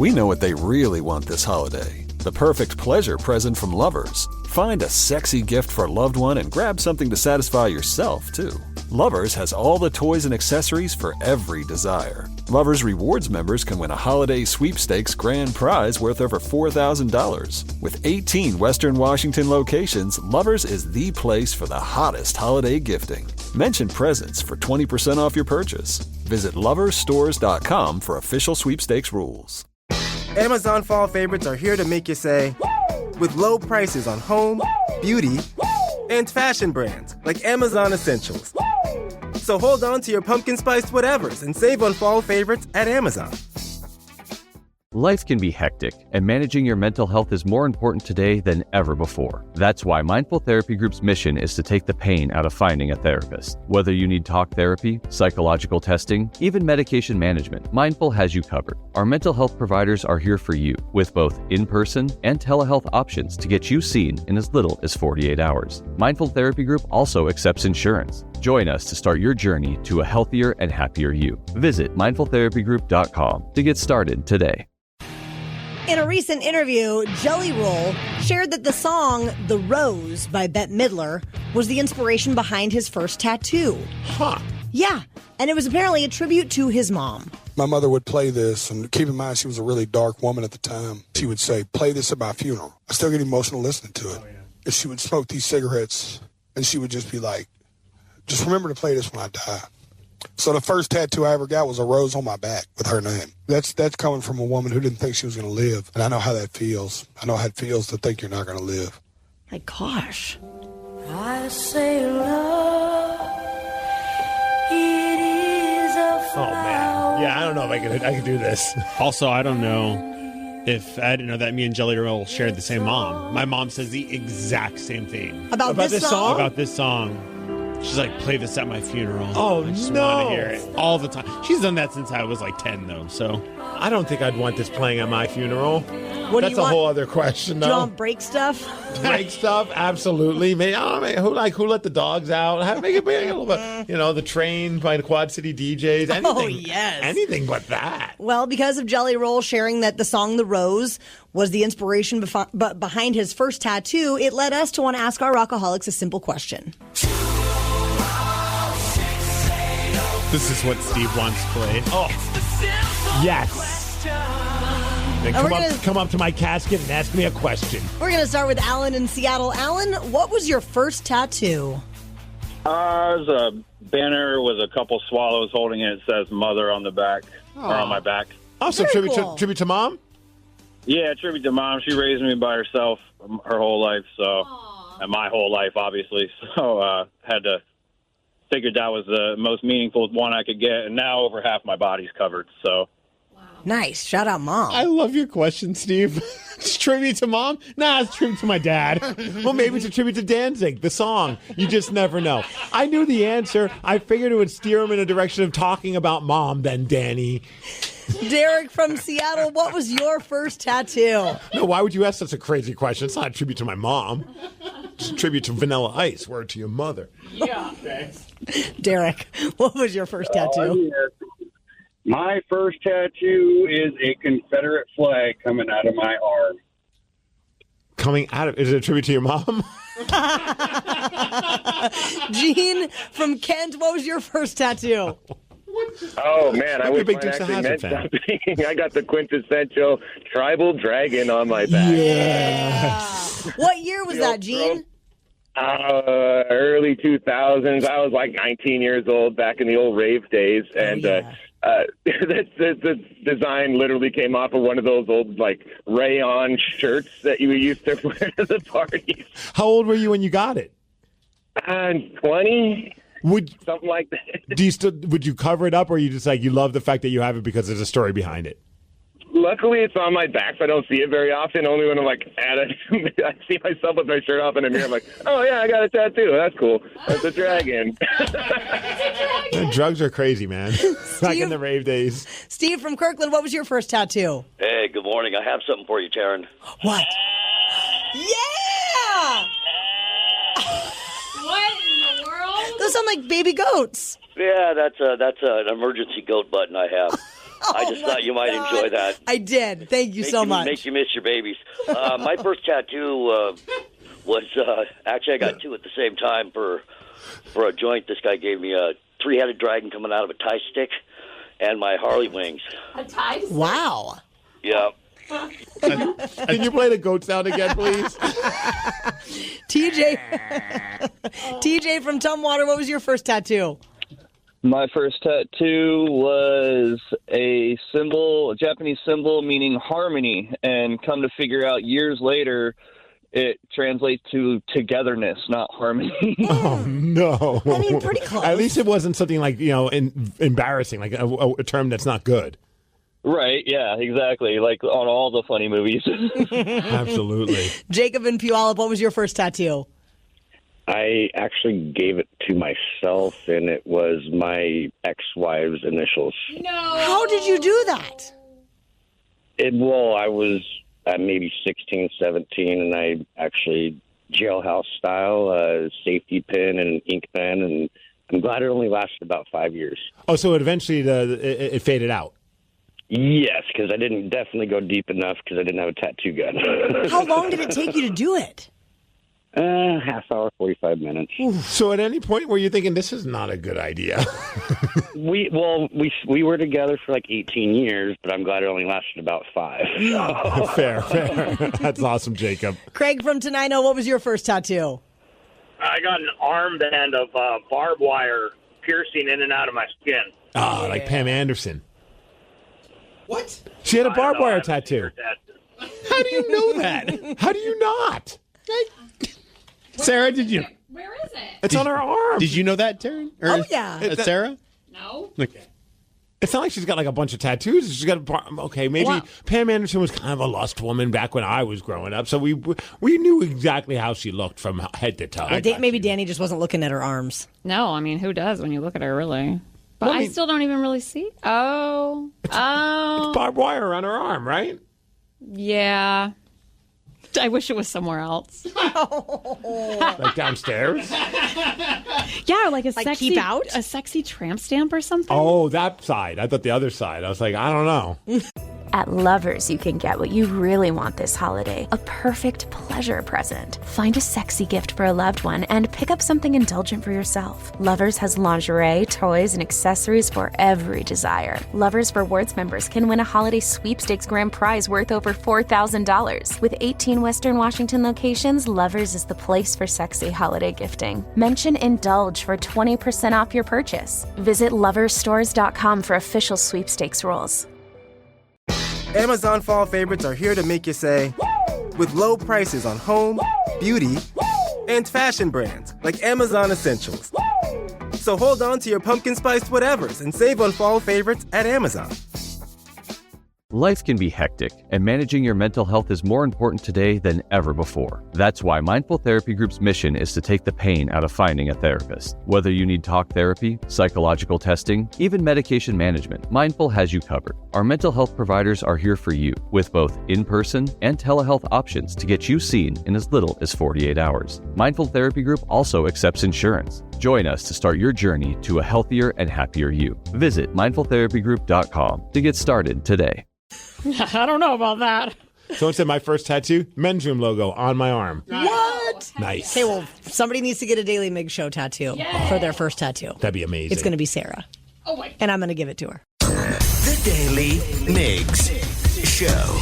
We know what they really want this holiday. The perfect pleasure present from Lovers. Find a sexy gift for a loved one and grab something to satisfy yourself, too. Lovers has all the toys and accessories for every desire. Lovers Rewards members can win a holiday sweepstakes grand prize worth over $4,000. With 18 Western Washington locations, Lovers is the place for the hottest holiday gifting. Mention presents for 20% off your purchase. Visit loversstores.com for official sweepstakes rules. Amazon Fall Favorites are here to make you say, woo! With low prices on home, beauty, and fashion brands like Amazon Essentials. Woo! So hold on to your pumpkin spiced whatevers and save on Fall Favorites at Amazon. Life can be hectic, and managing your mental health is more important today than ever before. That's why Mindful Therapy Group's mission is to take the pain out of finding a therapist. Whether you need talk therapy, psychological testing, even medication management, Mindful has you covered. Our mental health providers are here for you, with both in-person and telehealth options to get you seen in as little as 48 hours. Mindful Therapy Group also accepts insurance. Join us to start your journey to a healthier and happier you. Visit mindfultherapygroup.com to get started today. In a recent interview, Jelly Roll shared that the song The Rose by Bette Midler was the inspiration behind his first tattoo. Huh. Yeah, and it was apparently a tribute to his mom. My mother would play this, and keep in mind she was a really dark woman at the time. She would say, play this at my funeral. I still get emotional listening to it. And she would smoke these cigarettes, and she would just be like, just remember to play this when I die. So the first tattoo I ever got was a rose on my back with her name. That's coming from a woman who didn't think she was going to live. And I know how that feels. I know how it feels to think you're not going to live. My gosh. I say love, it is a flower. Oh, man. Yeah, I don't know if I could do this. Also, I don't know if I didn't know that me and Jelly Roll shared the same mom. My mom says the exact same thing. About this song? About this song. She's like, play this at my funeral. Oh, I just no. want to hear it all the time. She's done that since I was like 10, though, so. I don't think I'd want this playing at my funeral. What do That's you want? a whole other question, Do you though. want break stuff? Break stuff, absolutely. Maybe, who let the dogs out? Make it a little bit, the train by the Quad City DJs. Anything, Oh, yes. Anything but that. Well, because of Jelly Roll sharing that the song The Rose was the inspiration behind his first tattoo, it led us to want to ask our Rockaholics a simple question. This is what Steve wants played. Oh, yes. Then come up to my casket and ask me a question. We're going to start with Alan in Seattle. Alan, what was your first tattoo? It was a banner with a couple swallows holding it. It says "Mother" on the back, or on my back. Oh, so Very tribute to Mom? Yeah, tribute to Mom. She raised me by herself her whole life, and my whole life, obviously. So had to figured that was the most meaningful one I could get, and now over half my body's covered. So. Nice. Shout out, Mom. I love your question, Steve. It's tribute to Mom? Nah, it's tribute to my dad. Well, maybe it's a tribute to Danzig, the song. You just never know. I knew the answer. I figured it would steer him in a direction of talking about Mom then, Danny. Derek from Seattle, what was your first tattoo? No, why would you ask such a crazy question? It's not a tribute to my mom. It's a tribute to Vanilla Ice. Word to your mother. Yeah. Okay. Derek, what was your first tattoo? My first tattoo is a Confederate flag coming out of my arm. Is it a tribute to your mom? Gene from Kent, what was your first tattoo? Oh, man, I wish big mine Dukes of actually Hazzard meant fan. something. I got the quintessential tribal dragon on my back. Yeah. What year was that, Gene? Early 2000s. I was like 19 years old back in the old rave days, and the design literally came off of one of those old like rayon shirts that you used to wear to the parties. How old were you when you got it? 20. Something like that. Would you cover it up, or you just like you love the fact that you have it because there's a story behind it? Luckily, it's on my back, so I don't see it very often. Only when I'm like I see myself with my shirt off in the mirror. I'm like, oh yeah, I got a tattoo. That's cool. That's a dragon. Drugs are crazy, man. Back in the rave days. Steve from Kirkland, what was your first tattoo? Hey, good morning. I have something for you, Taryn. What? Yeah! What in the world? Those sound like baby goats. Yeah, that's an emergency goat button I have. I just thought you might enjoy that. I did. Thank you so much. Make you miss your babies. My first tattoo was actually I got two at the same time for a joint. This guy gave me a three-headed dragon coming out of a tie stick and my Harley wings. A tie stick? Wow. Yeah. Can you play the goat sound again, please? TJ from Tumwater, what was your first tattoo? My first tattoo was a Japanese symbol meaning harmony, and come to figure out years later, it translates to togetherness, not harmony. Oh, no. I mean, pretty close. At least it wasn't something like, embarrassing, like a term that's not good. Right, yeah, exactly. Like on all the funny movies. Absolutely. Jacob and Puyallup, what was your first tattoo? I actually gave it to myself, and it was my ex-wife's initials. No. How did you do that? I was maybe 16, 17, and I actually jailhouse style, safety pin and an ink pen, and I'm glad it only lasted about 5 years. Oh, so eventually it faded out. Yes, because I didn't definitely go deep enough because I didn't have a tattoo gun. How long did it take you to do it? Half hour, 45 minutes. So at any point were you thinking this is not a good idea? We were together for like 18 years, but I'm glad it only lasted about 5. Fair. That's awesome, Jacob. Craig from Tenino, what was your first tattoo? I got an armband of barbed wire piercing in and out of my skin. Ah, like Pam Anderson. What? She had a barbed wire tattoo. How do you know that? How do you not? Sarah, did you? Where is it? It's on her arm. Did you know that, Taryn? Yeah. Sarah? No. Okay. It's not like she's got like a bunch of tattoos. She's got maybe Pam Anderson was kind of a lost woman back when I was growing up, so we knew exactly how she looked from head to toe. Maybe Danny just wasn't looking at her arms. No, I mean, who does when you look at her, really? But I still don't even really see. Oh. It's barbed wire around her arm, right? Yeah. I wish it was somewhere else. Like downstairs? Yeah, like keep out? A sexy tramp stamp or something. Oh, that side. I thought the other side. I was like, I don't know. At Lovers, you can get what you really want this holiday, a perfect pleasure present. Find a sexy gift for a loved one and pick up something indulgent for yourself. Lovers has lingerie, toys, and accessories for every desire. Lovers Rewards members can win a holiday sweepstakes grand prize worth over $4,000. With 18 Western Washington locations, Lovers is the place for sexy holiday gifting. Mention Indulge for 20% off your purchase. Visit loversstores.com for official sweepstakes rules. Amazon fall favorites are here to make you say, with low prices on home, beauty, and fashion brands like Amazon Essentials. So hold on to your pumpkin spiced whatevers and save on fall favorites at Amazon. Life can be hectic, and managing your mental health is more important today than ever before. That's why Mindful Therapy Group's mission is to take the pain out of finding a therapist. Whether you need talk therapy, psychological testing, even medication management, Mindful has you covered. Our mental health providers are here for you, with both in-person and telehealth options to get you seen in as little as 48 hours. Mindful Therapy Group also accepts insurance. Join us to start your journey to a healthier and happier you. Visit mindfultherapygroup.com to get started today. I don't know about that. Someone said my first tattoo, men's room logo on my arm. What? Nice. Okay, well, somebody needs to get a Daily Migs show tattoo for their first tattoo. That'd be amazing. It's going to be Sarah. Oh, wait. And I'm going to give it to her. The Daily Migs Show.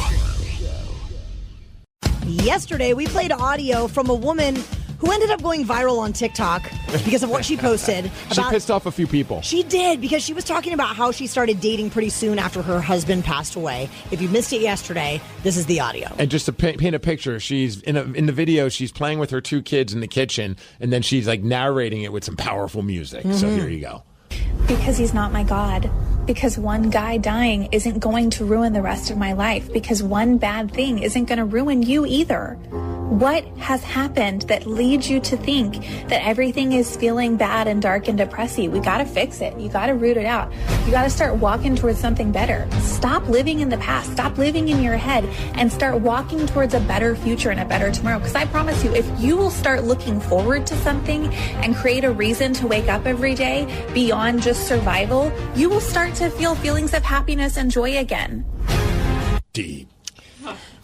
Yesterday, we played audio from a woman who ended up going viral on TikTok because of what she posted. She pissed off a few people. She did, because she was talking about how she started dating pretty soon after her husband passed away. If you missed it yesterday, this is the audio. And just to paint a picture, she's in the video, she's playing with her 2 kids in the kitchen, and then she's like narrating it with some powerful music. So here you go. Because he's not my God. Because one guy dying isn't going to ruin the rest of my life. Because one bad thing isn't going to ruin you either. What has happened that leads you to think that everything is feeling bad and dark and depressing? We got to fix it. You got to root it out. You got to start walking towards something better. Stop living in the past. Stop living in your head and start walking towards a better future and a better tomorrow. Because I promise you, if you will start looking forward to something and create a reason to wake up every day beyond just survival, you will start to feel feelings of happiness and joy again. Deep.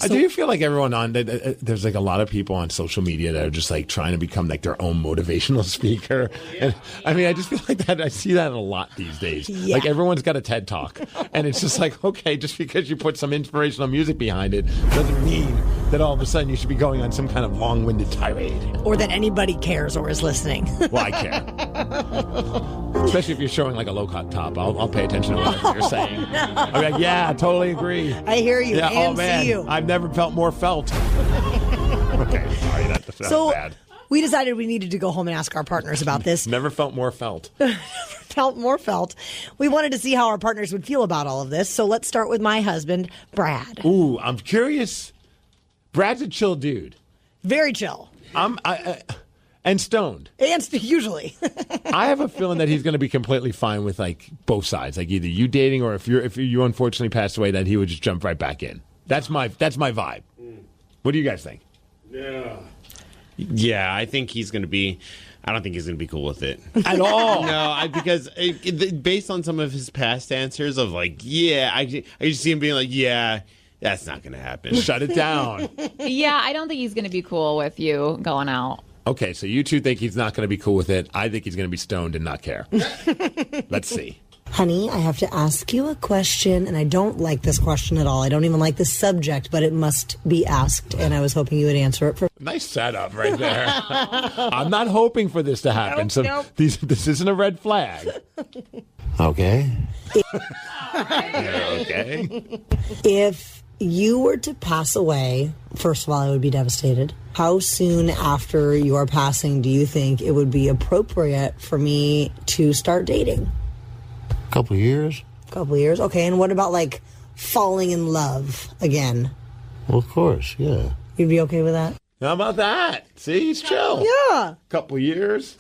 Do you feel like everyone there's like a lot of people on social media that are just like trying to become like their own motivational speaker? And I mean, I just feel like that. I see that a lot these days. Yeah. Like everyone's got a TED Talk. And it's just like, okay, just because you put some inspirational music behind it doesn't mean that all of a sudden you should be going on some kind of long-winded tirade. Or that anybody cares or is listening. Well, I care. Especially if you're showing like a low-cut top. I'll pay attention to whatever you're saying. I'm like, yeah, I totally agree. I hear you and man, see you. I've never felt more felt. Okay, sorry, that sounds bad. We decided we needed to go home and ask our partners about this. Never felt more felt. felt. We wanted to see how our partners would feel about all of this. So let's start with my husband, Brad. Ooh, I'm curious. Brad's a chill dude. Very chill. And stoned. And usually. I have a feeling that he's going to be completely fine with like both sides, like either you dating or if you unfortunately passed away, that he would just jump right back in. That's my vibe. What do you guys think? Yeah, I think he's going to be. I don't think he's going to be cool with it at all. No, because based on some of his past answers of like, yeah, I just see him being like, yeah, that's not going to happen. Shut it down. Yeah, I don't think he's going to be cool with you going out. Okay, so you two think he's not going to be cool with it. I think he's going to be stoned and not care. Let's see. Honey, I have to ask you a question, and I don't like this question at all. I don't even like the subject, but it must be asked, and I was hoping you would answer it. Nice setup right there. I'm not hoping for this to happen, this isn't a red flag. Okay. Okay. If you were to pass away, first of all, I would be devastated. How soon after your passing do you think it would be appropriate for me to start dating? Couple years. Okay, and what about like falling in love again? Well, of course, yeah. You'd be okay with that? How about that? See, he's chill. Yeah. Couple years,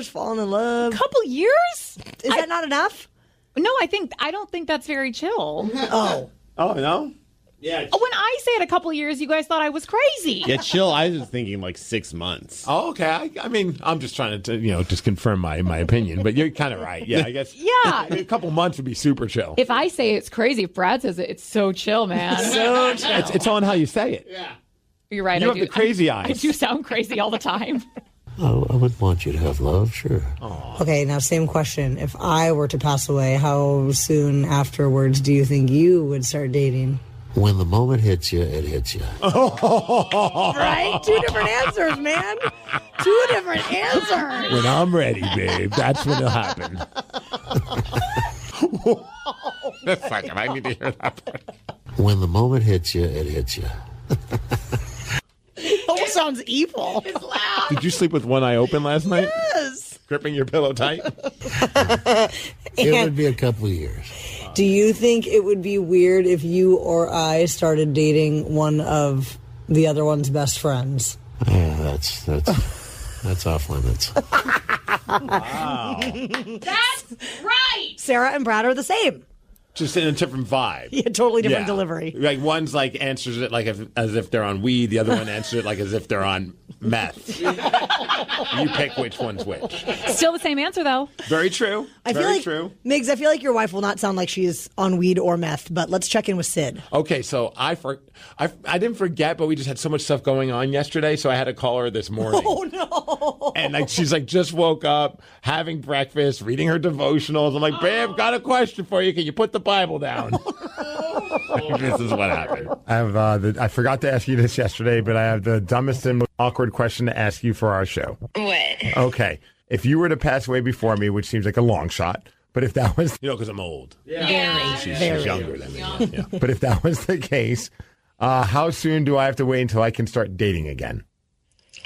falling in love. Couple years? Is that not enough? No, I don't think that's very chill. Oh, no? Yeah. When I said a couple years, you guys thought I was crazy. Yeah, chill. I was thinking like 6 months. Oh, okay. I mean, I'm just trying to, just confirm my opinion. But you're kind of right. Yeah, I guess. Yeah. A couple months would be super chill. If I say it's crazy, if Brad says it, it's so chill, man. So chill. It's on how you say it. Yeah. You're right. You have the crazy eyes. I do sound crazy all the time. Oh, I would want you to have love, sure. Aww. Okay, now same question. If I were to pass away, how soon afterwards do you think you would start dating? When the moment hits you, it hits you. Right? Two different answers, man. Two different answers. When I'm ready, babe, that's when it'll happen. A second, I need to hear that part. When the moment hits you, it hits you. It almost sounds evil. It's loud. Did you sleep with one eye open last night? Yes. Gripping your pillow tight? It would be a couple of years. Do you think it would be weird if you or I started dating one of the other one's best friends? Yeah, that's off limits. Wow. That's right. Sarah and Brad are the same. Just in a different vibe. Yeah, totally different delivery. Like one's like answers it like as if they're on weed. The other one answers it like as if they're on meth. You pick which one's which. Still the same answer, though. Very true. Very true. Migs, I feel like your wife will not sound like she's on weed or meth, but let's check in with Sid. Okay, so I didn't forget, but we just had so much stuff going on yesterday, so I had to call her this morning. Oh, no. And like she's like just woke up, having breakfast, reading her devotionals. I'm like, babe, got a question for you. Can you put the Bible down? This is what happened. I have I forgot to ask you this yesterday, but I have the dumbest and most awkward question to ask you for our show. What? Okay. If you were to pass away before me, which seems like a long shot, but if that was, because I'm old. Yeah. She's younger than me. Yeah. But if that was the case, how soon do I have to wait until I can start dating again?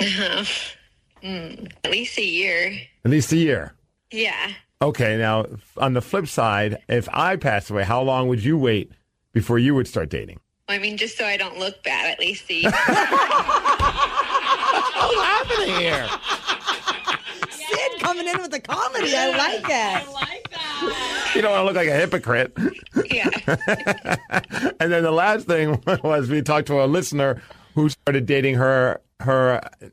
At least a year. At least a year. Yeah. Okay, now, on the flip side, if I pass away, how long would you wait before you would start dating? I mean, just so I don't look bad, at least a year. What's happening here? Sid coming in with the comedy. I like it. You don't want to look like a hypocrite. Yeah. And then the last thing was we talked to a listener who started dating her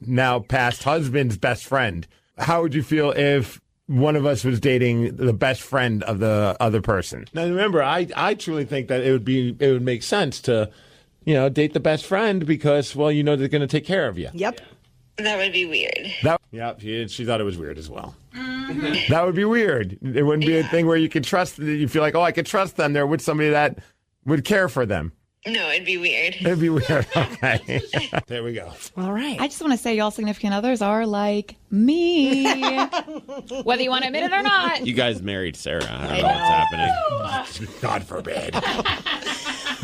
now past husband's best friend. How would you feel if one of us was dating the best friend of the other person? Now remember, I truly think that it would make sense to, date the best friend because, well, they're going to take care of you. Yep. That would be weird. She thought it was weird as well. Mm-hmm. That would be weird. It wouldn't be a thing where you could trust. You feel like, I could trust them. They're with somebody that would care for them. No, it'd be weird. It'd be weird. Okay. There we go. All right. I just want to say y'all significant others are like me. Whether you want to admit it or not. You guys married Sarah. I don't know what's happening. God forbid.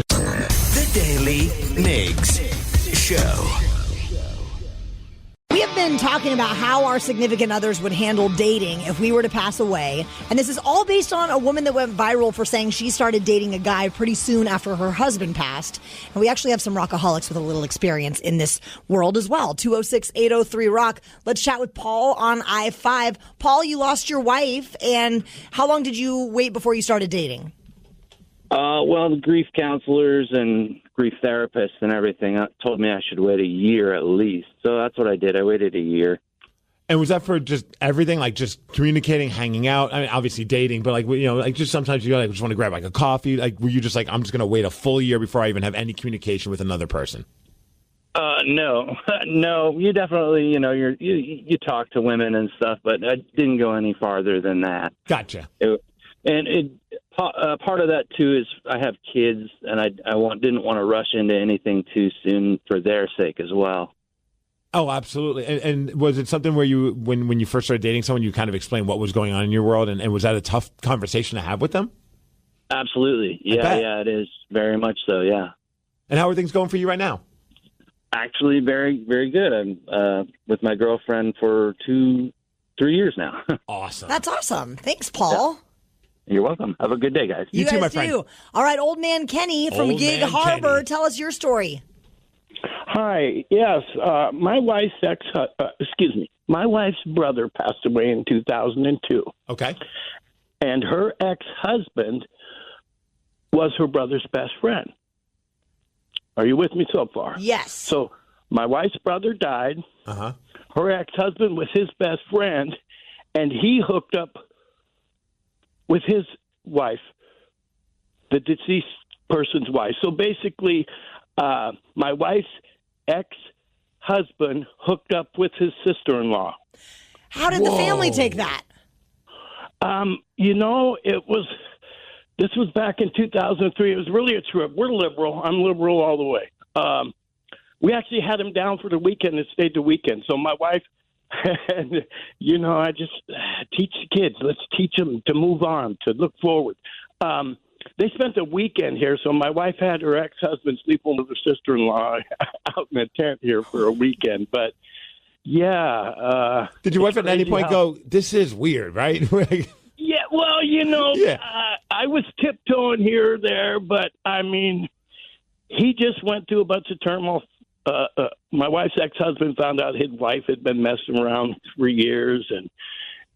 The Daly Migs Show. We have been talking about how our significant others would handle dating if we were to pass away. And this is all based on a woman that went viral for saying she started dating a guy pretty soon after her husband passed. And we actually have some rockaholics with a little experience in this world as well. 206-803-ROCK. Let's chat with Paul on I-5. Paul, you lost your wife. And how long did you wait before you started dating? Well, the grief counselors and grief therapists and everything told me I should wait a year at least. So that's what I did. I waited a year. And was that for just everything, like just communicating, hanging out? I mean, obviously dating, but just sometimes you just want to grab like a coffee. Like, were you just like, I'm just going to wait a full year before I even have any communication with another person? No. You definitely, you talk to women and stuff, but I didn't go any farther than that. Gotcha. Part of that too is I have kids, and I didn't want to rush into anything too soon for their sake as well. Oh, absolutely. And was it something where you, when you first started dating someone, you kind of explained what was going on in your world, and was that a tough conversation to have with them? Absolutely. Yeah, it is very much so. Yeah. And how are things going for you right now? Actually, very, very good. I'm with my girlfriend for 3 years now. Awesome. That's awesome. Thanks, Paul. Yeah. You're welcome. Have a good day, guys. You too, guys my friend. do. All right, Old Man Kenny from Gig Harbor. Kenny. Tell us your story. Hi. Yes, my wife's my wife's brother passed away in 2002. Okay. And her ex-husband was her brother's best friend. Are you with me so far? Yes. So my wife's brother died. Uh-huh. Her ex-husband was his best friend, and he hooked up with his wife, the deceased person's wife. So basically, my wife's ex-husband hooked up with his sister-in-law. How did the family take that? This was back in 2003. It was really a trip. We're liberal. I'm liberal all the way. We actually had him down for the weekend and stayed the weekend. So my wife, and, I just teach the kids. Let's teach them to move on, to look forward. They spent a weekend here, so my wife had her ex-husband sleep with her sister-in-law out in a tent here for a weekend. But, yeah. Did your wife at any point go, this is weird, right? Yeah, well, I was tiptoeing here or there, but, I mean, he just went through a bunch of turmoil. My wife's ex-husband found out his wife had been messing around 3 years,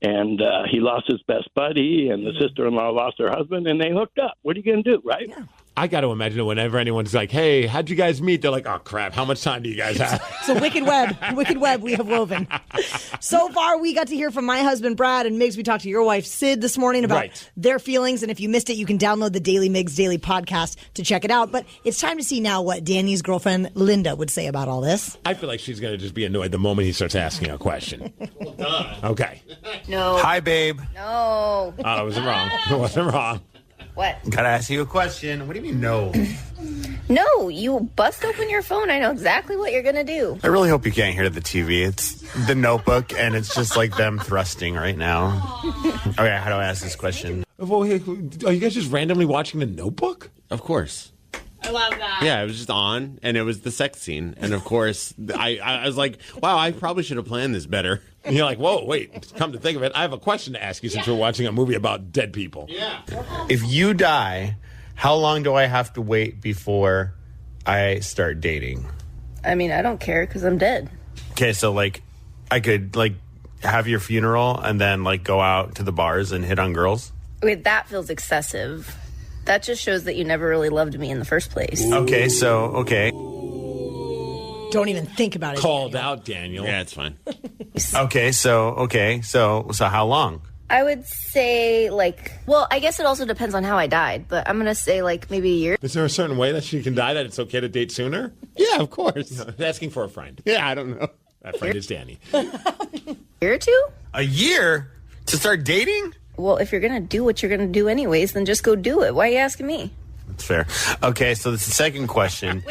and he lost his best buddy, and the sister-in-law lost her husband, and they hooked up. What are you going to do, right? Yeah. I got to imagine that whenever anyone's like, hey, how'd you guys meet? They're like, oh, crap, how much time do you guys have? It's a wicked web we have woven. So far, we got to hear from my husband, Brad, and Migs. We talked to your wife, Sid, this morning about their feelings. And if you missed it, you can download the Daily Migs Daily podcast to check it out. But it's time to see now what Danny's girlfriend, Linda, would say about all this. I feel like she's going to just be annoyed the moment he starts asking a question. Okay. No. Hi, babe. No. Oh, I wasn't wrong. I wasn't wrong. What? Gotta ask you a question. What do you mean, no? No, you bust open your phone. I know exactly what you're going to do. I really hope you can't hear the TV. It's The Notebook, and it's just like them thrusting right now. Okay, how do I ask this question? Well, are you guys just randomly watching The Notebook? Of course. I love that. Yeah, it was just on, and it was the sex scene. And, of course, I was like, wow, I probably should have planned this better. And you're like, whoa, wait, come to think of it, I have a question to ask you since we're watching a movie about dead people. Yeah. If you die, how long do I have to wait before I start dating? I mean, I don't care because I'm dead. Okay, so like I could like have your funeral and then like go out to the bars and hit on girls? Wait, that feels excessive. That just shows that you never really loved me in the first place. Okay, Don't even think about it. Called out, Daniel. Yeah, it's fine. So how long? I would say, I guess it also depends on how I died, but I'm going to say, maybe a year. Is there a certain way that she can die that it's okay to date sooner? Yeah, of course. Asking for a friend. Yeah, I don't know. That friend is Danny. Year or two? A year? To start dating? Well, if you're going to do what you're going to do anyways, then just go do it. Why are you asking me? That's fair. Okay, so this is the second question.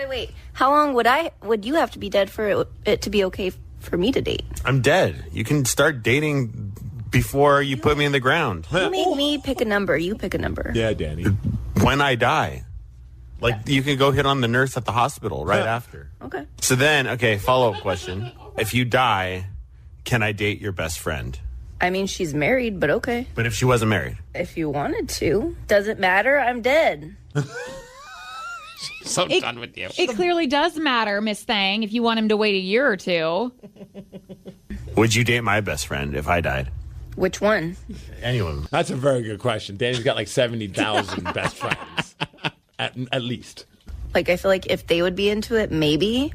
Wait. How long would you have to be dead for it to be okay for me to date? I'm dead. You can start dating before you put me in the ground. You made me pick a number. You pick a number. Yeah, Danny. When I die. You can go hit on the nurse at the hospital right after. Okay. So then, follow-up question. If you die, can I date your best friend? I mean, she's married, but okay. But if she wasn't married? If you wanted to. Doesn't matter. I'm dead. So done with you. It clearly does matter, Miss Thang, if you want him to wait a year or two. Would you date my best friend if I died? Which one? Anyone. That's a very good question. Danny's got 70,000 best friends. At least. I feel like if they would be into it, maybe.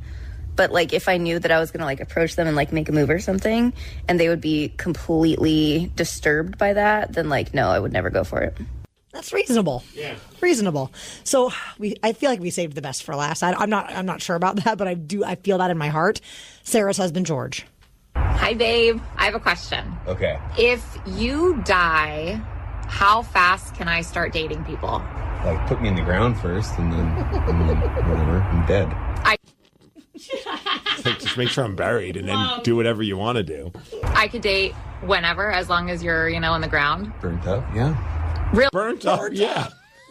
But, if I knew that I was going to, approach them and, make a move or something, and they would be completely disturbed by that, then, no, I would never go for it. That's reasonable. Yeah. Reasonable. So I feel like we saved the best for last. I'm not sure about that, but I feel that in my heart. Sarah's husband, George. Hi, babe. I have a question. Okay. If you die, how fast can I start dating people? Put me in the ground first, and then whatever. I'm dead. Just make sure I'm buried, and then do whatever you want to do. I could date whenever, as long as you're, in the ground. Burnt up, yeah. Really? Burnt up, yeah.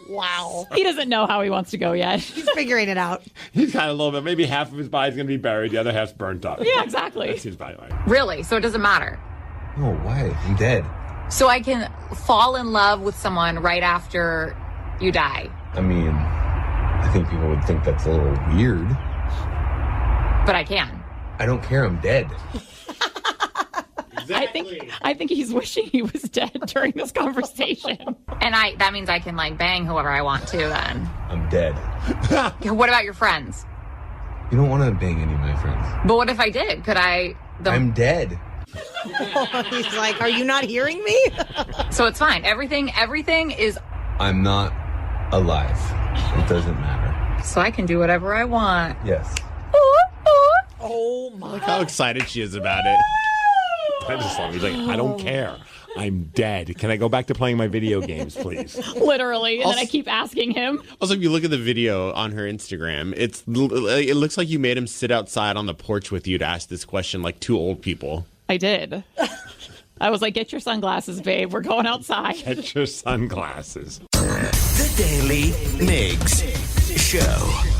Wow. He doesn't know how he wants to go yet. He's figuring it out. He's got a little bit. Maybe half of his body's going to be buried. The other half's burnt up. Yeah, exactly. That's his body. Really? So it doesn't matter? Oh, why? I'm dead. So I can fall in love with someone right after you die? I mean, I think people would think that's a little weird. But I can. I don't care. I'm dead. Exactly. I think he's wishing he was dead during this conversation. And that means I can bang whoever I want to then. I'm dead. What about your friends? You don't want to bang any of my friends. But what if I did? Could I? I'm dead. He's like, are you not hearing me? So it's fine. Everything is. I'm not alive. It doesn't matter. So I can do whatever I want. Yes. Oh my! Look how excited she is about it. He's like, I don't care. I'm dead. Can I go back to playing my video games, please? Literally. And then I keep asking him. Also, if you look at the video on her Instagram, it looks like you made him sit outside on the porch with you to ask this question like two old people. I did. I was like, get your sunglasses, babe. We're going outside. Get your sunglasses. The Daly Migs Show.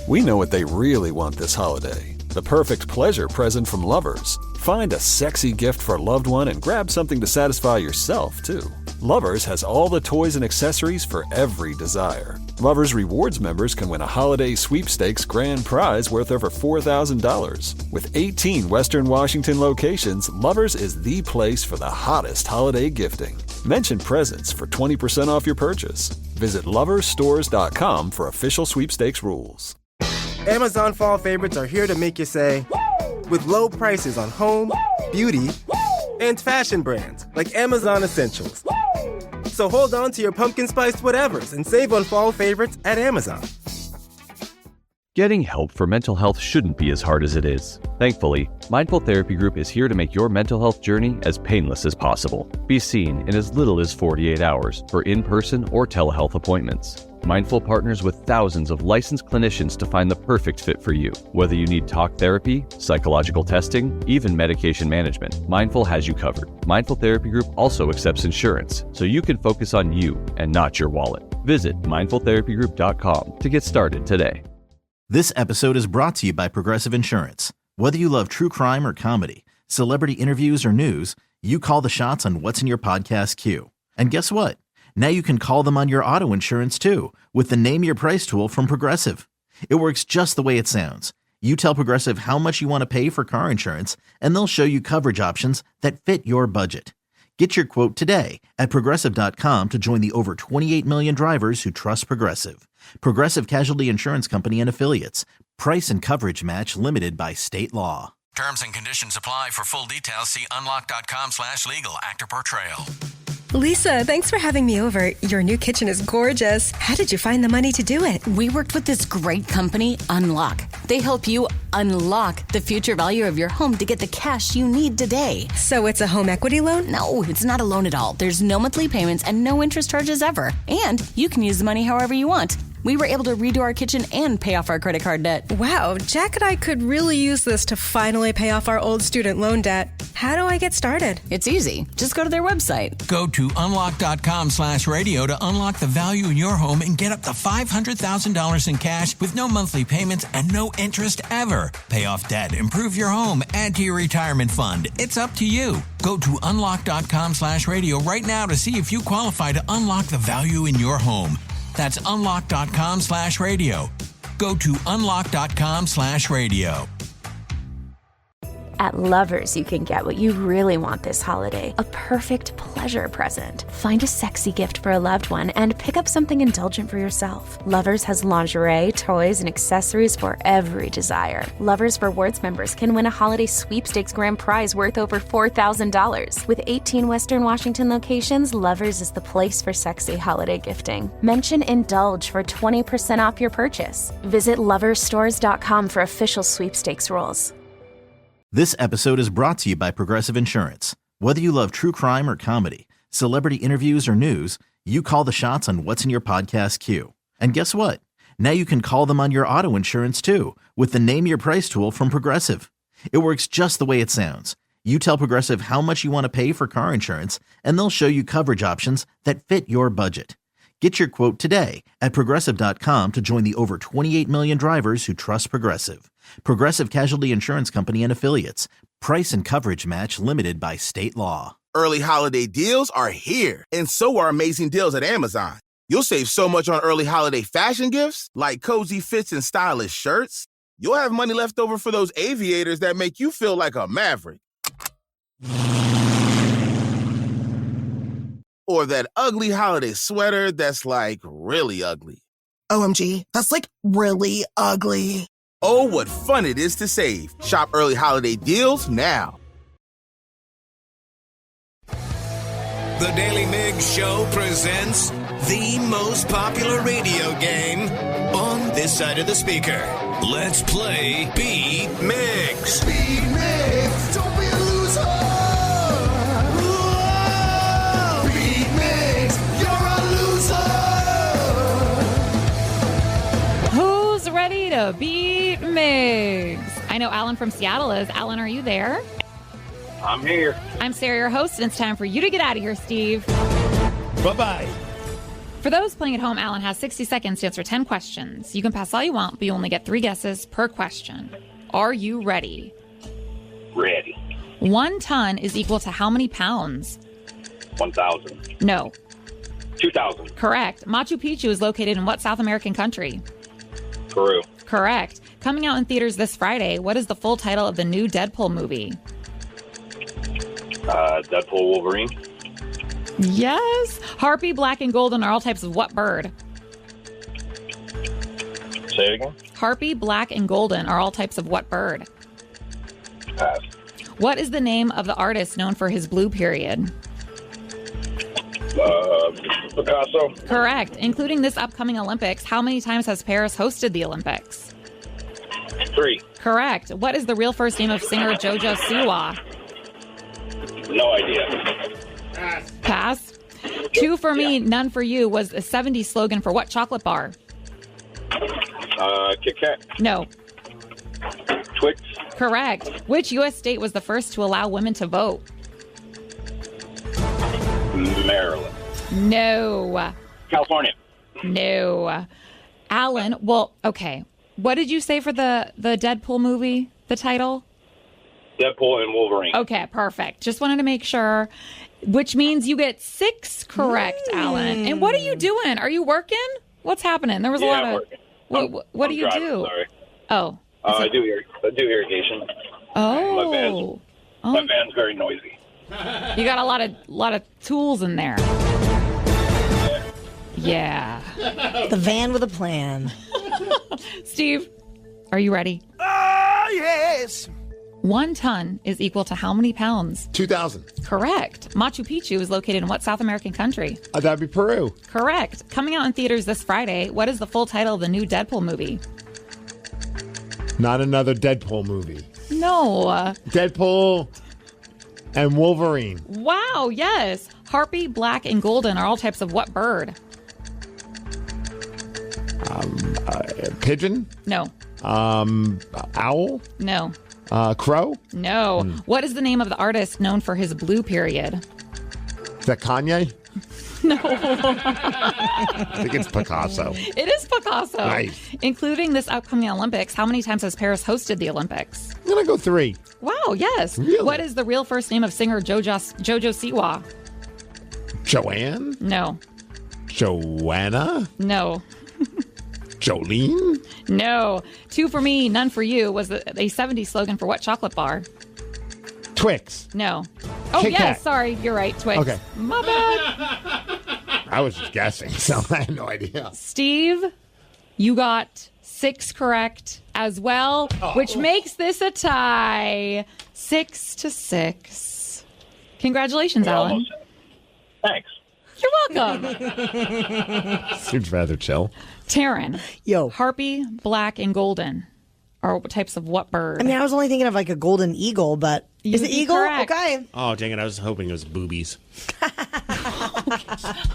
We know what they really want this holiday. The perfect pleasure present from Lovers. Find a sexy gift for a loved one and grab something to satisfy yourself, too. Lovers has all the toys and accessories for every desire. Lovers Rewards members can win a holiday sweepstakes grand prize worth over $4,000. With 18 Western Washington locations, Lovers is the place for the hottest holiday gifting. Mention presents for 20% off your purchase. Visit loversstores.com for official sweepstakes rules. Amazon fall favorites are here to make you say, with low prices on home, beauty, and fashion brands like Amazon Essentials. So hold on to your pumpkin spiced whatevers and save on fall favorites at Amazon. Getting help for mental health shouldn't be as hard as it is. Thankfully, Mindful Therapy Group is here to make your mental health journey as painless as possible. Be seen in as little as 48 hours for in-person or telehealth appointments. Mindful partners with thousands of licensed clinicians to find the perfect fit for you. Whether you need talk therapy, psychological testing, even medication management, Mindful has you covered. Mindful Therapy Group also accepts insurance, so you can focus on you and not your wallet. Visit mindfultherapygroup.com to get started today. This episode is brought to you by Progressive Insurance. Whether you love true crime or comedy, celebrity interviews or news, you call the shots on what's in your podcast queue. And guess what? Now you can call them on your auto insurance too with the Name Your Price tool from Progressive. It works just the way it sounds. You tell Progressive how much you want to pay for car insurance, and they'll show you coverage options that fit your budget. Get your quote today at Progressive.com to join the over 28 million drivers who trust Progressive. Progressive Casualty Insurance Company and Affiliates. Price and coverage match limited by state law. Terms and conditions apply. For full details, see unlock.com/legal. Actor portrayal. Lisa, thanks for having me over. Your new kitchen is gorgeous. How did you find the money to do it? We worked with this great company, Unlock. They help you unlock the future value of your home to get the cash you need today. So it's a home equity loan? No, it's not a loan at all. There's no monthly payments and no interest charges ever. And you can use the money however you want. We were able to redo our kitchen and pay off our credit card debt. Wow, Jack and I could really use this to finally pay off our old student loan debt. How do I get started? It's easy. Just go to their website. Go to unlock.com/radio to unlock the value in your home and get up to $500,000 in cash with no monthly payments and no interest ever. Pay off debt, improve your home, add to your retirement fund. It's up to you. Go to unlock.com/radio right now to see if you qualify to unlock the value in your home. That's unlock.com/radio. Go to unlock.com/radio. At Lovers, you can get what you really want this holiday, a perfect pleasure present. Find a sexy gift for a loved one and pick up something indulgent for yourself. Lovers has lingerie, toys, and accessories for every desire. Lovers Rewards members can win a holiday sweepstakes grand prize worth over $4,000. With 18 Western Washington locations, Lovers is the place for sexy holiday gifting. Mention Indulge for 20% off your purchase. Visit loversstores.com for official sweepstakes rules. This episode is brought to you by Progressive Insurance. Whether you love true crime or comedy, celebrity interviews or news, you call the shots on what's in your podcast queue. And guess what? Now you can call them on your auto insurance too with the Name Your Price tool from Progressive. It works just the way it sounds. You tell Progressive how much you want to pay for car insurance, and they'll show you coverage options that fit your budget. Get your quote today at Progressive.com to join the over 28 million drivers who trust Progressive. Progressive Casualty Insurance Company and Affiliates. Price and coverage match limited by state law. Early holiday deals are here, and so are amazing deals at Amazon. You'll save so much on early holiday fashion gifts, like cozy fits and stylish shirts. You'll have money left over for those aviators that make you feel like a maverick. Or that ugly holiday sweater that's like really ugly. OMG, that's like really ugly. Oh, what fun it is to save. Shop early holiday deals now. The Daily Migs Show presents the most popular radio game on this side of the speaker. Let's play Beat Migs. Beat Migs, don't be a loser. Whoa. Beat Migs, you're a loser. Who's ready to beat Migs? I know Alan from Seattle is. Alan, are you there? I'm here. I'm Sarah, your host, and it's time for you to get out of here, Steve. Bye-bye. For those playing at home, Alan has 60 seconds to answer 10 questions. You can pass all you want, but you only get 3 guesses per question. Are you ready? Ready. 1 ton is equal to how many pounds? 1,000. No. 2,000. Correct. Machu Picchu is located in what South American country? Peru. Correct. Coming out in theaters this Friday, what is the full title of the new Deadpool movie? Deadpool Wolverine. Yes. Harpy, black, and golden are all types of what bird? Say it again. Harpy, black, and golden are all types of what bird? Pass. What is the name of the artist known for his blue period? Picasso. Correct. Including this upcoming Olympics, how many times has Paris hosted the Olympics? 3. Correct. What is the real first name of singer JoJo Siwa? No idea. Pass. 2 for me, none for you was the 70s slogan for what chocolate bar? Kit Kat. No. Twix. Correct. Which U.S. state was the first to allow women to vote? Maryland. No. California. No. Alan, well, okay. What did you say for the Deadpool movie, the title? Deadpool and Wolverine. Okay, perfect. Just wanted to make sure. which means you get 6 correct, Alan. And what are you doing? Are you working? What's happening? There was a lot of. What do you driving, do? Sorry. Oh. I do irrigation. Oh. My van's very noisy. You got a lot of tools in there. Yeah. The van with a plan. Steve, are you ready? Yes. 1 ton is equal to how many pounds? 2,000. Correct. Machu Picchu is located in what South American country? That'd be Peru. Correct. Coming out in theaters this Friday, what is the full title of the new Deadpool movie? Not another Deadpool movie. No. Deadpool and Wolverine. Wow, yes. Harpy, black, and golden are all types of what bird? Pigeon? No. Owl? No. Crow? No. What is the name of the artist known for his blue period? Is that Kanye? No. I think it's Picasso. It is Picasso. Nice. Including this upcoming Olympics, how many times has Paris hosted the Olympics? I'm going to go 3. Wow, yes. Really? What is the real first name of singer Jojo Siwa? Joanne? No. Joanna? No. Jolene? No. 2 for me, none for you was a 70s slogan for what chocolate bar? Twix. No. Oh, Kit yes. Kat. Sorry. You're right. Twix. Okay. My bad. I was just guessing, so I had no idea. Steve, you got 6 correct as well, which makes this a tie. 6-6. Congratulations, Alan. Thanks. You're welcome. Seems rather chill. Taryn. Yo. Harpy, black, and golden are types of what bird? I mean, I was only thinking of like a golden eagle, but You is it would be eagle? correct. Okay. Oh, dang it. I was hoping it was boobies.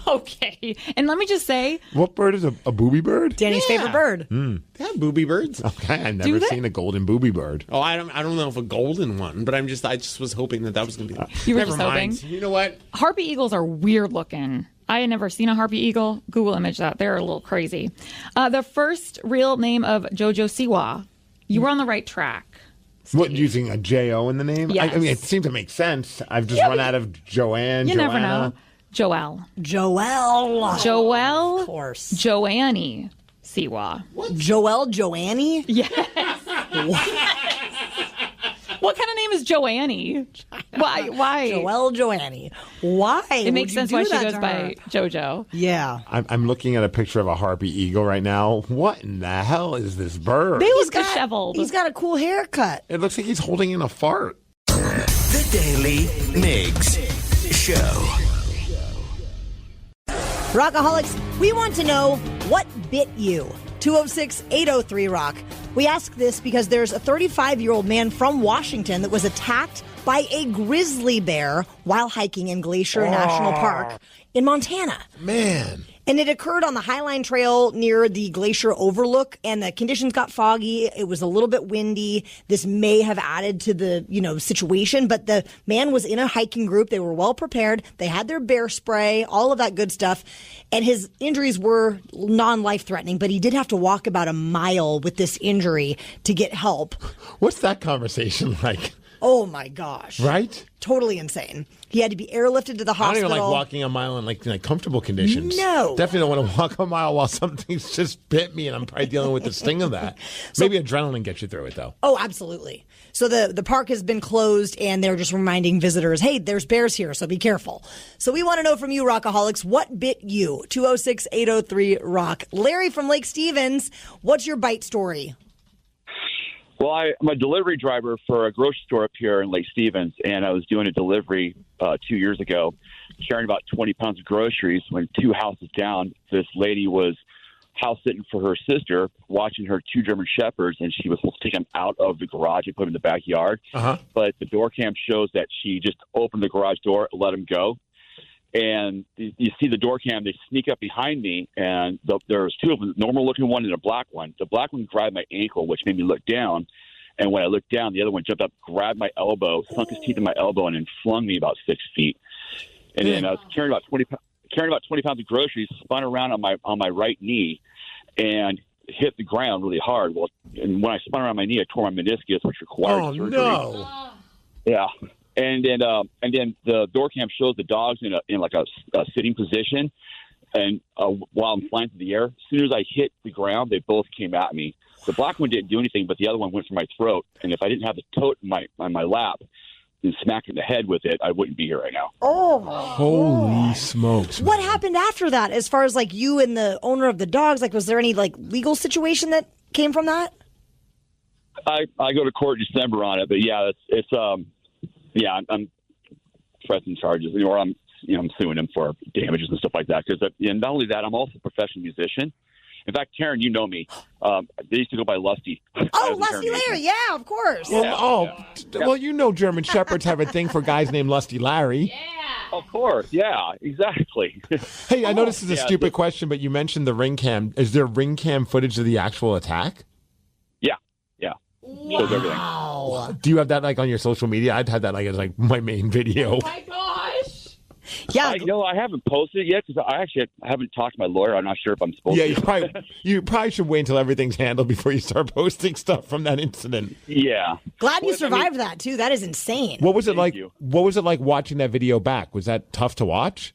Okay. And let me just say, What bird is a booby bird? Danny's favorite bird. They have booby birds. Okay, I've Do never they? seen a golden booby bird. Oh, I don't know if a golden one, but I just was hoping that was going to be. You were Never just mind. hoping? You know what? harpy eagles are weird looking. I had never seen a harpy eagle. Google image that. They're a little crazy. The first real name of Jojo Siwa. You were on the right track. What, using a J-O in the name? Yes. I mean, it seems to make sense. I've just run out of Joanne, You Joanna. never know. Joelle. Of course. Joannie Siwa. Joelle Joannie? Yes. What kind of name is Joannie? Why? Joelle Joannie. Why? It makes would you sense do why she that goes to by her? JoJo. Yeah. I'm looking at a picture of a harpy eagle right now. What in the hell is this bird? He's disheveled. He's got a cool haircut. It looks like he's holding in a fart. The Daily Migs Show. Rockaholics, we want to know what bit you. 206-803-ROCK. We ask this because there's a 35-year-old man from Washington that was attacked by a grizzly bear while hiking in Glacier National Park in Montana. Man. And it occurred on the Highline Trail near the Glacier Overlook, and the conditions got foggy. It was a little bit windy. This may have added to the, situation, but the man was in a hiking group. They were well prepared. They had their bear spray, all of that good stuff. And his injuries were non-life threatening, but he did have to walk about a mile with this injury to get help. What's that conversation like? Oh my gosh. Right? Totally insane. He had to be airlifted to the I hospital. don't even like walking a mile in like comfortable conditions. No. Definitely don't want to walk a mile while something's just bit me and I'm probably dealing with the sting of that. Maybe adrenaline gets you through it though. Oh, absolutely. So the park has been closed and they're just reminding visitors, hey, there's bears here, so be careful. So we want to know from you, Rockaholics, what bit you? 206-803-ROCK. Larry from Lake Stevens, what's your bite story? Well, I'm a delivery driver for a grocery store up here in Lake Stevens, and I was doing a delivery 2 years ago, carrying about 20 pounds of groceries. When 2 houses down, this lady was house sitting for her sister, watching her 2 German Shepherds, and she was supposed to take them out of the garage and put them in the backyard. But the door cam shows that she just opened the garage door, let them go. And you see the door cam, they sneak up behind me, and there was 2 of them, normal-looking one and a black one. The black one grabbed my ankle, which made me look down. And when I looked down, the other one jumped up, grabbed my elbow, sunk his teeth in my elbow, and then flung me about 6 feet. And then I was carrying about 20 pounds of groceries, spun around on my right knee, and hit the ground really hard. Well, and when I spun around my knee, I tore my meniscus, which required surgery. Oh, no. Yeah. And then the door cam shows the dogs in a sitting position. And while I'm flying through the air, as soon as I hit the ground, they both came at me. The black one didn't do anything, but the other one went for my throat. And if I didn't have the tote on my lap and smack in the head with it, I wouldn't be here right now. Oh, holy smokes! What happened after that? As far as like you and the owner of the dogs, like was there any like legal situation that came from that? I go to court in December on it, but yeah, I'm pressing charges, or I'm suing him for damages and stuff like that. Because not only that, I'm also a professional musician. In fact, Taryn, you know me. They used to go by Lusty. Oh, Lusty Larry, yeah, of course. Well, you know German Shepherds have a thing for guys named Lusty Larry. Yeah. Of course, yeah, exactly. Hey, I know this is a stupid question, but you mentioned the ring cam. Is there ring cam footage of the actual attack? Yeah. Wow. Do you have that like on your social media? I'd have that like as like my main video. Oh my gosh. Yeah. I haven't posted it yet because I haven't talked to my lawyer. I'm not sure if I'm supposed to. Yeah, you probably should wait until everything's handled before you start posting stuff from that incident. Yeah. Glad you survived that too. That is insane. What was it like? What was it like watching that video back? Was that tough to watch?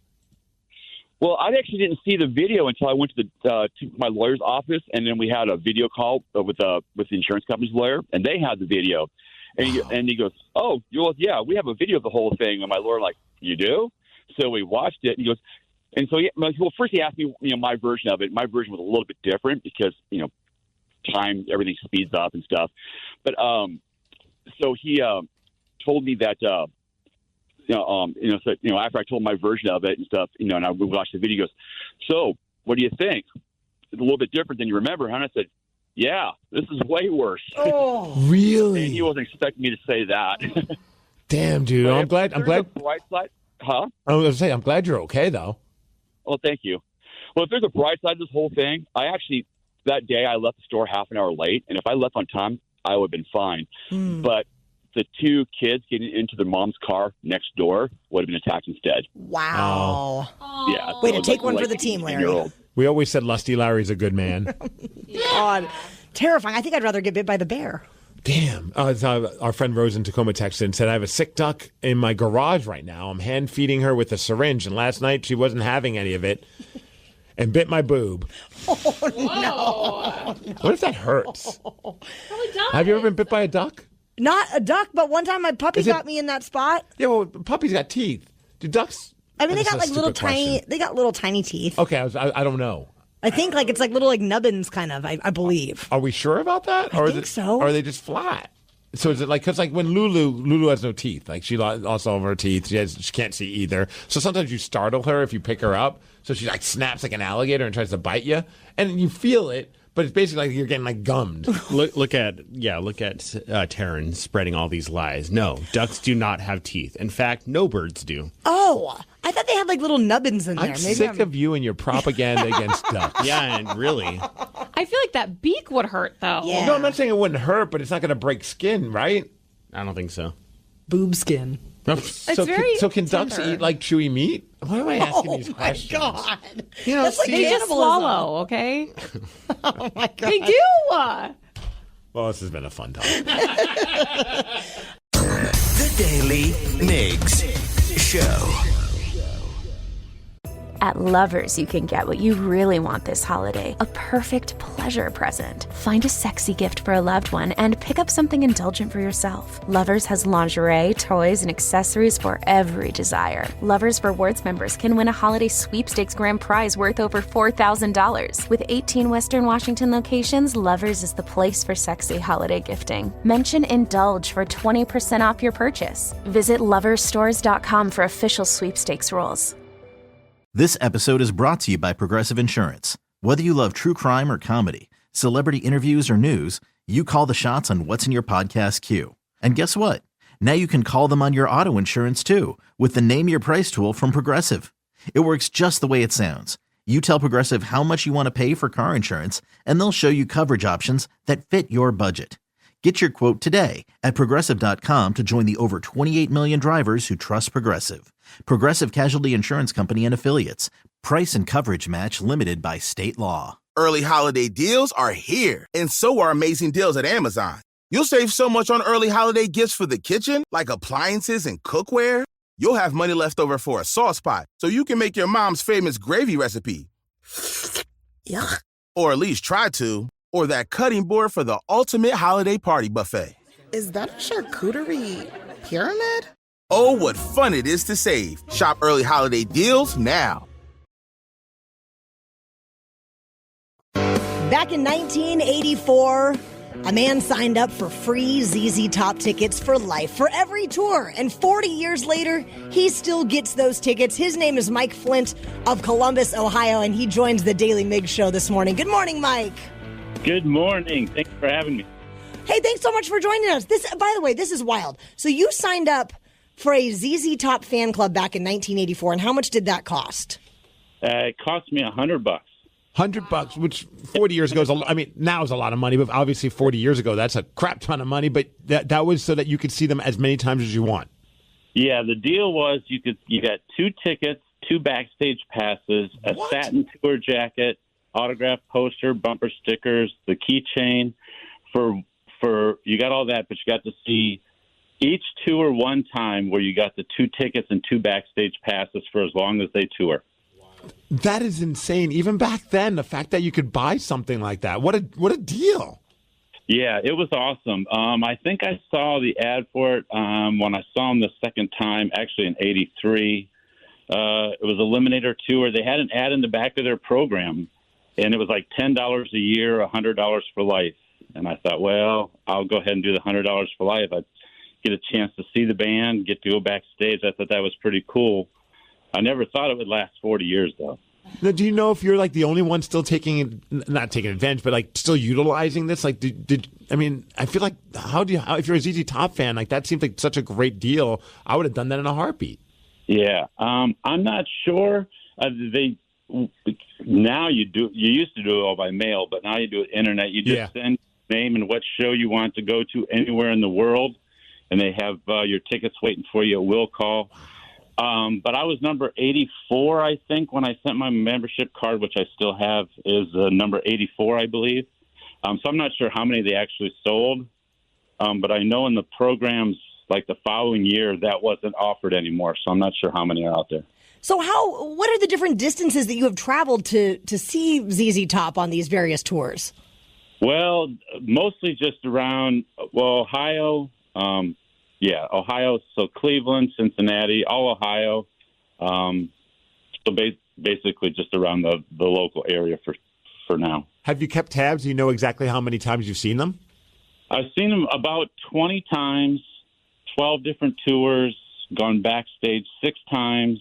Well, I actually didn't see the video until I went to my lawyer's office, and then we had a video call with the insurance company's lawyer, and they had the video. And he goes, "Oh, yeah, we have a video of the whole thing." And my lawyer like, "You do?" So we watched it. And he goes, and so first he asked me, my version of it. My version was a little bit different because time, everything speeds up and stuff. But so he told me that. After I told my version of it and stuff, and I watched the video, he goes, "So, what do you think? It's a little bit different than you remember, huh?" And I said, "Yeah, this is way worse." Oh, really? And he wasn't expecting me to say that. Damn, dude. I'm glad. Bright side, huh? I was going to say, I'm glad you're okay, though. Well, thank you. Well, if there's a bright side to this whole thing, that day I left the store half an hour late, and if I left on time, I would have been fine. But the two kids getting into their mom's car next door would have been attacked instead. Wow. Oh. Yeah. Way to take one for the team, Larry. We always said Lusty Larry's a good man. God. Terrifying. I think I'd rather get bit by the bear. Damn. Our friend Rose in Tacoma texted and said, "I have a sick duck in my garage right now. I'm hand feeding her with a syringe, and last night she wasn't having any of it and bit my boob." Oh, no. What if that hurts? Have you ever been bit by a duck? Not a duck, but one time my puppy got me in that spot. Yeah, well, puppies got teeth. Do ducks? I mean, they got like little tiny. They got little tiny teeth. Okay, I don't know. I think like it's like little like nubbins, kind of. I believe. Are we sure about that? I think so. Or are they just flat? So is it like because like when Lulu has no teeth, like she lost all of her teeth. She can't see either. So sometimes you startle her if you pick her up. So she like snaps like an alligator and tries to bite you, and you feel it. But it's basically like you're getting like gummed. Look at Taryn spreading all these lies. No, ducks do not have teeth. In fact, no birds do. Oh, I thought they had like little nubbins in there. I'm sick of you and your propaganda against ducks. Yeah, and really. I feel like that beak would hurt, though. Yeah. No, I'm not saying it wouldn't hurt, but it's not going to break skin, right? I don't think so. Boob skin. So can ducks eat like chewy meat? Why am I asking these questions? Oh my God! That's like they just swallow, okay? Oh my God! They do. Well, this has been a fun time. The Daly Migs Show. At Lovers, you can get what you really want this holiday, a perfect pleasure present. Find a sexy gift for a loved one and pick up something indulgent for yourself. Lovers has lingerie, toys, and accessories for every desire. Lovers Rewards members can win a holiday sweepstakes grand prize worth over $4,000. With 18 Western Washington locations, Lovers is the place for sexy holiday gifting. Mention Indulge for 20% off your purchase. Visit loversstores.com for official sweepstakes rules. This episode is brought to you by Progressive Insurance. Whether you love true crime or comedy, celebrity interviews or news, you call the shots on what's in your podcast queue. And guess what? Now you can call them on your auto insurance too with the Name Your Price tool from Progressive. It works just the way it sounds. You tell Progressive how much you want to pay for car insurance, and they'll show you coverage options that fit your budget. Get your quote today at Progressive.com to join the over 28 million drivers who trust Progressive. Progressive Casualty Insurance Company and Affiliates. Price and coverage match limited by state law. Early holiday deals are here, and so are amazing deals at Amazon. You'll save so much on early holiday gifts for the kitchen, like appliances and cookware. You'll have money left over for a sauce pot, so you can make your mom's famous gravy recipe. Yuck. Or at least try to. Or that cutting board for the ultimate holiday party buffet. Is that a charcuterie pyramid? Oh, what fun it is to save. Shop early holiday deals now. Back in 1984, a man signed up for free ZZ Top tickets for life for every tour. And 40 years later, he still gets those tickets. His name is Mike Flint of Columbus, Ohio, and he joins the Daily Migs show this morning. Good morning, Mike. Good morning. Thanks for having me. Hey, thanks so much for joining us. By the way, this is wild. So you signed up for a ZZ Top fan club back in 1984, and how much did that cost? It cost me $100. $100, which 40 years ago is now is a lot of money, but obviously 40 years ago, that's a crap ton of money. But that was so that you could see them as many times as you want. Yeah, the deal was you got 2 tickets, 2 backstage passes, a satin tour jacket, autographed poster, bumper stickers, the keychain. For you got all that, but you got to see each tour one time, where you got the 2 tickets and 2 backstage passes for as long as they tour. That is insane. Even back then, the fact that you could buy something like that, what a deal. Yeah, it was awesome. I think I saw the ad for it when I saw them the second time, actually in '83. It was Eliminator Tour. They had an ad in the back of their program, and it was like $10 a year, $100 for life. And I thought, well, I'll go ahead and do the $100 for life. I'd get a chance to see the band, get to go backstage. I thought that was pretty cool. I never thought it would last 40 years, though. Now, do you know if you're like the only one still not taking advantage, but like still utilizing this? Like, I feel like if you're a ZZ Top fan, like that seems like such a great deal. I would have done that in a heartbeat. Yeah, I'm not sure. Now you used to do it all by mail, but now you do it internet. You just send your name and what show you want to go to anywhere in the world, and they have your tickets waiting for you at will call. But I was number 84, I think, when I sent my membership card, which I still have, is number 84, I believe. So I'm not sure how many they actually sold, but I know in the programs like the following year that wasn't offered anymore, so I'm not sure how many are out there. So what are the different distances that you have traveled to see ZZ Top on these various tours? Well, mostly just around, Ohio. Ohio, so Cleveland, Cincinnati, all Ohio. So basically just around the local area for now. Have you kept tabs? Do you know exactly how many times you've seen them? I've seen them about 20 times, 12 different tours, gone backstage 6 times.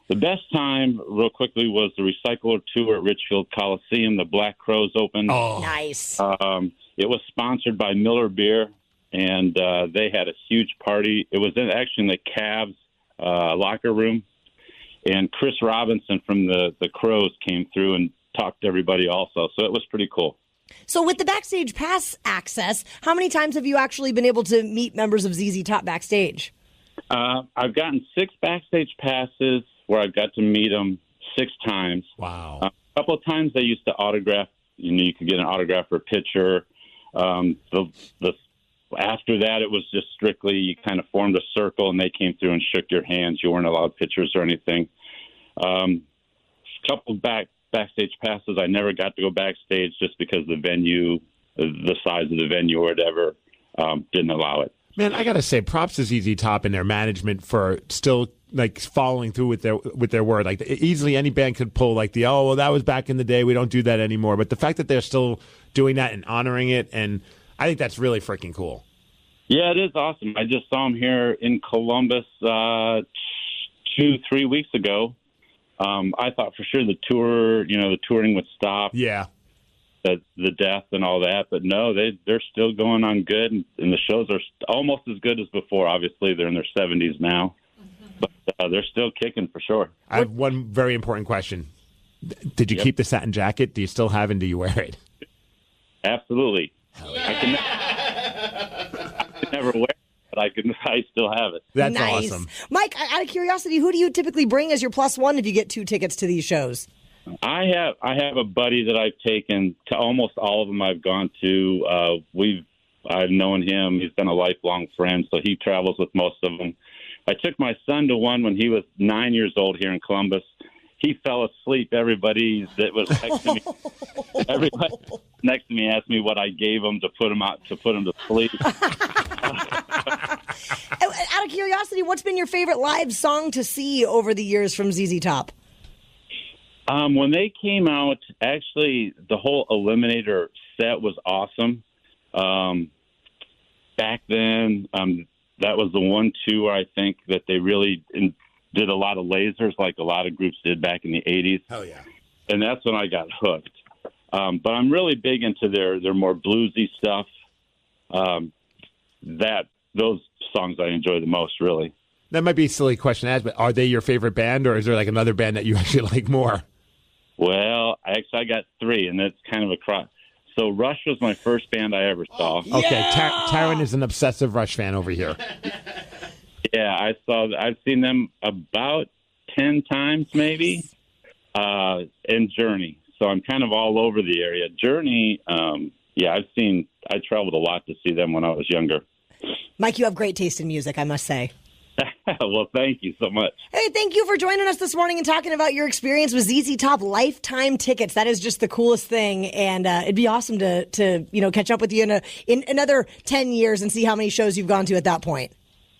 The best time, real quickly, was the Recycler Tour at Richfield Coliseum. The Black Crows opened. Oh, nice. It was sponsored by Miller Beer, and they had a huge party. It was actually in the Cavs locker room, and Chris Robinson from the Crows came through and talked to everybody also, so it was pretty cool. So with the backstage pass access, how many times have you actually been able to meet members of ZZ Top backstage? I've gotten 6 backstage passes where I've got to meet them 6 times. Wow. A couple of times they used to autograph. You could get an autograph or a picture. After that, it was just strictly you kind of formed a circle and they came through and shook your hands. You weren't allowed pictures or anything. Couple of backstage passes, I never got to go backstage just because the venue, the size of the venue or whatever, didn't allow it. Man, I gotta say, props to ZZ Top and their management for still like following through with their word. Like easily any band could pull like that was back in the day. We don't do that anymore. But the fact that they're still doing that and honoring it, and I think that's really freaking cool. Yeah, it is awesome. I just saw them here in Columbus 2-3 weeks ago. I thought for sure the touring would stop. Yeah. The death and all that, but no, they're still going on good, and the shows are almost as good as before. Obviously, they're in their 70s now, but they're still kicking for sure. I have one very important question. Did you keep the satin jacket? Do you still have it, and do you wear it? Absolutely. I can never wear it, but I still have it. That's nice. Awesome. Mike, out of curiosity, who do you typically bring as your plus one if you get 2 tickets to these shows? I have a buddy that I've taken to almost all of them I've gone to. I've known him. He's been a lifelong friend, so he travels with most of them. I took my son to one when he was 9 years old here in Columbus. He fell asleep. Everybody that was everybody next to me asked me what I gave him to put him to sleep. Out of curiosity, what's been your favorite live song to see over the years from ZZ Top? When they came out, actually, the whole Eliminator set was awesome. Back then, that was the one tour I think that they really did a lot of lasers, like a lot of groups did back in the 80s. Hell yeah. And that's when I got hooked. But I'm really big into their more bluesy stuff. Those songs I enjoy the most, really. That might be a silly question to ask, but are they your favorite band, or is there like another band that you actually like more? Well, I got three, and that's kind of a cross. So Rush was my first band I ever saw. Okay, Taryn is an obsessive Rush fan over here. Yeah, I've seen them about 10 times maybe, and Journey. So I'm kind of all over the area. Journey, I traveled a lot to see them when I was younger. Mike, you have great taste in music, I must say. Well, thank you so much. Hey, thank you for joining us this morning and talking about your experience with ZZ Top lifetime tickets. That is just the coolest thing, and it'd be awesome to catch up with you in another 10 years and see how many shows you've gone to at that point.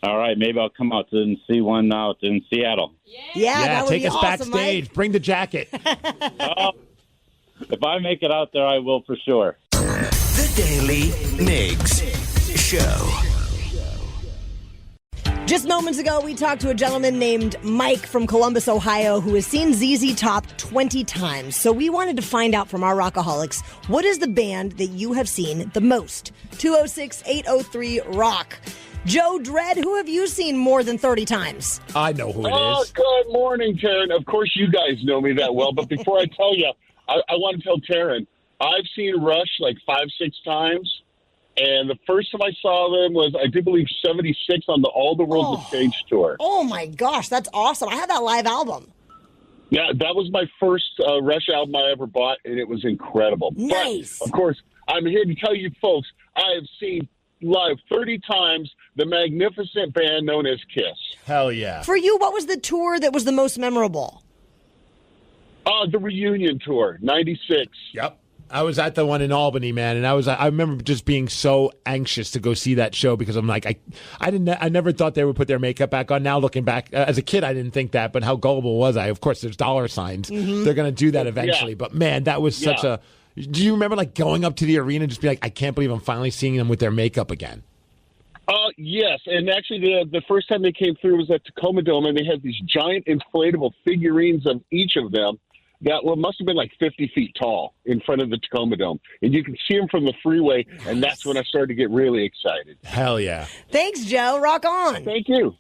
All right, maybe I'll come out and see one out in Seattle. Yeah, that would take be us awesome, backstage. Mike. Bring the jacket. If I make it out there, I will for sure. The Daly Migs Show. Just moments ago, we talked to a gentleman named Mike from Columbus, Ohio, who has seen ZZ Top 20 times. So we wanted to find out from our rockaholics, what is the band that you have seen the most? 206-803-ROCK. Joe Dredd, who have you seen more than 30 times? I know who it is. Good morning, Taryn. Of course, you guys know me that well. But before I tell you, I want to tell Taryn, I've seen Rush like 5-6 times. And the first time I saw them was, I do believe, 76 on the All the World's a Stage tour. Oh, my gosh. That's awesome. I have that live album. Yeah, that was my first Rush album I ever bought, and it was incredible. Nice. But, of course, I'm here to tell you folks, I have seen live 30 times the magnificent band known as KISS. Hell yeah. For you, what was the tour that was the most memorable? The reunion tour, 96. Yep. I was at the one in Albany, man, and I remember just being so anxious to go see that show because I'm like, I never thought they would put their makeup back on. Now looking back, as a kid, I didn't think that, but how gullible was I? Of course, there's dollar signs. Mm-hmm. They're going to do that eventually, but man, that was such a. Do you remember like going up to the arena and just be like, I can't believe I'm finally seeing them with their makeup again? Yes, and actually the first time they came through was at Tacoma Dome, and they had these giant inflatable figurines of each of them that must have been like 50 feet tall in front of the Tacoma Dome. And you could see them from the freeway, and that's when I started to get really excited. Hell yeah. Thanks, Joe. Rock on. Thank you.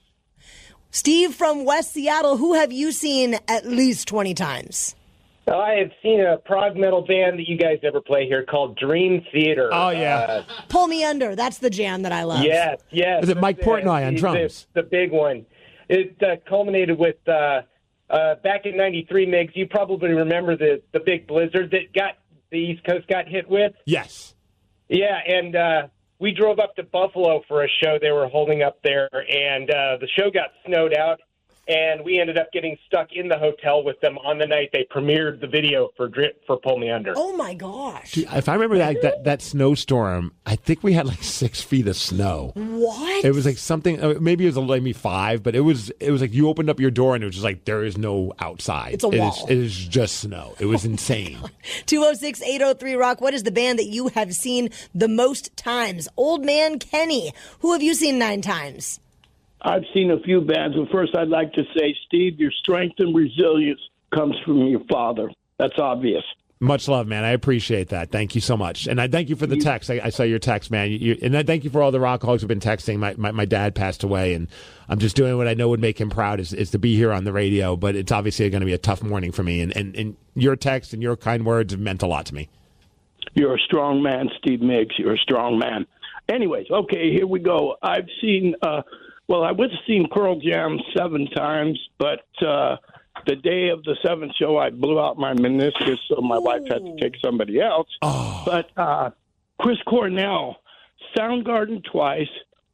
Steve from West Seattle, who have you seen at least 20 times? I have seen a prog metal band that you guys never play here called Dream Theater. Oh, yeah. Pull Me Under. That's the jam that I love. Yes. Is it Mike Portnoy on drums? The big one. It culminated with... back in '93, Migs, you probably remember the big blizzard that the East Coast got hit with. Yes. Yeah, and we drove up to Buffalo for a show they were holding up there, and the show got snowed out, and we ended up getting stuck in the hotel with them on the night they premiered the video for Pull Me Under. Oh, my gosh. Dude, if I remember that snowstorm, I think we had like 6 feet of snow. What? It was like something, maybe it was maybe 5, but it was like you opened up your door and it was just like, there is no outside. It's a wall. It is just snow. It was insane. 206-803-ROCK. What is the band that you have seen the most times? Old Man Kenny. Who have you seen 9 times? I've seen a few bands, but first I'd like to say, Steve, your strength and resilience comes from your father. That's obvious. Much love, man. I appreciate that. Thank you so much. And I thank you for the text. I saw your text, man. And I thank you for all the rockaholics who've been texting. My dad passed away, and I'm just doing what I know would make him proud is to be here on the radio. But it's obviously going to be a tough morning for me. And your text and your kind words have meant a lot to me. You're a strong man, Steve Migs. You're a strong man. Anyways, okay, here we go. I've seen... I would have seen Pearl Jam 7 times, but the day of the 7th show, I blew out my meniscus, so my wife had to take somebody else. Oh. But Chris Cornell, Soundgarden twice,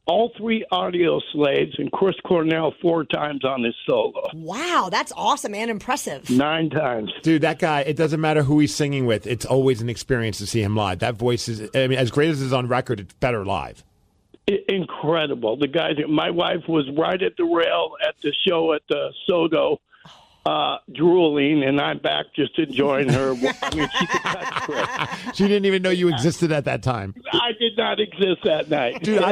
all 3 audio slaves, and Chris Cornell 4 times on his solo. Wow, that's awesome and impressive. 9 times. Dude, that guy, it doesn't matter who he's singing with. It's always an experience to see him live. That voice is, I mean, as great as it is on record, it's better live. Incredible. The guys, my wife was right at the rail at the show at the Soto, drooling, and I'm back just enjoying her. I mean, she could touch Chris. She didn't even know you existed at that time. I did not exist that night. Dude,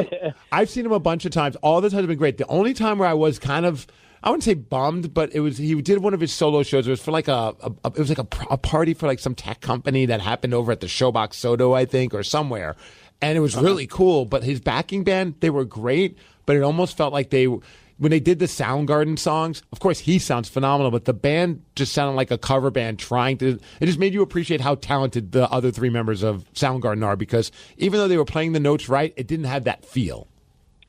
I've seen him a bunch of times. All the times have been great. The only time where I was kind of, I wouldn't say bummed, but he did one of his solo shows. It was for like a party for like some tech company that happened over at the Showbox Soto, I think, or somewhere. And it was really cool. But his backing band, they were great, but it almost felt like when they did the Soundgarden songs, of course he sounds phenomenal, but the band just sounded like a cover band it just made you appreciate how talented the other 3 members of Soundgarden are, because even though they were playing the notes right, it didn't have that feel.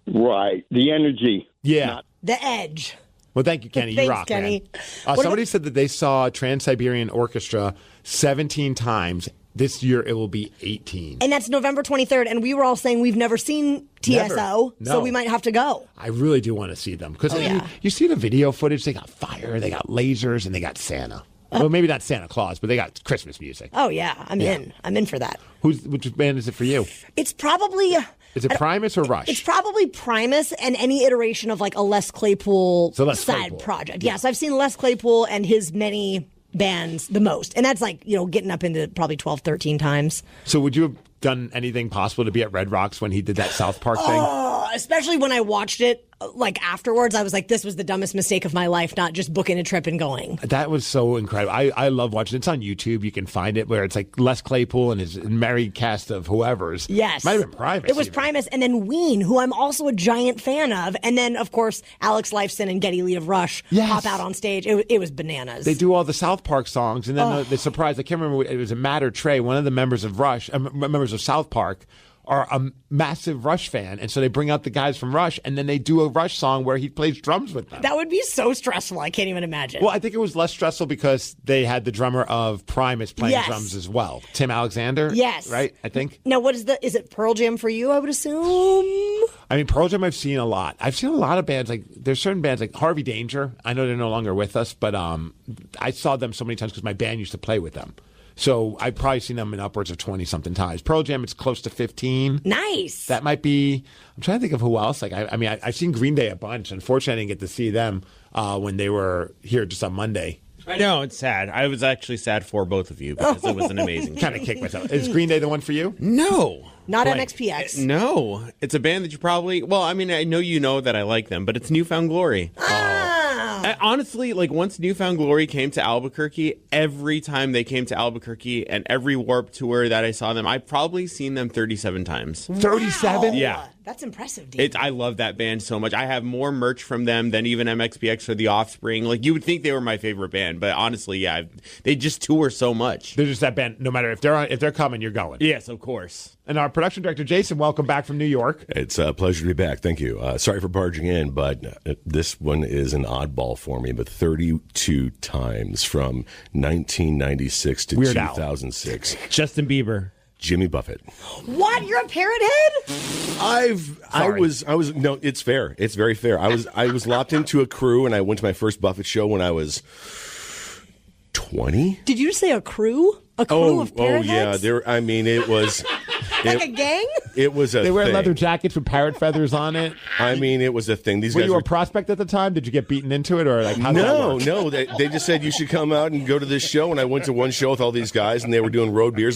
Right. The energy. Yeah. The edge. Well, thank you, Kenny. Thanks, You rock, Kenny. man. Somebody said that they saw Trans-Siberian Orchestra 17 times. This year it will be 18. And that's November 23rd, and we were all saying we've never seen TSO, No. so we might have to go. I really do want to see them, because you see the video footage. They got fire, they got lasers, and they got Santa. Well, maybe not Santa Claus, but they got Christmas music. Oh, yeah, I'm in. I'm in for that. Which band is it for you? It's probably... Is it Primus or Rush? It's probably Primus and any iteration of like a Les Claypool side project. Yes, I've seen Les Claypool and his many bands the most. And that's like, getting up into probably 12, 13 times. So would you have done anything possible to be at Red Rocks when he did that South Park thing? Oh, especially when I watched it like afterwards, I was like, this was the dumbest mistake of my life, not just booking a trip and going. That was so incredible. I love watching it. It's on YouTube. You can find it, where it's like Les Claypool and his merry cast of whoever's. Yes. Might have been Primus. It was Primus, and then Ween, who I'm also a giant fan of. And then, of course, Alex Lifeson and Geddy Lee of Rush pop out on stage. It was bananas. They do all the South Park songs, and then the surprise, I can't remember, it was a Matt or Trey, one of the members of Rush, members of South Park, are a massive Rush fan, and so they bring out the guys from Rush, and then they do a Rush song where he plays drums with them. That would be so stressful. I can't even imagine. Well, I think it was less stressful because they had the drummer of Primus playing drums as well, Tim Alexander. Yes, right. I think. Now, is it Pearl Jam for you? I would assume. I mean, Pearl Jam I've seen a lot. I've seen a lot of bands. Like there's certain bands like Harvey Danger. I know they're no longer with us, but I saw them so many times because my band used to play with them. So I've probably seen them in upwards of 20-something times. Pearl Jam, it's close to 15. Nice. That might be... I'm trying to think of who else. Like I've seen Green Day a bunch. Unfortunately, I didn't get to see them when they were here just on Monday. I know, it's sad. I was actually sad for both of you because it was an amazing kind of kick myself. Is Green Day the one for you? No. Not MXPX. No. It's a band that you probably... Well, I mean, I know you know that I like them, but it's Newfound Glory. Honestly, like once Newfound Glory came to Albuquerque, every time they came to Albuquerque and every Warped Tour that I saw them, I've probably seen them 37 times. 37? Yeah. That's impressive, dude. I love that band so much. I have more merch from them than even MXPX or The Offspring. Like, you would think they were my favorite band, but honestly, yeah, they just tour so much. They're just that band. No matter if they're coming, you're going. Yes, of course. And our production director, Jason, welcome back from New York. It's a pleasure to be back. Thank you. Sorry for barging in, but this one is an oddball for me, but 32 times from 1996 to Weird 2006. Justin Bieber. Jimmy Buffett. What? You're a Parrot Head? No, it's fair. It's very fair. I was locked into a crew, and I went to my first Buffett show when I was 20. Did you say a crew? A crew of Parrot Heads? It was like a gang? It was a They wear thing. leather jackets with parrot feathers on it. I mean, it was a thing. These were guys you were a prospect at the time? Did you get beaten into it, or like how did that No, work? no. They just said you should come out and go to this show. And I went to one show with all these guys, and they were doing road beers.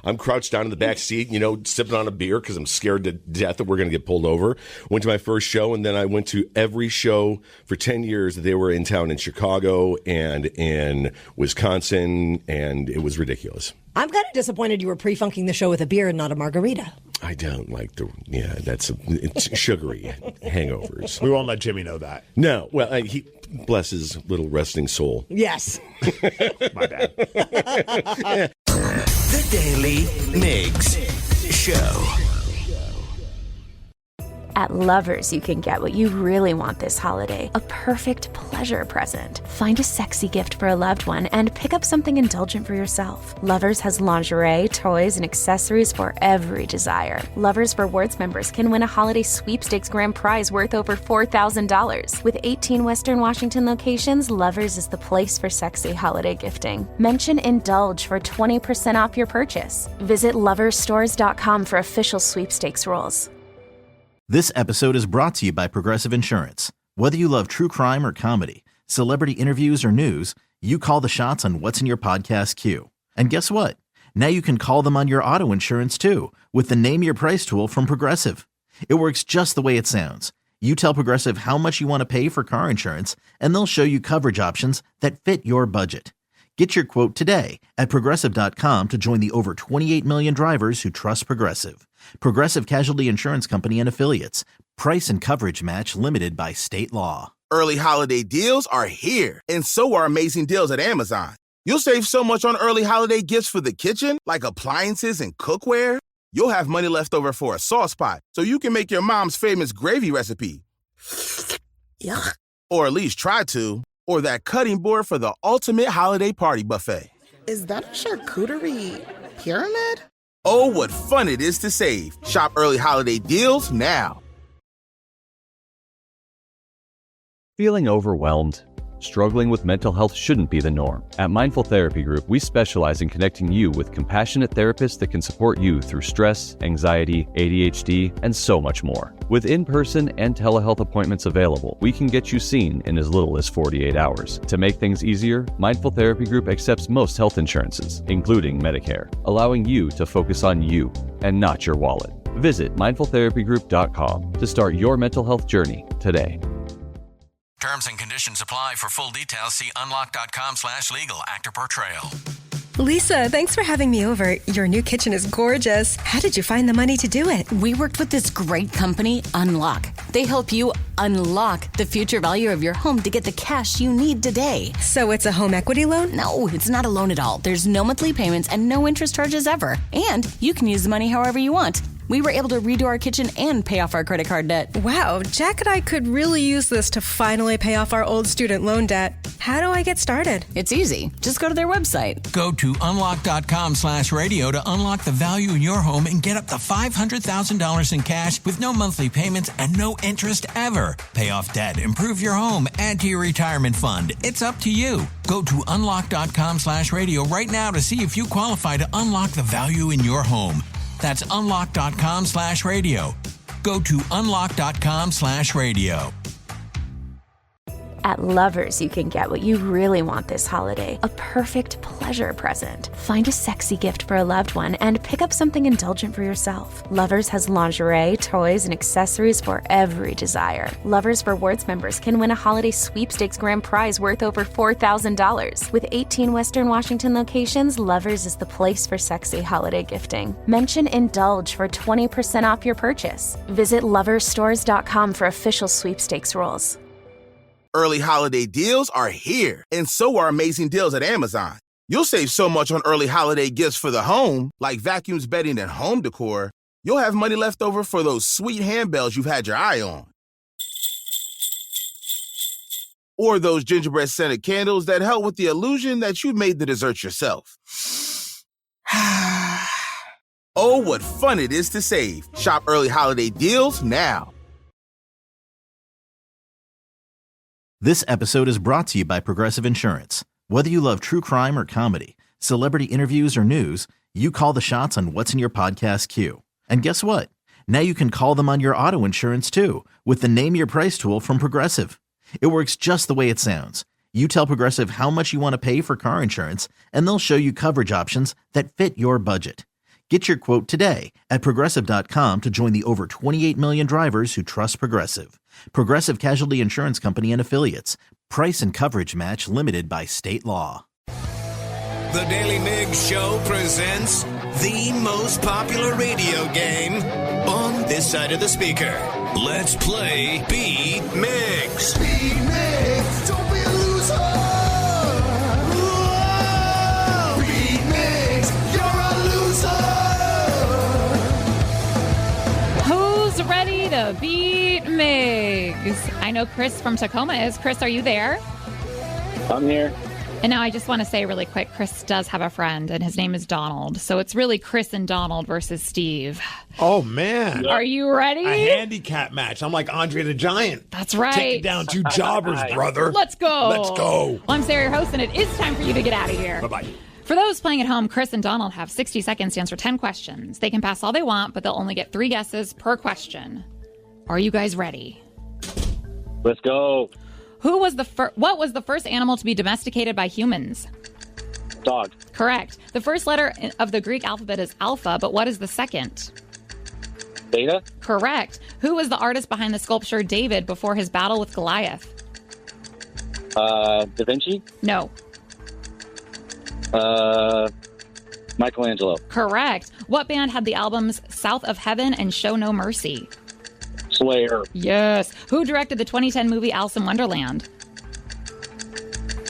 I'm crouched down in the back seat, sipping on a beer because I'm scared to death that we're going to get pulled over. Went to my first show, and then I went to every show for 10 years that they were in town in Chicago and in Wisconsin, and it was ridiculous. I'm kind of disappointed you were pre-funking the show with a beer and not a margarita. I don't like it's sugary hangovers. We won't let Jimmy know that. No, well, he bless his little resting soul. Yes. My bad. The Daly Migs Show. At Lovers, you can get what you really want this holiday, a perfect pleasure present. Find a sexy gift for a loved one and pick up something indulgent for yourself. Lovers has lingerie, toys, and accessories for every desire. Lovers Rewards members can win a holiday sweepstakes grand prize worth over $4,000. With 18 Western Washington locations, Lovers is the place for sexy holiday gifting. Mention Indulge for 20% off your purchase. Visit loversstores.com for official sweepstakes rules. This episode is brought to you by Progressive Insurance. Whether you love true crime or comedy, celebrity interviews or news, you call the shots on what's in your podcast queue. And guess what? Now you can call them on your auto insurance too with the Name Your Price tool from Progressive. It works just the way it sounds. You tell Progressive how much you want to pay for car insurance, and they'll show you coverage options that fit your budget. Get your quote today at Progressive.com to join the over 28 million drivers who trust Progressive. Progressive Casualty Insurance Company and Affiliates. Price and coverage match limited by state law. Early holiday deals are here, and so are amazing deals at Amazon. You'll save so much on early holiday gifts for the kitchen, like appliances and cookware. You'll have money left over for a sauce pot, so you can make your mom's famous gravy recipe. Yuck. Or at least try to. Or that cutting board for the ultimate holiday party buffet. Is that a charcuterie pyramid? Oh, what fun it is to save. Shop early holiday deals now. Feeling overwhelmed? Struggling with mental health shouldn't be the norm. At Mindful Therapy Group, we specialize in connecting you with compassionate therapists that can support you through stress, anxiety, ADHD, and so much more. With in-person and telehealth appointments available, we can get you seen in as little as 48 hours. To make things easier, Mindful Therapy Group accepts most health insurances, including Medicare, allowing you to focus on you and not your wallet. Visit mindfultherapygroup.com to start your mental health journey today. Terms and conditions apply. For full details, see unlock.com/legal. Actor portrayal. Lisa, thanks for having me over. Your new kitchen is gorgeous. How did you find the money to do it? We worked with this great company, Unlock. They help you unlock the future value of your home to get the cash you need today. So it's a home equity loan? No, it's not a loan at all. There's no monthly payments and no interest charges ever. And you can use the money however you want. We were able to redo our kitchen and pay off our credit card debt. Wow, Jack and I could really use this to finally pay off our old student loan debt. How do I get started? It's easy. Just go to their website. Go to unlock.com/radio to unlock the value in your home and get up to $500,000 in cash with no monthly payments and no interest ever. Pay off debt, improve your home, add to your retirement fund. It's up to you. Go to unlock.com/radio right now to see if you qualify to unlock the value in your home. That's unlock.com/radio. Go to unlock.com/radio. At Lovers, you can get what you really want this holiday, a perfect pleasure present. Find a sexy gift for a loved one and pick up something indulgent for yourself. Lovers has lingerie, toys, and accessories for every desire. Lovers Rewards members can win a holiday sweepstakes grand prize worth over $4,000. With 18 Western Washington locations, Lovers is the place for sexy holiday gifting. Mention Indulge for 20% off your purchase. Visit loversstores.com for official sweepstakes rules. Early holiday deals are here, and so are amazing deals at Amazon. You'll save so much on early holiday gifts for the home, like vacuums, bedding, and home decor. You'll have money left over for those sweet handbells you've had your eye on. Or those gingerbread scented candles that help with the illusion that you made the dessert yourself. Oh, what fun it is to save. Shop early holiday deals now. This episode is brought to you by Progressive Insurance. Whether you love true crime or comedy, celebrity interviews or news, you call the shots on what's in your podcast queue. And guess what? Now you can call them on your auto insurance too with the Name Your Price tool from Progressive. It works just the way it sounds. You tell Progressive how much you want to pay for car insurance, and they'll show you coverage options that fit your budget. Get your quote today at Progressive.com to join the over 28 million drivers who trust Progressive. Progressive Casualty Insurance Company and Affiliates. Price and coverage match limited by state law. The Daily Migs Show presents the most popular radio game on this side of the speaker. Let's play Beat Migs. Beat Migs, don't be a loser. Whoa. Beat Migs, you're a loser. Who's ready to beat Migs. I know Chris from Tacoma is. Chris, are you there? I'm here. And now I just want to say really quick, Chris does have a friend, and his name is Donald. So it's really Chris and Donald versus Steve. Oh, man. Are you ready? A handicap match. I'm like Andre the Giant. That's right. Taking down two jobbers, brother. Let's go. Let's go. Well, I'm Sarah, your host, and it is time for you to get out of here. Bye-bye. For those playing at home, Chris and Donald have 60 seconds to answer 10 questions. They can pass all they want, but they'll only get 3 guesses per question. Are you guys ready? Let's go. What was the first animal to be domesticated by humans? Dog. Correct. The first letter of the Greek alphabet is alpha, but what is the second? Beta. Correct. Who was the artist behind the sculpture David before his battle with Goliath? Da Vinci. No. Michelangelo. Correct. What band had the albums South of Heaven and Show No Mercy? Slayer. Yes. Who directed the 2010 movie Alice in Wonderland?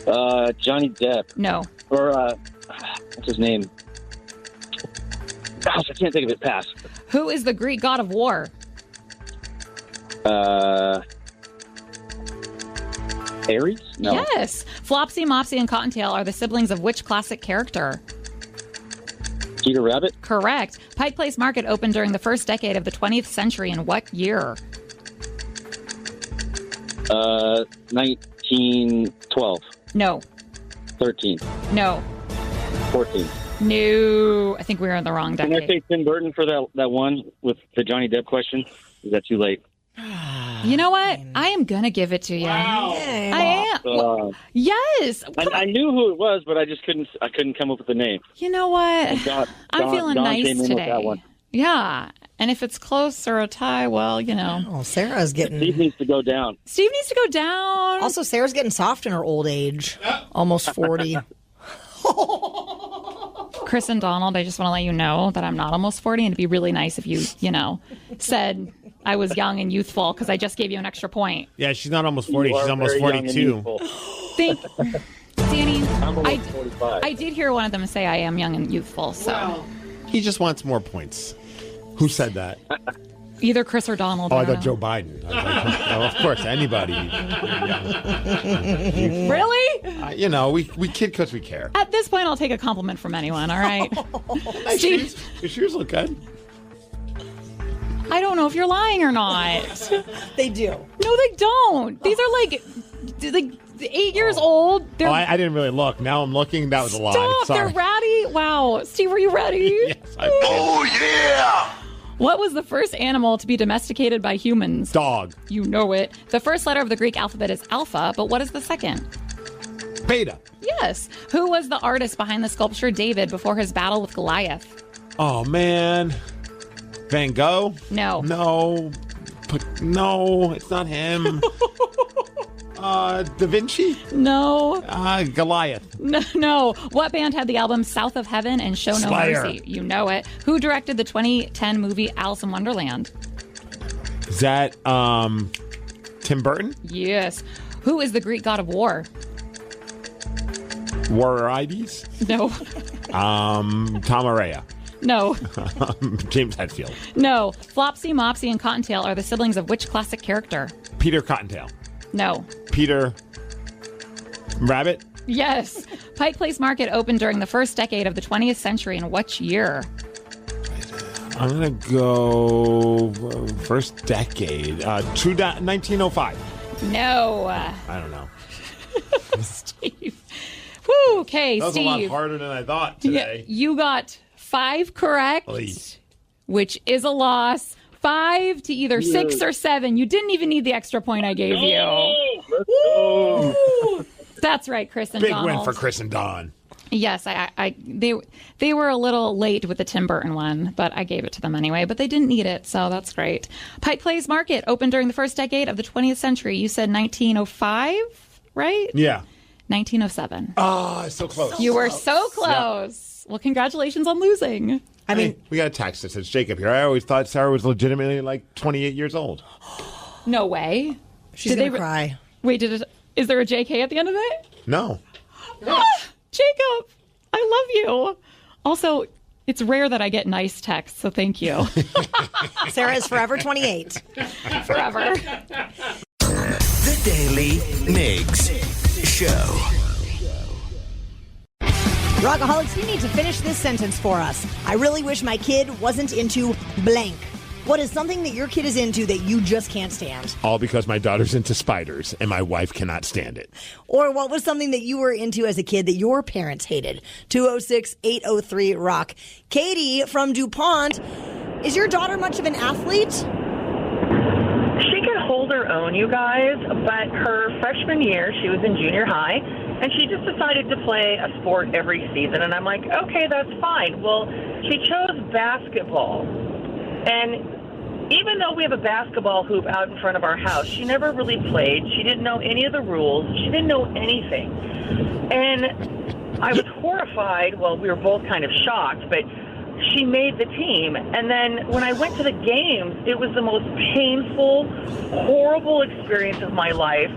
Johnny Depp. No. Or, what's his name? Gosh, I can't think of it. Pass. Who is the Greek god of war? Ares? No. Yes. Flopsy, Mopsy, and Cottontail are the siblings of which classic character? Peter Rabbit? Correct. Pike Place Market opened during the first decade of the 20th century in what year? 1912. No. 13. No. 14. No. I think we were in the wrong Can decade. I say Tim Burton for that one with the Johnny Depp question? Is that too late? You know what? I am going to give it to you. Wow. I am. Yes. I knew who it was, but I just couldn't come up with the name. You know what? I'm feeling Don nice came in with today. that one. Yeah. And if it's close or a tie, well, you know. Oh, Sarah's getting... Steve needs to go down. Steve needs to go down. Also, Sarah's getting soft in her old age. Almost 40. Chris and Donald, I just want to let you know that I'm not almost 40, and it'd be really nice if you said I was young and youthful, because I just gave you an extra point. Yeah, she's not almost 40. She's almost 42. Danny, I'm almost 45. I did hear one of them say I am young and youthful, so. He just wants more points. Who said that? Either Chris or Donald. Oh, I don't thought know. Joe Biden. I was like, oh, of course, anybody. Really? We kid because we care. At this point, I'll take a compliment from anyone, all right? Nice Steve, shoes. Your shoes look good. I don't know if you're lying or not. They do. No, they don't. These are like 8 years old. They're I didn't really look. Now I'm looking. That was a lie. Stop, Sorry. they're ratty. Wow. Steve, were you ready? Yes, oh, yeah! What was the first animal to be domesticated by humans? Dog. You know it. The first letter of the Greek alphabet is alpha, but what is the second? Beta. Yes. Who was the artist behind the sculpture David before his battle with Goliath? Oh, man. Van Gogh? No. No. No, it's not him. Da Vinci? No. Goliath. No. What band had the album South of Heaven and Show No Slayer. Mercy? You know it. Who directed the 2010 movie Alice in Wonderland? Is that Tim Burton? Yes. Who is the Greek god of war? Warrides? No. Tom Araya. No. James Hetfield. No. Flopsy, Mopsy, and Cottontail are the siblings of which classic character? Peter Cottontail. No. Peter Rabbit? Yes. Pike Place Market opened during the first decade of the 20th century in which year? I'm going to go first decade. 1905. No. I don't know. Steve. Whew, okay, That was Steve. a lot harder than I thought today. You got 5 correct, which is a loss. 5 to either 6 or 7. You didn't even need the extra point I gave you. Woo! That's right, Chris and Big Donald. win for Chris and Don. Yes, they were a little late with the Tim Burton one, but I gave it to them anyway. But they didn't need it, so that's great. Pike Place Market opened during the first decade of the 20th century. You said 1905, right? Yeah. 1907. Oh, so close. You were so close. Well, congratulations on losing. I mean, we got a text that says Jacob here. I always thought Sarah was legitimately like 28 years old. No way. She's going to cry. Wait, is there a JK at the end of it? No. Ah, Jacob, I love you. Also, It's rare that I get nice texts, so thank you. Sarah is forever 28. Forever. The Daly Migs Show. Rockaholics, you need to finish this sentence for us. I really wish my kid wasn't into blank. What is something that your kid is into that you just can't stand? All because my daughter's into spiders and my wife cannot stand it. Or what was something that you were into as a kid that your parents hated? 206-803-ROCK. Katie from DuPont, is your daughter much of an athlete? She could hold her own, you guys, but her freshman year, she was in junior high, and she just decided to play a sport every season. And I'm like, okay, that's fine. Well, she chose basketball. And even though we have a basketball hoop out in front of our house, she never really played. She didn't know any of the rules. She didn't know anything. And I was horrified. Well, we were both kind of shocked, but she made the team. And then when I went to the games, it was the most painful, horrible experience of my life.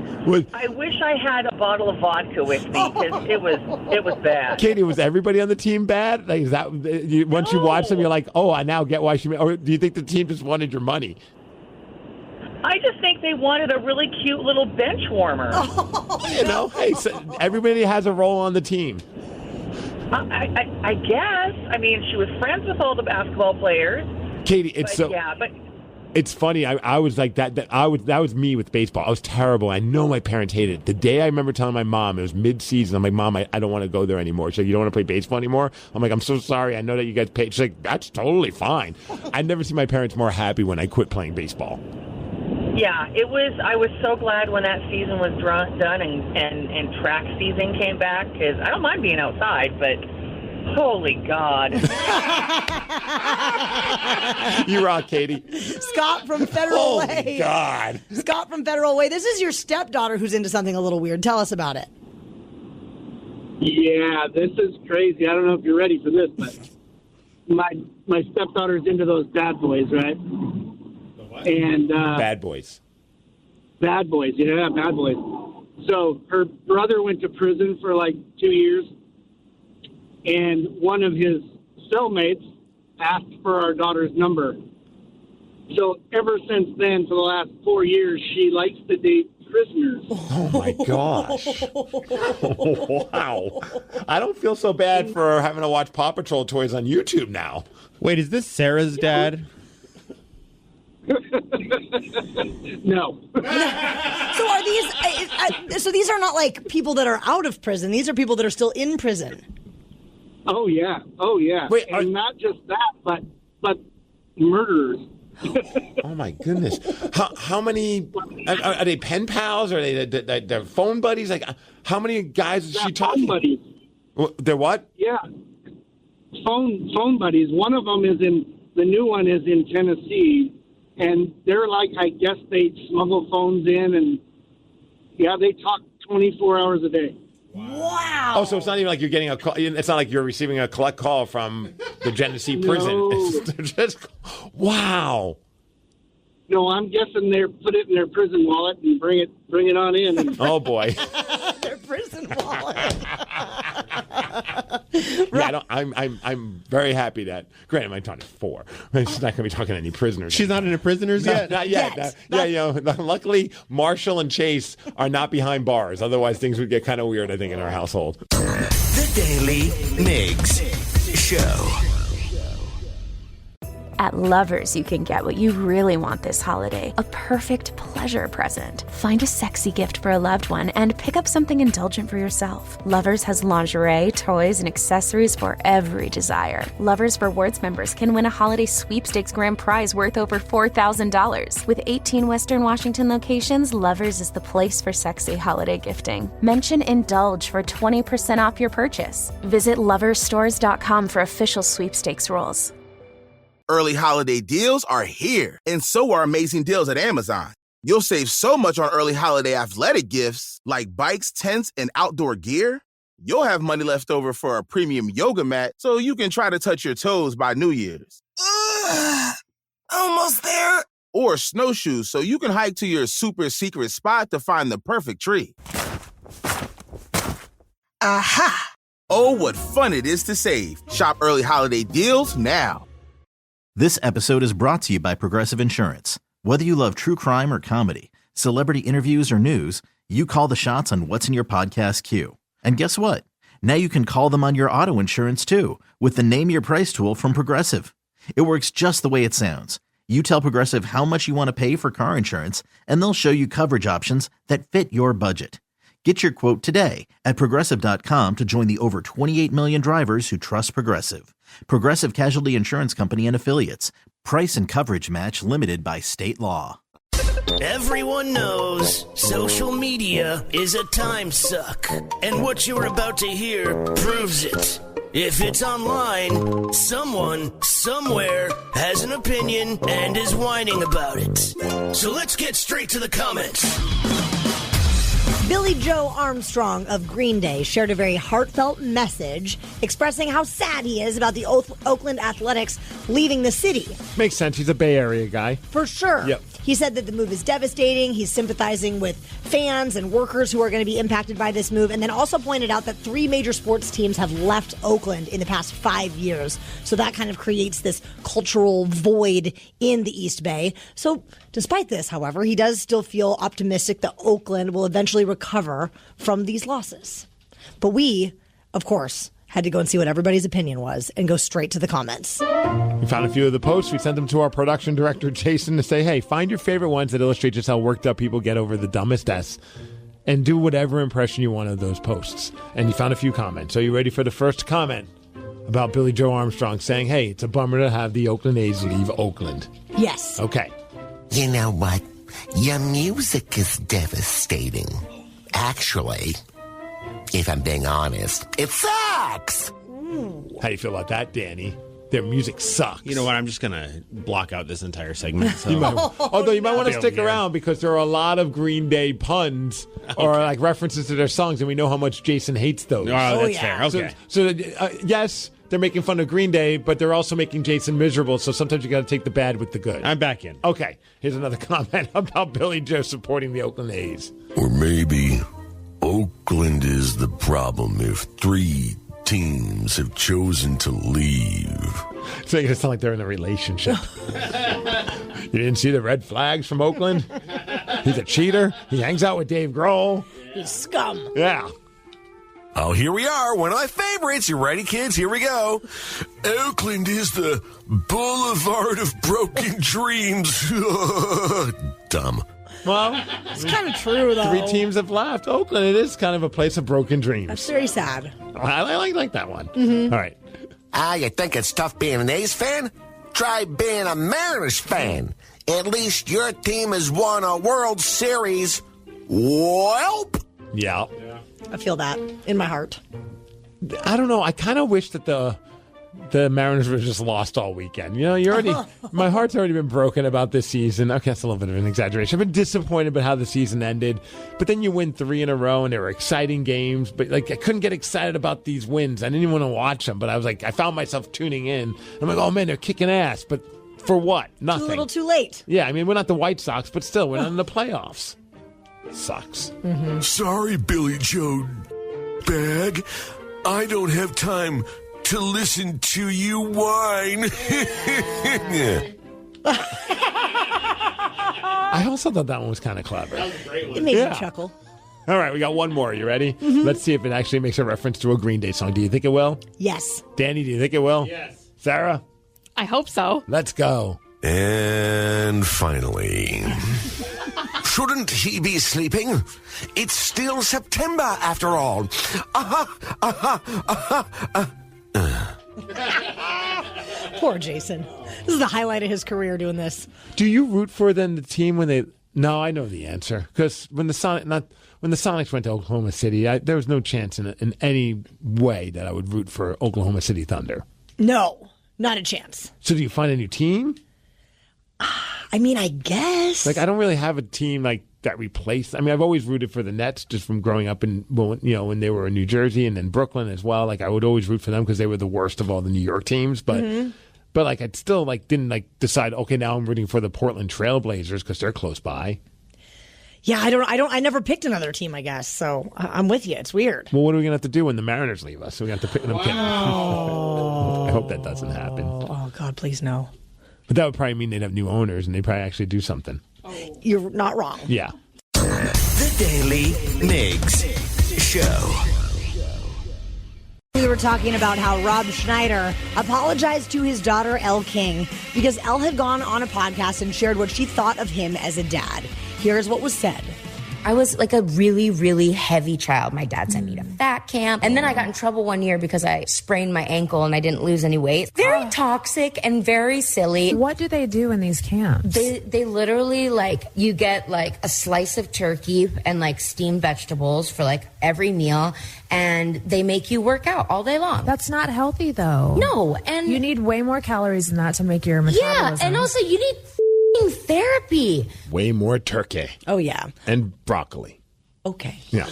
I wish I had a bottle of vodka with me because it was bad. Katie, was everybody on the team bad? Like, is that once you watch them, you're like, oh, I now get why she made, or do you think the team just wanted your money? I just think they wanted a really cute little bench warmer. You know, hey, so everybody has a role on the team. I guess. I mean, she was friends with all the basketball players. Katie, it's so. Yeah, but it's funny. I was like that. That was me with baseball. I was terrible. I know my parents hated it. The day I remember telling my mom, it was mid-season. I'm like, Mom, I don't want to go there anymore. She's like, you don't want to play baseball anymore? I'm like, I'm so sorry. I know that you guys pay. She's like, that's totally fine. I'd never seen my parents more happy when I quit playing baseball. yeah, it was. I was so glad when that season was done and track season came back because I don't mind being outside, but. Holy God. You rock, Katie. Scott from Federal Way. Holy God. Scott from Federal Way. This is your stepdaughter who's into something a little weird. Tell us about it. Yeah, this is crazy. I don't know if you're ready for this, but my stepdaughter's into those bad boys, right? And Bad boys. Bad boys, yeah, bad boys. So her brother went to prison for like 2 years. And one of his cellmates asked for our daughter's number. So ever since then, for the last 4 years, she likes to date prisoners. Oh, my gosh. Wow. I don't feel so bad for having to watch Paw Patrol toys on YouTube now. Wait, is this Sarah's dad? No. So are these? So these are not like people that are out of prison. These are people that are still in prison. Oh yeah. Wait, and not just that, but murderers. Oh my goodness! How many are they? Pen pals? Are they they're phone buddies? Like how many guys is she talking? Phone buddies. They're what? Yeah, phone buddies. One of them the new one is in Tennessee, and they're like, I guess they smuggle phones in, and yeah, they talk 24 hours a day. Wow. Oh, so it's not even like you're getting a call. It's not like you're receiving a collect call from the Genesee prison. No. It's just, wow. No, I'm guessing they put it in their prison wallet and bring it on in. Oh boy. Their prison wallet. Yeah, I'm very happy that. Granted, my daughter's 4. She's not going to be talking to any prisoners. She's not into prisoners yet? Not yet. Luckily, Marshall and Chase are not behind bars. Otherwise, things would get kind of weird, I think, in our household. The Daly Migs Show. At Lovers, you can get what you really want this holiday, a perfect pleasure present. Find a sexy gift for a loved one and pick up something indulgent for yourself. Lovers has lingerie, toys, and accessories for every desire. Lovers Rewards members can win a holiday sweepstakes grand prize worth over $4,000. With 18 Western Washington locations, Lovers is the place for sexy holiday gifting. Mention Indulge for 20% off your purchase. Visit loversstores.com for official sweepstakes rules. Early holiday deals are here, and so are amazing deals at Amazon. You'll save so much on early holiday athletic gifts like bikes, tents, and outdoor gear. You'll have money left over for a premium yoga mat so you can try to touch your toes by New Year's. Almost there. Or snowshoes so you can hike to your super secret spot to find the perfect tree. Aha! Oh, what fun it is to save. Shop early holiday deals now. This episode is brought to you by Progressive Insurance. Whether you love true crime or comedy, celebrity interviews or news, you call the shots on what's in your podcast queue. And guess what? Now you can call them on your auto insurance too with the Name Your Price tool from Progressive. It works just the way it sounds. You tell Progressive how much you want to pay for car insurance, and they'll show you coverage options that fit your budget. Get your quote today at Progressive.com to join the over 28 million drivers who trust Progressive. Progressive Casualty Insurance Company and Affiliates. Price and coverage match limited by state law. Everyone knows social media is a time suck. And what you're about to hear proves it. If it's online, someone, somewhere, has an opinion and is whining about it. So let's get straight to the comments. Billy Joe Armstrong of Green Day shared a very heartfelt message expressing how sad he is about the Oakland Athletics leaving the city. Makes sense. He's a Bay Area guy. For sure. Yep. He said that the move is devastating. He's sympathizing with fans and workers who are going to be impacted by this move, and then also pointed out that 3 major sports teams have left Oakland in the past 5 years. So that kind of creates this cultural void in the East Bay. So despite this, however, he does still feel optimistic that Oakland will eventually recover from these losses. But we, of course, had to go and see what everybody's opinion was and go straight to the comments. We found a few of the posts. We sent them to our production director, Jason, to say, hey, find your favorite ones that illustrate just how worked up people get over the dumbest S and do whatever impression you want of those posts. And you found a few comments. So you ready for the first comment about Billy Joe Armstrong saying, hey, it's a bummer to have the Oakland A's leave Oakland? Yes. Okay. You know what? Your music is devastating. Actually, if I'm being honest, it sucks. How you feel about that, Danny? Their music sucks. You know what? I'm just going to block out this entire segment. So. Although you might want to stick around because there are a lot of Green Day puns or like references to their songs, and we know how much Jason hates those. Oh, that's fair. Okay. So yes, they're making fun of Green Day, but they're also making Jason miserable, so sometimes you got to take the bad with the good. I'm back in. Okay, here's another comment about Billy Joe supporting the Oakland A's. Or maybe Oakland is the problem if 3 teams have chosen to leave. It's making it sound like they're in a relationship. You didn't see the red flags from Oakland? He's a cheater. He hangs out with Dave Grohl. He's scum. Yeah. Oh, here we are. One of my favorites. You ready, kids? Here we go. Oakland is the boulevard of broken dreams. Dumb. Well, it's kind of true, though. 3 teams have left. Oakland, it is kind of a place of broken dreams. That's very sad. I like that one. Mm-hmm. All right. You think it's tough being an A's fan? Try being a Mariners fan. At least your team has won a World Series. Welp. Yeah. I feel that in my heart. I don't know. I kind of wish that the Mariners were just lost all weekend. You know, my heart's already been broken about this season. Okay, that's a little bit of an exaggeration. I've been disappointed about how the season ended. But then you win 3 in a row, and they were exciting games. But like, I couldn't get excited about these wins. I didn't even want to watch them. But I was like, I found myself tuning in. I'm like, oh man, they're kicking ass. But for what? Nothing. Too little, too late. Yeah, I mean, we're not the White Sox, but still, we're not in the playoffs. Sucks. Mm-hmm. Sorry, Billy Joe Bag. I don't have time to listen to you whine. I also thought that one was kind of clever. That was a great one. It made me chuckle. All right, we got one more. You ready? Mm-hmm. Let's see if it actually makes a reference to a Green Day song. Do you think it will? Yes. Danny, do you think it will? Yes. Sarah? I hope so. Let's go. And finally, shouldn't he be sleeping? It's still September after all. Poor Jason. This is the highlight of his career doing this. Do you root for then the team when they? No, I know the answer because when the Sonics went to Oklahoma City, there was no chance in any way that I would root for Oklahoma City Thunder. No, not a chance. So do you find a new team? I mean, I guess. Like, I don't really have a team like that replaced. I mean, I've always rooted for the Nets just from growing up in, when they were in New Jersey and then Brooklyn as well. Like, I would always root for them because they were the worst of all the New York teams. But, but like, I'd still didn't decide. Okay, now I'm rooting for the Portland Trailblazers because they're close by. Yeah, I never picked another team, I guess. So I'm with you. It's weird. Well, what are we going to have to do when the Mariners leave us? We're going to have to pick them. I hope that doesn't happen. Oh, God, please no. But that would probably mean they'd have new owners and they'd probably actually do something. You're not wrong. Yeah. The Daily Migs Show. We were talking about how Rob Schneider apologized to his daughter, Elle King, because Elle had gone on a podcast and shared what she thought of him as a dad. Here's what was said. I was like a really, really heavy child. My dad sent me to fat camp. And then I got in trouble one year because I sprained my ankle and I didn't lose any weight. Very toxic and very silly. What do they do in these camps? They literally, like, you get like a slice of turkey and like steamed vegetables for like every meal. And they make you work out all day long. That's not healthy, though. No. And you need way more calories than that to make your metabolism. Yeah. And also you need therapy. Way more turkey. Oh, yeah. And broccoli. Okay. Yeah.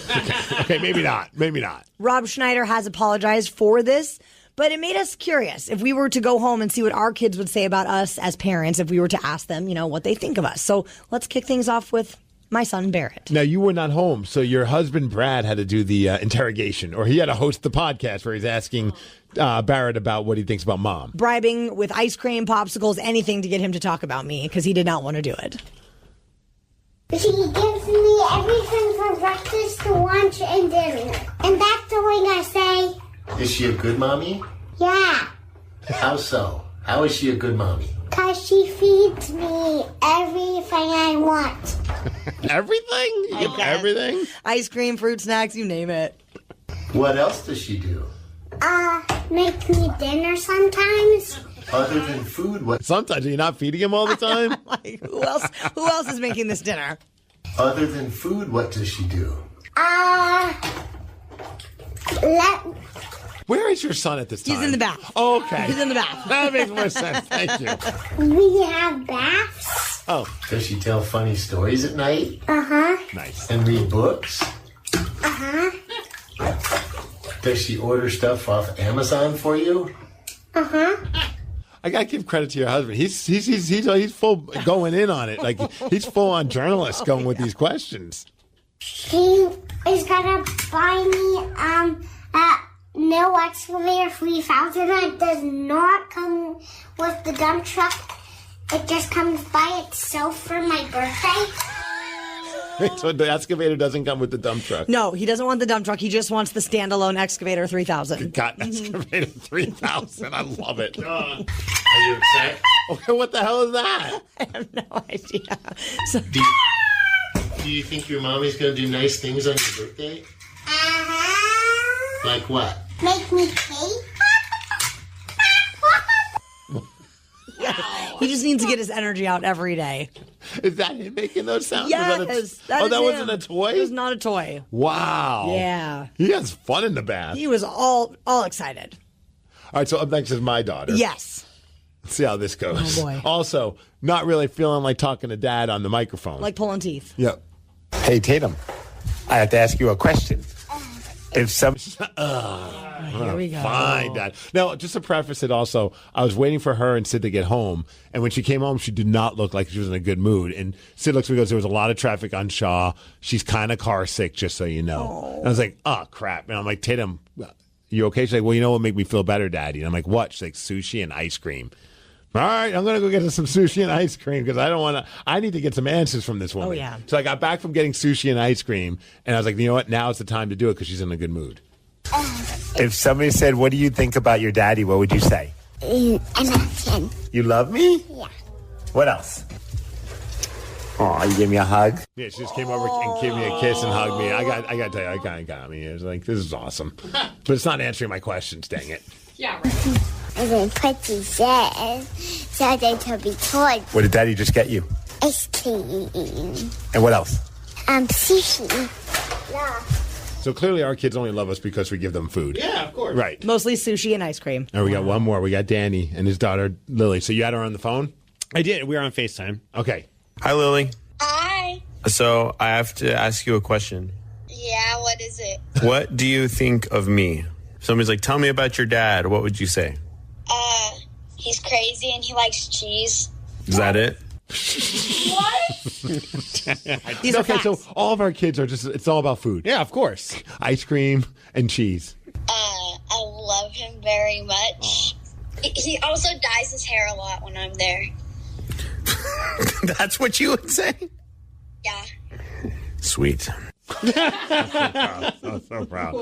Okay, maybe not. Maybe not. Rob Schneider has apologized for this, but it made us curious. If we were to go home and see what our kids would say about us as parents, if we were to ask them, what they think of us. So let's kick things off with my son, Barrett. Now, you were not home, so your husband, Brad, had to do the interrogation, or he had to host the podcast where he's asking Barrett about what he thinks about Mom. Bribing with ice cream, popsicles, anything to get him to talk about me, because he did not want to do it. She gives me everything for breakfast, lunch, and dinner. And that's the way I say, Is she a good mommy? yeah. How so? How is she a good mommy? Because she feeds me everything I want. Everything? You get everything? Ice cream, fruit snacks, you name it. What else does she do? Make me dinner sometimes. Other than food, what? Sometimes you're not feeding him all the time? Who else is making this dinner? Other than food, what does she do? Where is your son at this time? He's in the bath. Oh, okay. He's in the bath. That makes more sense. Thank you. We have baths. Oh. Does she tell funny stories at night? Uh-huh. Nice. And read books? Uh-huh. Does she order stuff off Amazon for you? Uh-huh. I gotta give credit to your husband. He's full going in on it. Like he's full on journalist going with these questions. He is gonna buy me a new excavator 3000. It does not come with the dump truck. It just comes by itself for my birthday. So the excavator doesn't come with the dump truck. No, he doesn't want the dump truck. He just wants the standalone excavator 3000. Got excavator 3000. I love it. Are you excited? Okay, what the hell is that? I have no idea. Do you think your mommy's going to do nice things on your birthday? Uh-huh. Like what? Make me cake. He just needs to get his energy out every day. Is that him making those sounds? Yes. That wasn't a toy? It was not a toy. Wow. Yeah. He has fun in the bath. He was all excited. All right, so up next is my daughter. Yes. Let's see how this goes. Oh, boy. Also, not really feeling like talking to Dad on the microphone. Like pulling teeth. Yep. Hey, Tatum, I have to ask you a question. If some... Here we go. Fine, Dad. Now, just to preface it also, I was waiting for her and Sid to get home, and when she came home, she did not look like she was in a good mood. And Sid looks at me and goes, there was a lot of traffic on Shaw. She's kind of car sick, just so you know. And I was like, oh, crap. And I'm like, Tatum, you okay? She's like, well, you know what would make me feel better, Daddy? And I'm like, what? She's like, sushi and ice cream. All right, I'm going to go get some sushi and ice cream because I need to get some answers from this woman. Oh, yeah. So I got back from getting sushi and ice cream, and I was like, you know what? Now is the time to do it because she's in a good mood. If somebody said, what do you think about your daddy, what would you say? I love him. You love me? Yeah. What else? Oh, you gave me a hug? Yeah, she just came over and gave me a kiss and hugged me. I got to tell you, I kind of got me. It was like, this is awesome. But it's not answering my questions, dang it. Yeah, right. And then Putty said they told me toys. What did Daddy just get you? Ice cream. And what else? Sushi. Yeah. So clearly our kids only love us because we give them food. Yeah, of course. Right. Mostly sushi and ice cream. And we got one more. We got Danny and his daughter, Lily. So you had her on the phone? I did. We were on FaceTime. Okay. Hi, Lily. Hi. So I have to ask you a question. Yeah, what is it? What do you think of me? If somebody's like, tell me about your dad, what would you say? He's crazy and he likes cheese. Is that it? These are okay, so facts. all of our kids are it's all about food. Yeah, of course. Ice cream and cheese. I love him very much. He also dyes his hair a lot when I'm there. That's what you would say? Yeah. Sweet. So proud.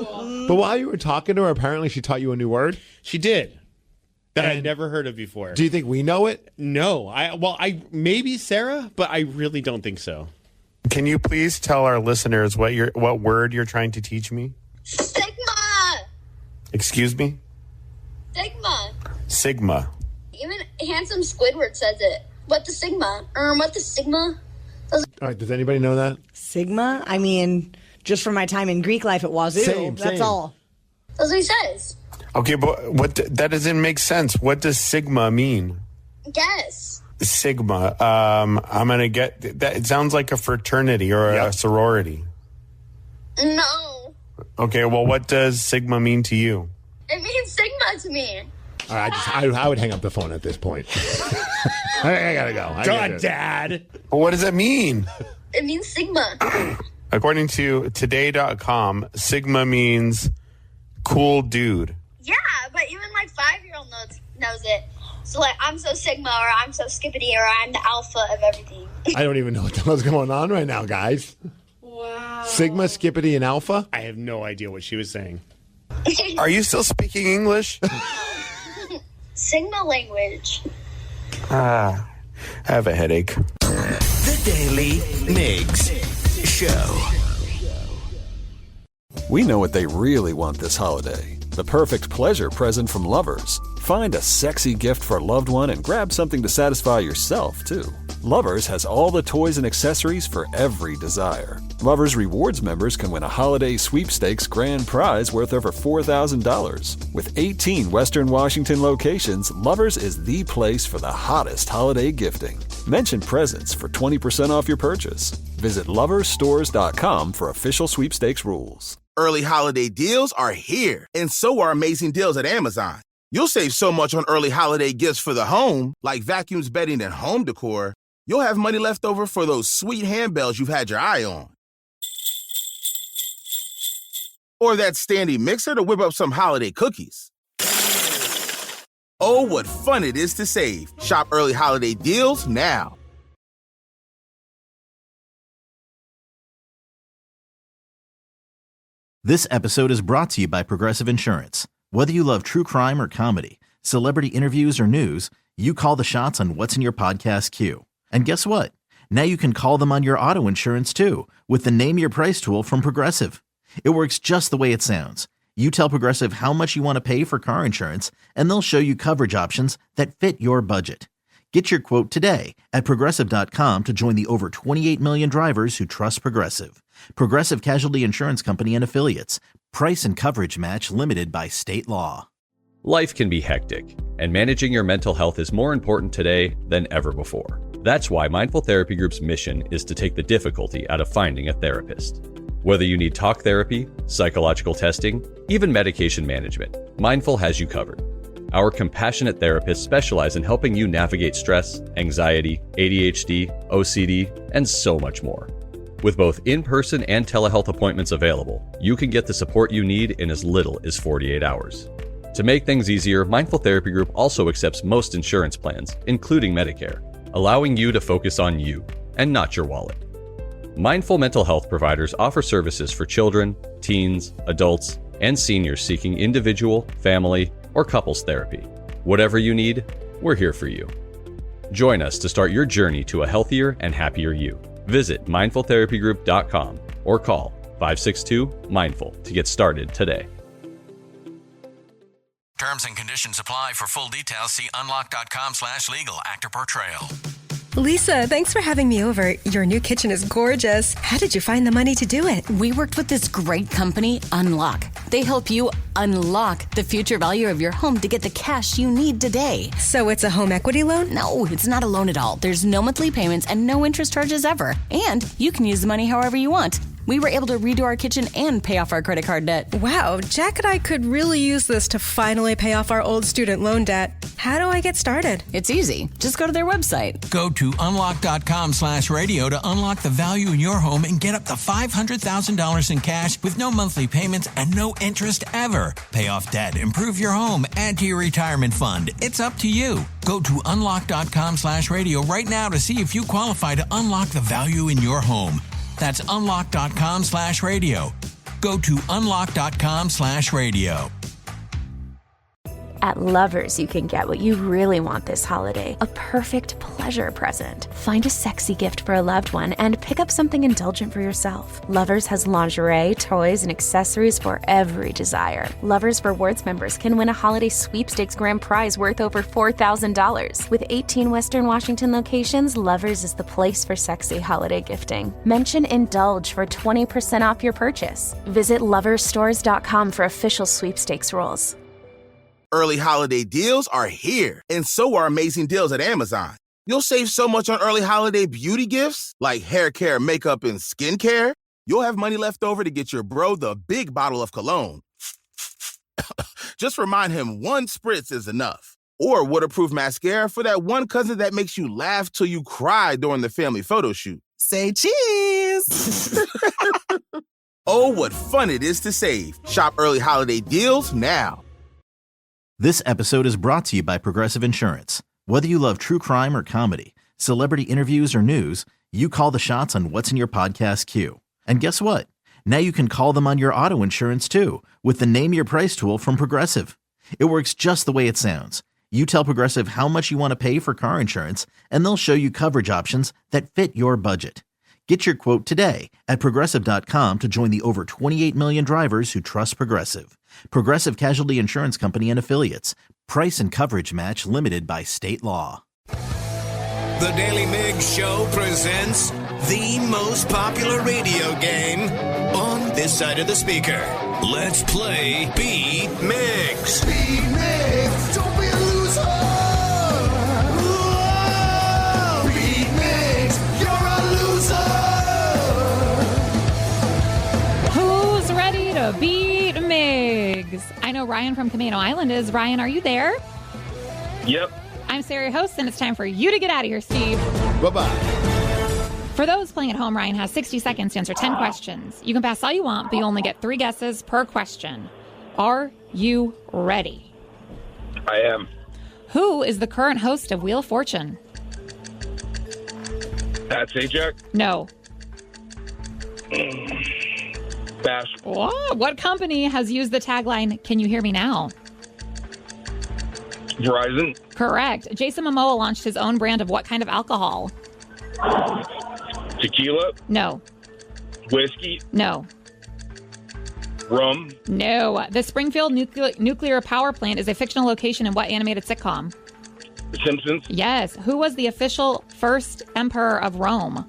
But while you were talking to her, apparently she taught you a new word? She did. That I'd never heard of before. Do you think we know it? No. I maybe Sarah, but I really don't think so. Can you please tell our listeners what word you're trying to teach me? Sigma! Excuse me? Sigma. Sigma. Even handsome Squidward says it. What the Sigma? What the Sigma? All right, does anybody know that? Sigma? I mean, just from my time in Greek life at Wazoo. That's all. That's what he says. Okay, but that doesn't make sense. What does sigma mean? Guess. Sigma. I'm gonna get that. It sounds like a fraternity or a sorority. No. Okay, well, what does sigma mean to you? It means Sigma to me. All right, I would hang up the phone at this point. I gotta go. God, Dad. Well, what does that mean? It means Sigma. According to today.com, sigma means cool dude. Yeah, but even my 5-year-old knows it. So, like, I'm so Sigma, or I'm so Skippity, or I'm the alpha of everything. I don't even know what the hell's going on right now, guys. Wow. Sigma, Skippity, and Alpha? I have no idea what she was saying. Are you still speaking English? Sigma language. I have a headache. The Daily Migs Show. We know what they really want this holiday. The perfect pleasure present from Lovers. Find a sexy gift for a loved one and grab something to satisfy yourself, too. Lovers has all the toys and accessories for every desire. Lovers Rewards members can win a holiday sweepstakes grand prize worth over $4,000. With 18 Western Washington locations, Lovers is the place for the hottest holiday gifting. Mention presents for 20% off your purchase. Visit loversstores.com for official sweepstakes rules. Early holiday deals are here, and so are amazing deals at Amazon. You'll save so much on early holiday gifts for the home, like vacuums, bedding, and home decor. You'll have money left over for those sweet handbells you've had your eye on. Or that standing mixer to whip up some holiday cookies. Oh, what fun it is to save. Shop early holiday deals now. This episode is brought to you by Progressive Insurance. Whether you love true crime or comedy, celebrity interviews or news, you call the shots on what's in your podcast queue. And guess what? Now you can call them on your auto insurance too with the Name Your Price tool from Progressive. It works just the way it sounds. You tell Progressive how much you want to pay for car insurance, and they'll show you coverage options that fit your budget. Get your quote today at Progressive.com to join the over 28 million drivers who trust Progressive. Progressive Casualty Insurance Company and Affiliates. Price and coverage match limited by state law. Life can be hectic, and managing your mental health is more important today than ever before. That's why Mindful Therapy Group's mission is to take the difficulty out of finding a therapist. Whether you need talk therapy, psychological testing, even medication management, Mindful has you covered. Our compassionate therapists specialize in helping you navigate stress, anxiety, ADHD, OCD, and so much more. With both in-person and telehealth appointments available, you can get the support you need in as little as 48 hours. To make things easier, Mindful Therapy Group also accepts most insurance plans, including Medicare, allowing you to focus on you and not your wallet. Mindful mental health providers offer services for children, teens, adults, and seniors seeking individual, family, or couples therapy. Whatever you need, we're here for you. Join us to start your journey to a healthier and happier you. Visit mindfultherapygroup.com or call 562-MINDFUL to get started today. Terms and conditions apply. For full details, see unlock.com/legal. Actor portrayal. Lisa, thanks for having me over. Your new kitchen is gorgeous. How did you find the money to do it? We worked with this great company, Unlock. They help you unlock the future value of your home to get the cash you need today. So it's a home equity loan? No, it's not a loan at all. There's no monthly payments and no interest charges ever. And you can use the money however you want. We were able to redo our kitchen and pay off our credit card debt. Wow, Jack and I could really use this to finally pay off our old student loan debt. How do I get started? It's easy. Just go to their website. Go to unlock.com/radio to unlock the value in your home and get up to $500,000 in cash with no monthly payments and no interest ever. Pay off debt, improve your home, add to your retirement fund. It's up to you. Go to unlock.com/radio right now to see if you qualify to unlock the value in your home. That's unlock.com/radio. Go to unlock.com/radio. At Lovers, you can get what you really want this holiday, a perfect pleasure present. Find a sexy gift for a loved one and pick up something indulgent for yourself. Lovers has lingerie, toys, and accessories for every desire. Lovers Rewards members can win a holiday sweepstakes grand prize worth over $4,000. With 18 Western Washington locations, Lovers is the place for sexy holiday gifting. Mention Indulge for 20% off your purchase. Visit loversstores.com for official sweepstakes rules. Early holiday deals are here, and so are amazing deals at Amazon. You'll save so much on early holiday beauty gifts, like hair care, makeup, and skincare. You'll have money left over to get your bro the big bottle of cologne. Just remind him one spritz is enough. Or waterproof mascara for that one cousin that makes you laugh till you cry during the family photo shoot. Say cheese! Oh, what fun it is to save. Shop early holiday deals now. This episode is brought to you by Progressive Insurance. Whether you love true crime or comedy, celebrity interviews or news, you call the shots on what's in your podcast queue. And guess what? Now you can call them on your auto insurance too with the Name Your Price tool from Progressive. It works just the way it sounds. You tell Progressive how much you want to pay for car insurance, and they'll show you coverage options that fit your budget. Get your quote today at Progressive.com to join the over 28 million drivers who trust Progressive. Progressive Casualty Insurance Company and Affiliates. Price and coverage match limited by state law. The Daily Migs Show presents the most popular radio game on this side of the speaker. Let's play Beat Migs. Beat Migs, don't be a loser. Whoa. Beat Migs, you're a loser. Who's ready to beat Migs? I know Ryan from Camino Island is. Ryan, are you there? Yep. I'm Sarah, your host, and it's time for you to get out of here, Steve. Bye-bye. For those playing at home, Ryan has 60 seconds to answer 10 questions. You can pass all you want, but you only get 3 guesses per question. Are you ready? I am. Who is the current host of Wheel of Fortune? Pat Sajak? No. Pass. What company has used the tagline, "Can you hear me now"? Verizon? Correct. Jason Momoa launched his own brand of what kind of alcohol? Tequila? No. Whiskey? No. Rum? No. The Springfield nuclear power plant is a fictional location in what animated sitcom? The Simpsons? Yes. Who was the official first emperor of Rome?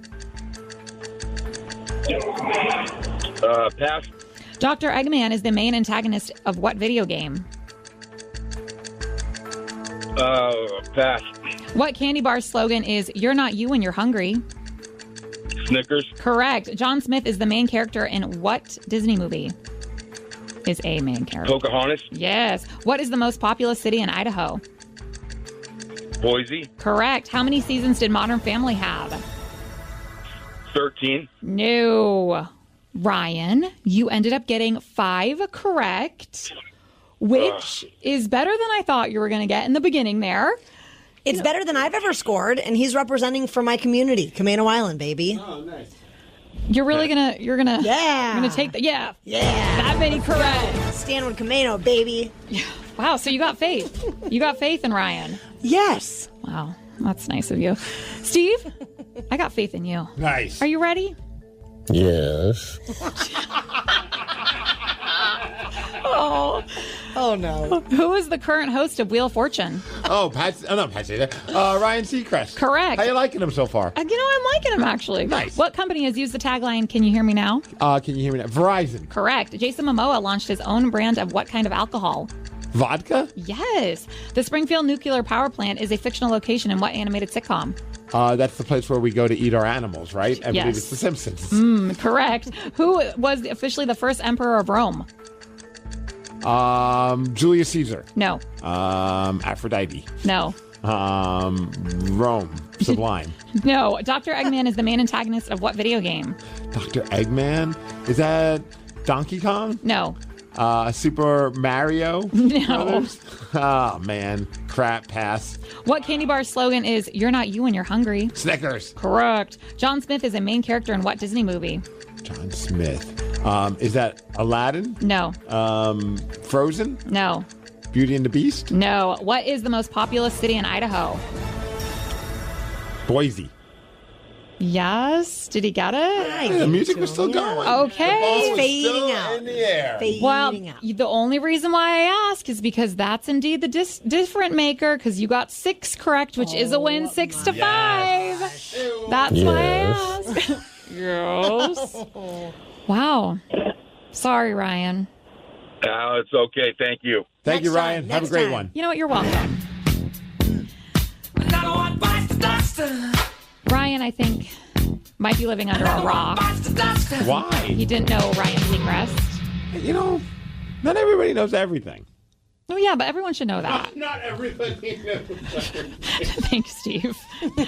Pass. Dr. Eggman is the main antagonist of what video game? Pass. What candy bar slogan is "You're not you when you're hungry"? Snickers? Correct. John Smith is the main character in what Disney movie? Is a main character. Pocahontas? Yes. What is the most populous city in Idaho? Boise? Correct. How many seasons did Modern Family have? 13. No. Ryan, you ended up getting 5 correct, which is better than I thought you were going to get in the beginning there. It's better than I've ever scored, and he's representing for my community, Camino Island, baby. Oh, nice. You're really gonna take that. Yeah. That many correct. Stand with Camino, baby. Wow. So you got faith. You got faith in Ryan. Yes. Wow. That's nice of you. Steve, I got faith in you. Nice. Are you ready? Yes. Oh no. Who is the current host of Wheel of Fortune? Not Pat Sajak. Ryan Seacrest. Correct. How you liking him so far? I'm liking him, actually. Nice. What company has used the tagline, "Can you hear me now"? Can you hear me now? Verizon. Correct. Jason Momoa launched his own brand of what kind of alcohol? Vodka? Yes. The Springfield nuclear power plant is a fictional location in what animated sitcom? That's the place where we go to eat our animals, right? I believe Yes. it's The Simpsons. Correct. Who was officially the first emperor of Rome? Julius Caesar. No. Aphrodite. No. Rome. Sublime. No. Dr. Eggman is the main antagonist of what video game? Dr. Eggman? Is that Donkey Kong? No. Super Mario? No. Brothers? Oh, man. Crap. Pass. What candy bar slogan is "You're not you when you're hungry"? Snickers. Correct. John Smith is a main character in what Disney movie? John Smith. Is that Aladdin? No. Frozen? No. Beauty and the Beast? No. What is the most populous city in Idaho? Boise. Yes. Did he get it? The music was still going. Okay. The ball was Fading still out. in the air. Well, the only reason why I ask is because that's indeed the different maker, because you got 6 correct, which is a win, 6-5. That's why I ask. Yes. Wow. Sorry, Ryan. It's okay. Thank you. Thank you, Ryan. Have a great one. You know what? You're welcome. Ryan, I think, might be living under a rock. Why? He didn't know Ryan Seacrest. You know, not everybody knows everything. Oh, yeah, but everyone should know that. Not everybody knows everything. Thanks, Steve.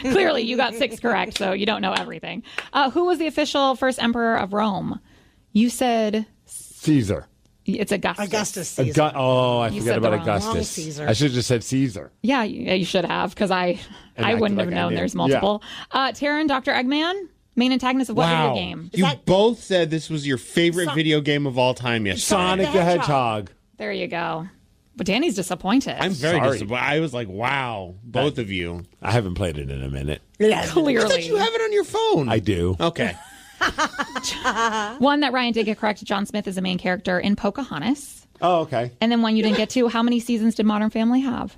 Clearly, you got 6 correct, so you don't know everything. Who was the official first emperor of Rome? You said... Caesar. It's Augustus. Augustus Caesar. I You forgot said about the wrong Augustus. Caesar. I should have just said Caesar. Yeah, you should have, because I acted wouldn't like have I known knew. there's multiple. Taryn, Dr. Eggman, main antagonist of what video game? You both said this was your favorite video game of all time yesterday. Sonic the Hedgehog. There you go. But Danny's disappointed. I'm very Sorry. disappointed. I was like, wow, both of you. I haven't played it in a minute. Clearly. I thought you have it on your phone. I do. Okay. One that Ryan did get correct, John Smith is the main character in Pocahontas. Oh, okay. And then one you didn't get to, how many seasons did Modern Family have?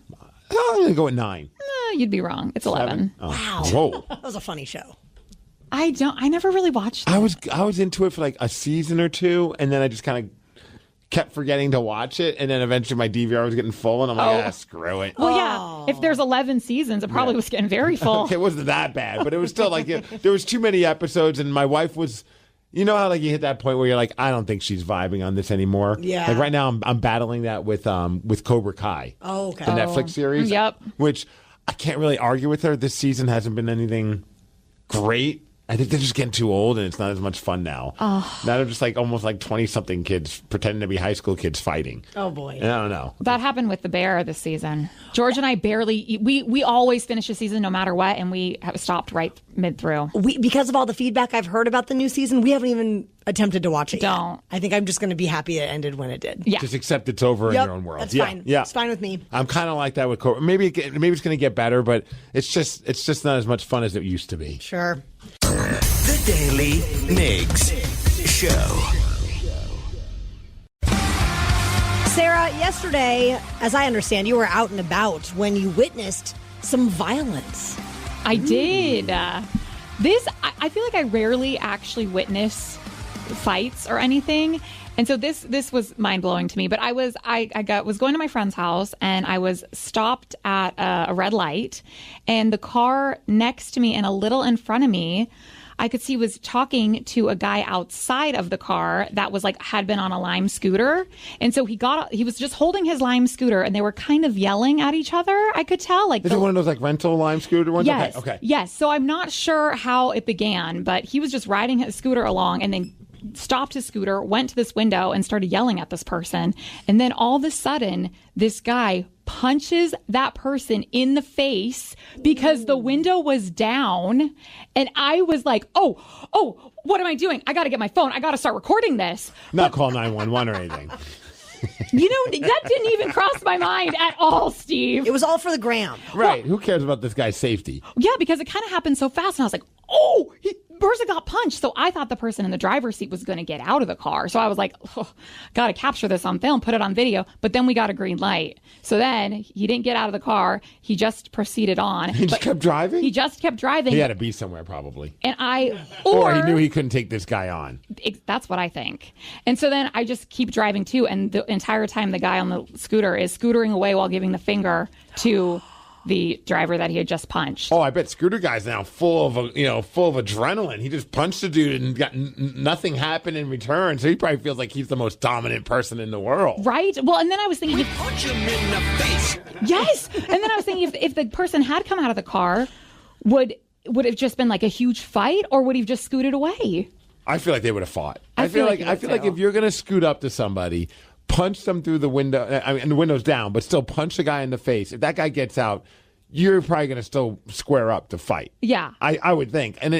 I'm going to go with 9. You'd be wrong. It's 11. Oh. Wow. Whoa. That was a funny show. I never really watched I was into it for like a season or 2, and then I just kind of kept forgetting to watch it, and then eventually my DVR was getting full, and I'm like, screw it. Well, yeah. If there's 11 seasons, it probably was getting very full. It wasn't that bad, but it was still like there was too many episodes, and my wife was. You know how like you hit that point where you're like, I don't think she's vibing on this anymore. Yeah. Like right now, I'm battling that with Cobra Kai. Oh, okay. The Netflix series. Yep. Which I can't really argue with her. This season hasn't been anything great. I think they're just getting too old, and it's not as much fun now. Oh. Now they're just like almost like 20-something kids pretending to be high school kids fighting. Oh, boy. And I don't know. That happened with The Bear this season. George and I barely, we always finish a season no matter what, and we have stopped right mid-through. Because of all the feedback I've heard about the new season, we haven't even attempted to watch it yet. Don't. I think I'm just going to be happy it ended when it did. Yeah. Just accept it's over in your own world. That's fine. Yeah. It's fine with me. I'm kind of like that with Cobra. Maybe it's going to get better, but it's just not as much fun as it used to be. Sure. The Daily Migs Show. Sarah, yesterday, as I understand, you were out and about when you witnessed some violence. I did. I feel like I rarely actually witness fights or anything. And so this was mind blowing to me. But I was going to my friend's house, and I was stopped at a red light, and the car next to me and a little in front of me, I could see was talking to a guy outside of the car that was like had been on a Lime scooter. And so he was just holding his Lime scooter, and they were kind of yelling at each other. I could tell. Like, Is it one of those like rental Lime scooter ones? Yes. Okay. Yes. So I'm not sure how it began, but he was just riding his scooter along and then stopped his scooter, went to this window and started yelling at this person. And then all of a sudden, this guy punches that person in the face because the window was down. And I was like, oh, what am I doing? I got to get my phone. I got to start recording this. Not call 911 or anything. You know, that didn't even cross my mind at all, Steve. It was all for the gram. Right. Who cares about this guy's safety? Yeah, because it kind of happened so fast. And I was like, oh, person got punched. So I thought the person in the driver's seat was going to get out of the car. So I was like, got to capture this on film, put it on video. But then we got a green light. So then he didn't get out of the car. He just proceeded on. He just kept driving? He just kept driving. He had to be somewhere probably. And or he knew he couldn't take this guy on. That's what I think. And so then I just keep driving too. And the entire time the guy on the scooter is scootering away while giving the finger to the driver that he had just punched. Oh, I bet Scooter Guy's now full of adrenaline. He just punched a dude and got nothing happened in return. So he probably feels like he's the most dominant person in the world. Right? Well, and then I was thinking, punch him in the face. Yes. And then I was thinking if the person had come out of the car, would it have just been like a huge fight, or would he have just scooted away? I feel like they would have fought. I feel like if you're going to scoot up to somebody, punch them through the window. I mean, the window's down, but still punch the guy in the face. If that guy gets out, you're probably going to still square up to fight. Yeah. I would think. And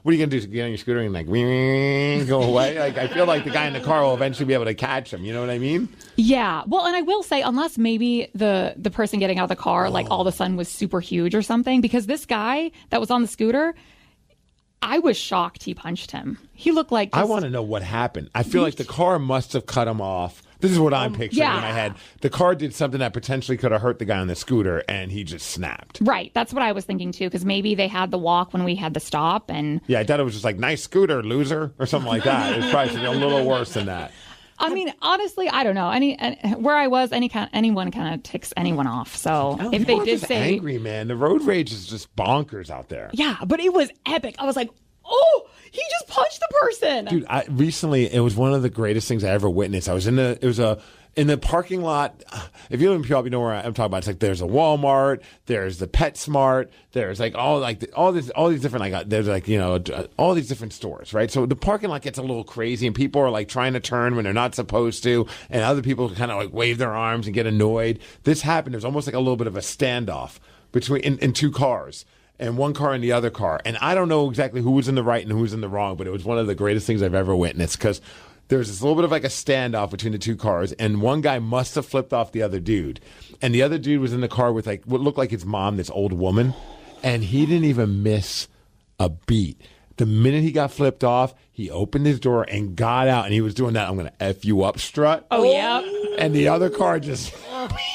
what are you going to do? Get on your scooter and like go away? Like, I feel like the guy in the car will eventually be able to catch him. You know what I mean? Yeah. Well, and I will say, unless maybe the person getting out of the car, like all of a sudden was super huge or something, because this guy that was on the scooter, I was shocked he punched him. He looked like I want to know what happened. I feel like the car must have cut him off. This is what I'm picturing in my head. The car did something that potentially could have hurt the guy on the scooter, and he just snapped. Right. That's what I was thinking, too, because maybe they had the walk when we had the stop. And yeah, I thought it was just like, nice scooter, loser, or something like that. It's probably a little worse than that. I mean, honestly, I don't know. Where I was, anyone kind of ticks anyone off. So if they did say angry, man, the road rage is just bonkers out there. Yeah, but it was epic. I was like, oh, he just punched the person. Dude, recently it was one of the greatest things I ever witnessed. I was in the parking lot. If you live in Puyallup, you know where I'm talking about. It's like there's a Walmart, there's the PetSmart, there's like all these different there's like, you know, all these different stores, right? So the parking lot gets a little crazy, and people are like trying to turn when they're not supposed to, and other people kind of like wave their arms and get annoyed. This happened. There's almost like a little bit of a standoff between in two cars. And one car and the other car. And I don't know exactly who was in the right and who was in the wrong, but it was one of the greatest things I've ever witnessed, because there's this little bit of like a standoff between the two cars, and one guy must have flipped off the other dude. And the other dude was in the car with like what looked like his mom, this old woman, and he didn't even miss a beat. The minute he got flipped off, he opened his door and got out, and he was doing that "I'm going to F you up" strut. Oh, yeah. And the other car just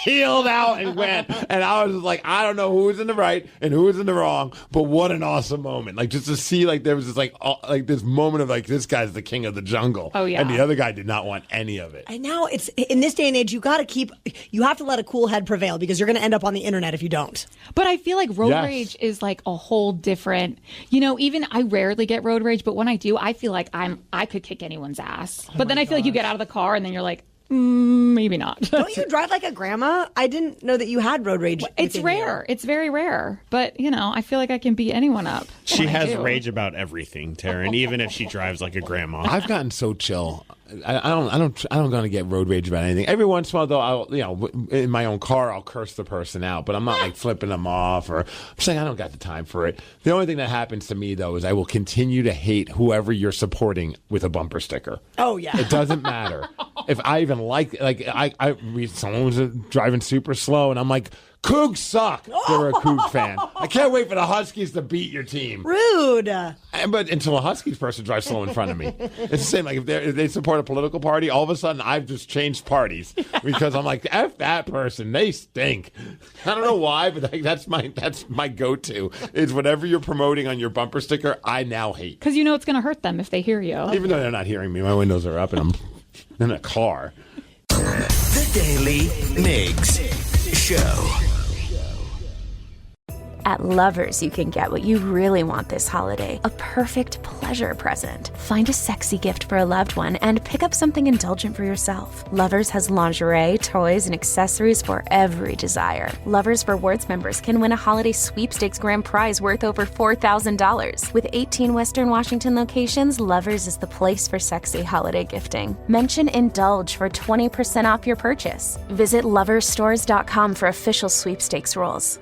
peeled out and went. And I was like, I don't know who was in the right and who was in the wrong, but what an awesome moment. Like, just to see, like, there was this, like this moment of, like, this guy's the king of the jungle. Oh, yeah. And the other guy did not want any of it. And now it's, in this day and age, you have to let a cool head prevail, because you're going to end up on the internet if you don't. But I feel like road rage is like a whole different, you know, even I rarely get road rage, but when I do, I feel like I could kick anyone's ass. But then I feel like you get out of the car and then you're like, maybe not. Don't you drive like a grandma? I didn't know that you had road rage. It's rare. It's very rare. But, you know, I feel like I can beat anyone up. She has rage about everything, Taryn, even if she drives like a grandma. I've gotten so chill. I don't gonna get road rage about anything. Every once in a while, though, I'll, you know, in my own car, I'll curse the person out, but I'm not like flipping them off, or I'm saying I don't got the time for it. The only thing that happens to me, though, is I will continue to hate whoever you're supporting with a bumper sticker. Oh yeah, it doesn't matter if I even someone was driving super slow, and I'm like, Cougs suck. They're a Cougs fan. I can't wait for the Huskies to beat your team. Rude. But until a Huskies person drives slow in front of me. It's the same. Like if they support a political party, all of a sudden I've just changed parties because I'm like, F that person. They stink. I don't know why, but like, that's my go-to. Is whatever you're promoting on your bumper sticker, I now hate. Because you know it's going to hurt them if they hear you. Even though they're not hearing me. My windows are up and I'm in a car. The Daily Migs Show. At Lovers, you can get what you really want this holiday, a perfect pleasure present. Find a sexy gift for a loved one and pick up something indulgent for yourself. Lovers has lingerie, toys, and accessories for every desire. Lovers Rewards members can win a holiday sweepstakes grand prize worth over $4,000. With 18 Western Washington locations, Lovers is the place for sexy holiday gifting. Mention Indulge for 20% off your purchase. Visit loversstores.com for official sweepstakes rules.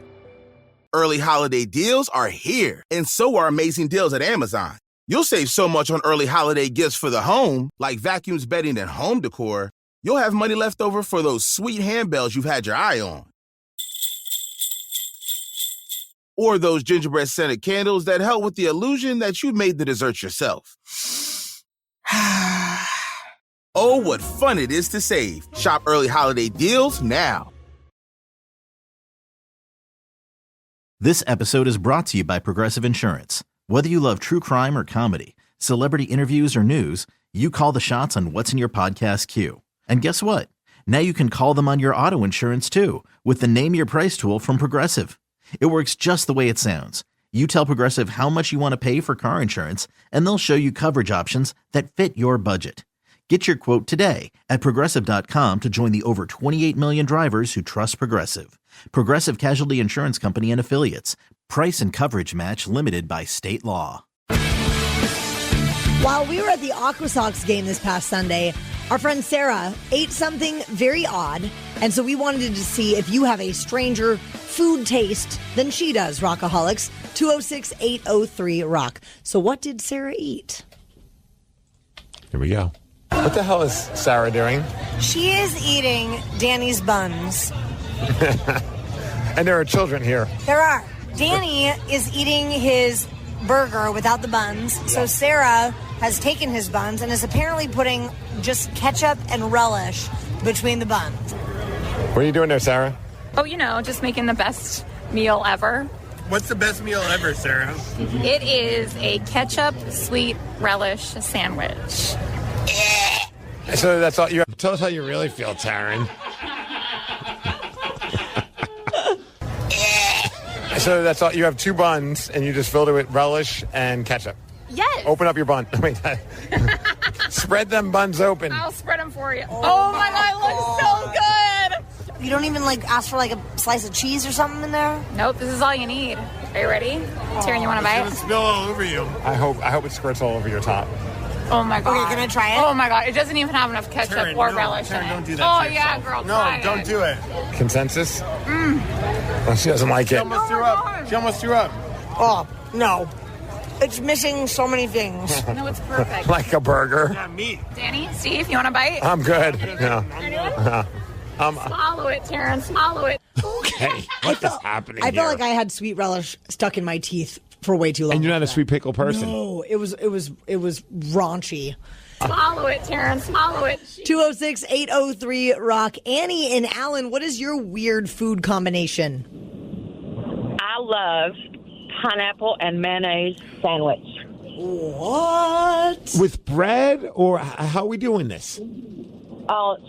Early holiday deals are here, and so are amazing deals at Amazon. You'll save so much on early holiday gifts for the home, like vacuums, bedding, and home decor. You'll have money left over for those sweet handbells you've had your eye on. Or those gingerbread scented candles that help with the illusion that you made the dessert yourself. Oh, what fun it is to save. Shop early holiday deals now. This episode is brought to you by Progressive Insurance. Whether you love true crime or comedy, celebrity interviews or news, you call the shots on what's in your podcast queue. And guess what? Now you can call them on your auto insurance too with the Name Your Price tool from Progressive. It works just the way it sounds. You tell Progressive how much you want to pay for car insurance, and they'll show you coverage options that fit your budget. Get your quote today at Progressive.com to join the over 28 million drivers who trust Progressive. Progressive Casualty Insurance Company and Affiliates. Price and coverage match limited by state law. While we were at the Aqua Sox game this past Sunday, our friend Sarah ate something very odd, and so we wanted to see if you have a stranger food taste than she does, Rockaholics. 206-803-ROCK. So what did Sarah eat? Here we go. What the hell is Sarah doing? She is eating Danny's buns. And there are children here. There are. Danny is eating his burger without the buns, so Sarah has taken his buns and is apparently putting just ketchup and relish between the buns. What are you doing there, Sarah? Oh, just making the best meal ever. What's the best meal ever, Sarah? It is a ketchup sweet relish sandwich. So that's all you have. Tell us how you really feel, Taryn. So that's all. You have 2 buns, and you just filled it with relish and ketchup. Yes. Open up your bun. Spread them buns open. I'll spread them for you. Oh my God, it looks so good. You don't even ask for a slice of cheese or something in there? Nope, this is all you need. Are you ready? Taryn, you want to bite? It's gonna spill all over you. I hope it squirts all over your top. Oh my God. Okay, can I try it? Oh my God, it doesn't even have enough ketchup or relish in it. Don't do that. Oh yeah, girl, No, try don't it. do it. Consensus? Well, she doesn't like She it. almost threw up. She almost threw up. Oh, no. It's missing so many things. No, it's perfect. Like a burger. Yeah, meat. Danny, Steve, you want to bite? I'm good. No. Swallow it, Taryn, swallow it. Okay. What is happening I here? felt like I had sweet relish stuck in my teeth for way too long. And you're not a sweet pickle person. No, it was raunchy. Swallow it, Taryn, swallow it. 206-803-ROCK. Annie and Alan, what is your weird food combination? I love pineapple and mayonnaise sandwich. What? With bread, or how are we doing this?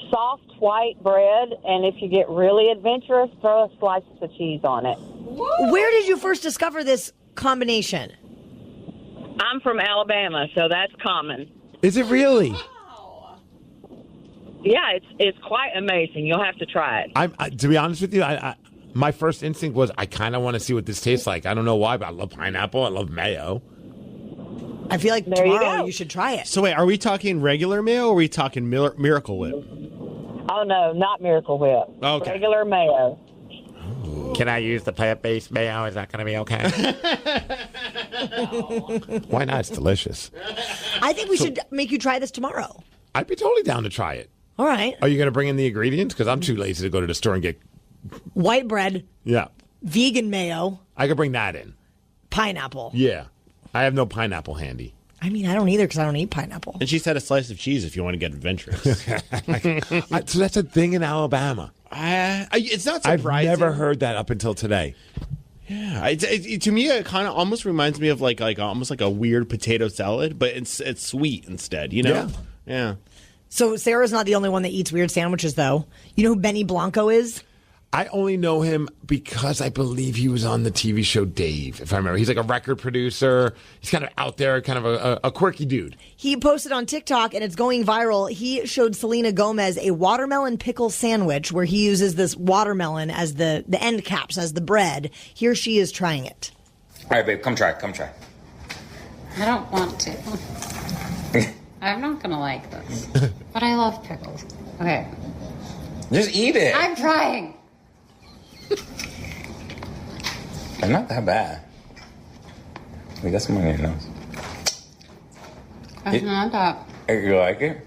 Soft white bread, and if you get really adventurous, throw a slice of cheese on it. Where did you first discover this combination? I'm from Alabama, so that's common. Is it really? Yeah, it's quite amazing. You'll have to try it. To be honest with you, my first instinct was I kind of want to see what this tastes like. I don't know why, but I love pineapple. I love mayo. I feel like There you tomorrow go. you should try it. So wait, are we talking regular mayo or are we talking Miracle Whip? Oh, no, not Miracle Whip. Okay. Regular mayo. Can I use the plant-based mayo? Is that going to be okay? Why not? It's delicious. I think we should make you try this tomorrow. I'd be totally down to try it. All right. Are you going to bring in the ingredients? Because I'm too lazy to go to the store and get... White bread, Yeah. vegan mayo, I could bring that in. pineapple. Yeah. I have no pineapple handy. I mean, I don't either because I don't eat pineapple. And she said a slice of cheese if you want to get adventurous. So that's a thing in Alabama. It's not I've surprising. never heard that up until today. Yeah, to me, it kind of almost reminds me of almost like a weird potato salad, but it's sweet instead. Yeah. So Sarah's not the only one that eats weird sandwiches, though. You know who Benny Blanco is? I only know him because I believe he was on the TV show Dave, if I remember. He's like a record producer. He's kind of out there, kind of a quirky dude. He posted on TikTok, and it's going viral. He showed Selena Gomez a watermelon pickle sandwich where he uses this watermelon as the end caps, as the bread. Here she is trying it. All right, babe, come try. I don't want to. I'm not going to like this. But I love pickles. Okay. Just eat it. I'm trying. They're not that bad. We got some on your nose. It's not that. You like it?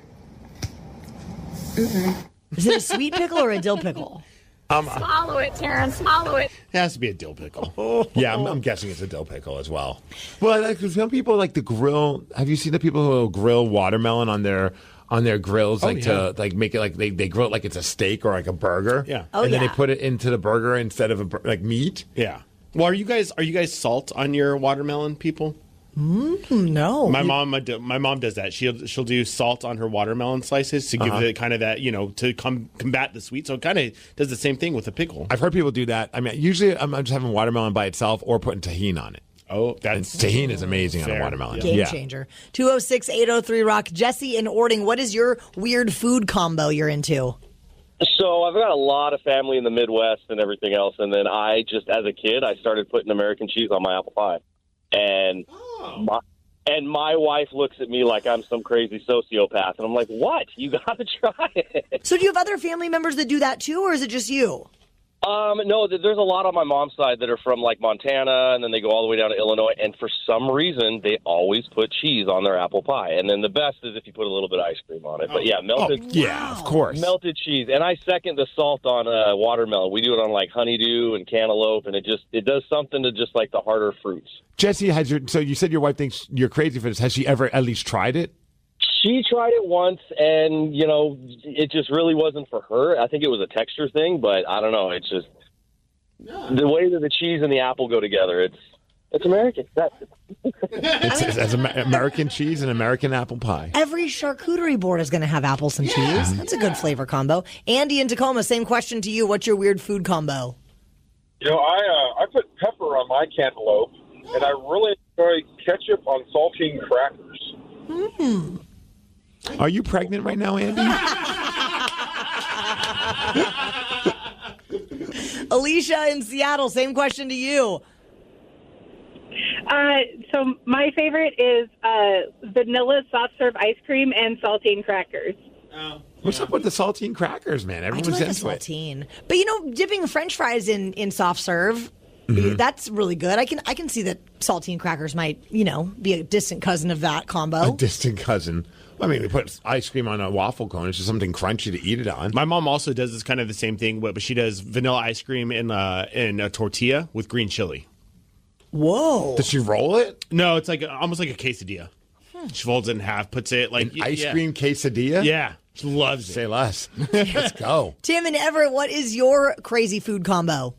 Is it a sweet pickle or a dill pickle? Swallow it, Terrence. Swallow it. It has to be a dill pickle. Yeah, I'm guessing it's a dill pickle as well. Well, some people like to grill. Have you seen the people who will grill watermelon on their grills, to make it like they grill it like it's a steak or like a burger? Yeah. And then they put it into the burger instead of like meat. Yeah. Well, are you guys salt on your watermelon, people? No. My mom does that. She'll do salt on her watermelon slices to give it kind of that, to combat the sweet. So it kind of does the same thing with a pickle. I've heard people do that. I mean, usually I'm just having watermelon by itself or putting tahini on it. Oh, tahini is amazing on a watermelon. Game changer. 206-803-ROCK. Jesse in Ording, what is your weird food combo you're into? So I've got a lot of family in the Midwest and everything else, and then I just, as a kid, I started putting American cheese on my apple pie. And my wife looks at me like I'm some crazy sociopath. And I'm like, what? You got to try it. So do you have other family members that do that too, or is it just you? No, there's a lot on my mom's side that are from like Montana, and then they go all the way down to Illinois. And for some reason, they always put cheese on their apple pie. And then the best is if you put a little bit of ice cream on it. But yeah, melted. Of course. Melted cheese. And I second the salt on watermelon. We do it on like honeydew and cantaloupe, and it does something to just like the harder fruits. Jesse, so you said your wife thinks you're crazy for this. Has she ever at least tried it? She tried it once, and, it just really wasn't for her. I think it was a texture thing, but I don't know. It's just the way that the cheese and the apple go together. It's American. It's American cheese and American apple pie. Every charcuterie board is going to have apples and cheese. That's a good flavor combo. Andy in Tacoma, same question to you. What's your weird food combo? I put pepper on my cantaloupe, and I really enjoy ketchup on saltine crackers. Are you pregnant right now, Andy? Alicia in Seattle, same question to you. So my favorite is vanilla soft serve ice cream and saltine crackers. What's up with the saltine crackers, man? Everyone's into it. Saltine. But dipping French fries in soft serve, that's really good. I can see that saltine crackers might, be a distant cousin of that combo. A distant cousin. I mean, we put ice cream on a waffle cone. It's just something crunchy to eat it on. My mom also does this kind of the same thing, but she does vanilla ice cream in a tortilla with green chili. Whoa. Does she roll it? No, it's like almost like a quesadilla. She folds it in half, puts it like... ice cream quesadilla? Yeah. She loves it. Say less. Let's go. Tim and Everett, what is your crazy food combo?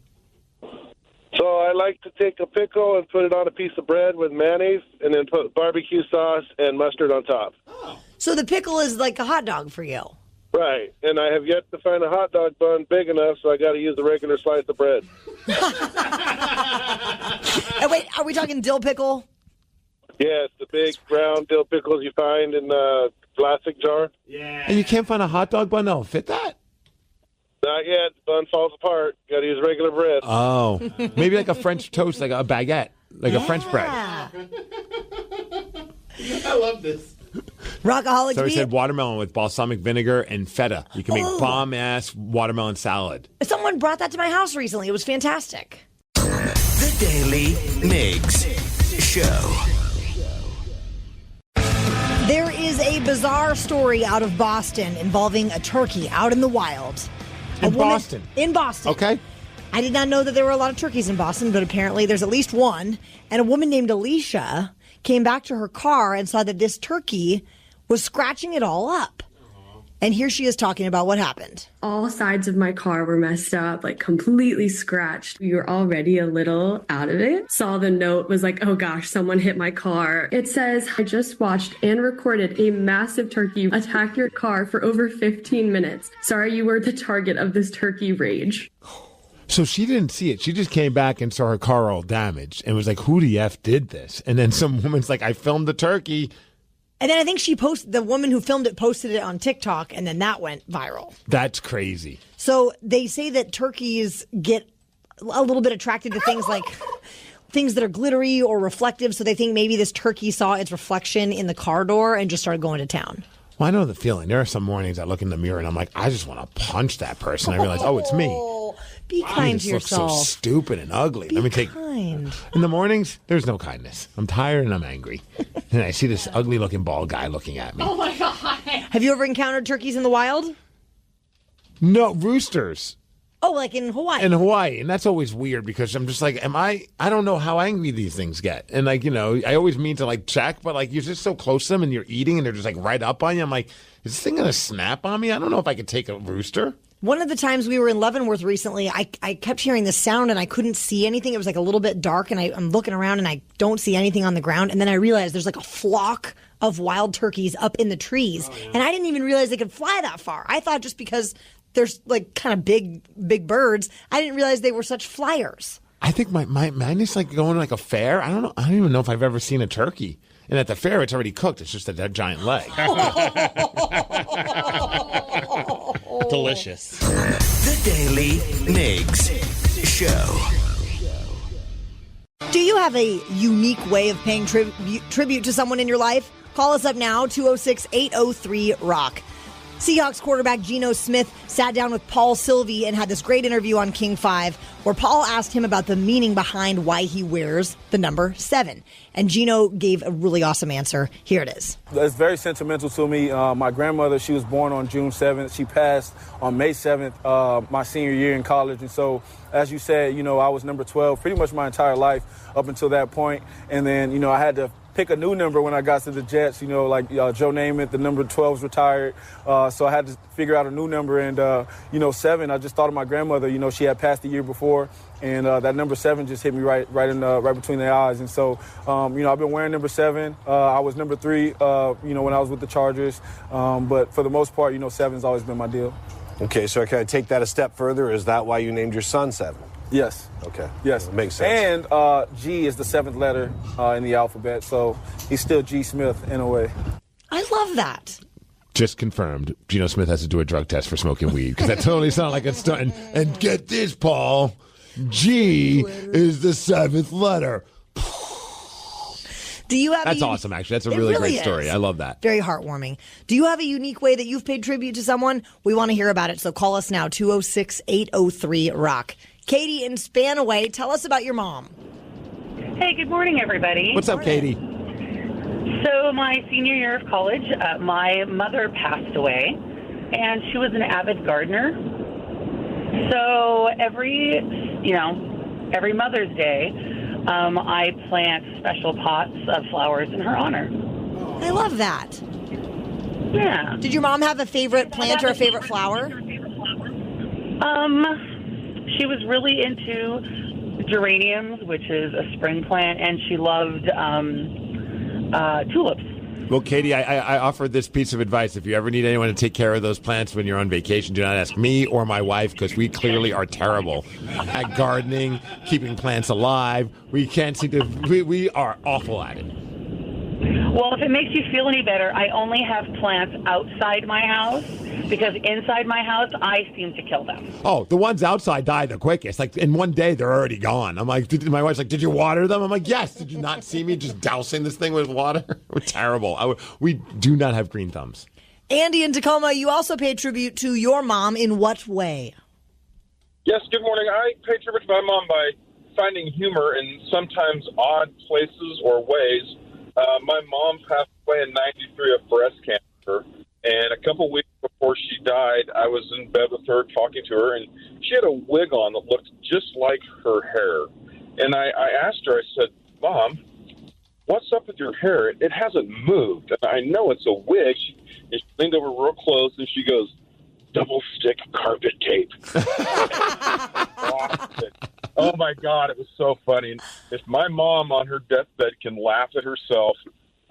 So I like to take a pickle and put it on a piece of bread with mayonnaise and then put barbecue sauce and mustard on top. So the pickle is like a hot dog for you. Right. And I have yet to find a hot dog bun big enough, so I got to use the regular slice of bread. And wait, are we talking dill pickle? Yes, the big brown dill pickles you find in the plastic jar. Yeah. And you can't find a hot dog bun that'll fit that? Not yet. The bun falls apart. Got to use regular bread. Oh. Maybe like a French toast, like a baguette, like a French bread. I love this. Rockaholic. So he said watermelon with balsamic vinegar and feta. You can make bomb-ass watermelon salad. Someone brought that to my house recently. It was fantastic. The Daily Migs Show. There is a bizarre story out of Boston involving a turkey out in the wild. In Boston? In Boston. Okay. I did not know that there were a lot of turkeys in Boston, but apparently there's at least one. And a woman named Alicia came back to her car and saw that this turkey was scratching it all up. And here she is talking about what happened. All sides of my car were messed up, like completely scratched. We were already a little out of it. Saw the note, was like, oh gosh, someone hit my car. It says, I just watched and recorded a massive turkey attack your car for over 15 minutes. Sorry you were the target of this turkey rage. So she didn't see it. She just came back and saw her car all damaged and was like, who the F did this? And then some woman's like, I filmed the turkey. And then I think the woman who filmed it posted it on TikTok, and then that went viral. That's crazy. So they say that turkeys get a little bit attracted to things like things that are glittery or reflective. So they think maybe this turkey saw its reflection in the car door and just started going to town. Well, I know the feeling. There are some mornings I look in the mirror and I'm like, I just want to punch that person. I realize, oh, it's me. Be kind to yourself. Looks so stupid and ugly. Be kind. In the mornings, there's no kindness. I'm tired and I'm angry. And I see this ugly looking bald guy looking at me. Oh my God. Have you ever encountered turkeys in the wild? No, roosters. Oh, like in Hawaii. In Hawaii. And that's always weird because I'm just like, I don't know how angry these things get. And like, I always mean to like check, but like you're just so close to them and you're eating and they're just like right up on you. I'm like, is this thing going to snap on me? I don't know if I could take a rooster. One of the times we were in Leavenworth recently, I kept hearing this sound and I couldn't see anything. It was like a little bit dark and I'm looking around and I don't see anything on the ground. And then I realized there's like a flock of wild turkeys up in the trees. And I didn't even realize they could fly that far. I thought just because there's like kind of big birds, I didn't realize they were such flyers. I think mine is like going to like a fair. I don't know. I don't even know if I've ever seen a turkey. And at the fair, it's already cooked. It's just that giant leg. Delicious. The Daily Migs Show. Do you have a unique way of paying tribute to someone in your life? Call us up now, 206-803-ROCK. Seahawks quarterback Geno Smith sat down with Paul Sylvie and had this great interview on King 5 where Paul asked him about the meaning behind why he wears the number 7. And Geno gave a really awesome answer. Here it is. It's very sentimental to me. My grandmother, she was born on June 7th. She passed on May 7th, my senior year in college. And so, as you said, I was number 12 pretty much my entire life up until that point. And then, I had to pick a new number when I got to the Jets, like Joe Namath, the number 12's retired. So I had to figure out a new number. And, 7, I just thought of my grandmother. She had passed the year before. And that number 7 just hit me right between the eyes. And so, I've been wearing number 7. I was number 3, when I was with the Chargers. But for the most part, 7's always been my deal. Okay, so can I take that a step further? Is that why you named your son 7? Yes. Okay. Yes. Makes sense. And G is the 7th letter in the alphabet, so he's still G. Smith in a way. I love that. Just confirmed. Geno Smith has to do a drug test for smoking weed because that totally sounded like a stunt. And get this, Paul. G is the 7th letter. Do you have That's awesome, actually. That's a really great story. I love that. Very heartwarming. Do you have a unique way that you've paid tribute to someone? We want to hear about it, so call us now, 206-803-ROCK. Katie in Spanaway, tell us about your mom. Hey, good morning, everybody. What's up, Katie? So my senior year of college, my mother passed away, and she was an avid gardener. So every Mother's Day, I plant special pots of flowers in her honor. I love that. Yeah. Did your mom have a favorite plant or a favorite flower? She was really into geraniums, which is a spring plant, and she loved tulips. Well, Katie, I offer this piece of advice. If you ever need anyone to take care of those plants when you're on vacation, do not ask me or my wife because we clearly are terrible at gardening, keeping plants alive. We can't seem to, we are awful at it. Well, if it makes you feel any better, I only have plants outside my house because inside my house, I seem to kill them. Oh, the ones outside die the quickest. Like in one day, they're already gone. I'm like, my wife's like, did you water them? I'm like, yes. Did you not see me just dousing this thing with water? We're terrible. We do not have green thumbs. Andy in Tacoma, you also paid tribute to your mom. In what way? Yes, good morning. I pay tribute to my mom by finding humor in sometimes odd places or ways. My mom passed away in 93 of breast cancer, and a couple weeks before she died, I was in bed with her talking to her, and she had a wig on that looked just like her hair. And I asked her, I said, Mom, what's up with your hair? It hasn't moved. And I know it's a wig. She leaned over real close, and she goes, double-stick carpet tape. Oh, my God, it was so funny. If my mom on her deathbed can laugh at herself,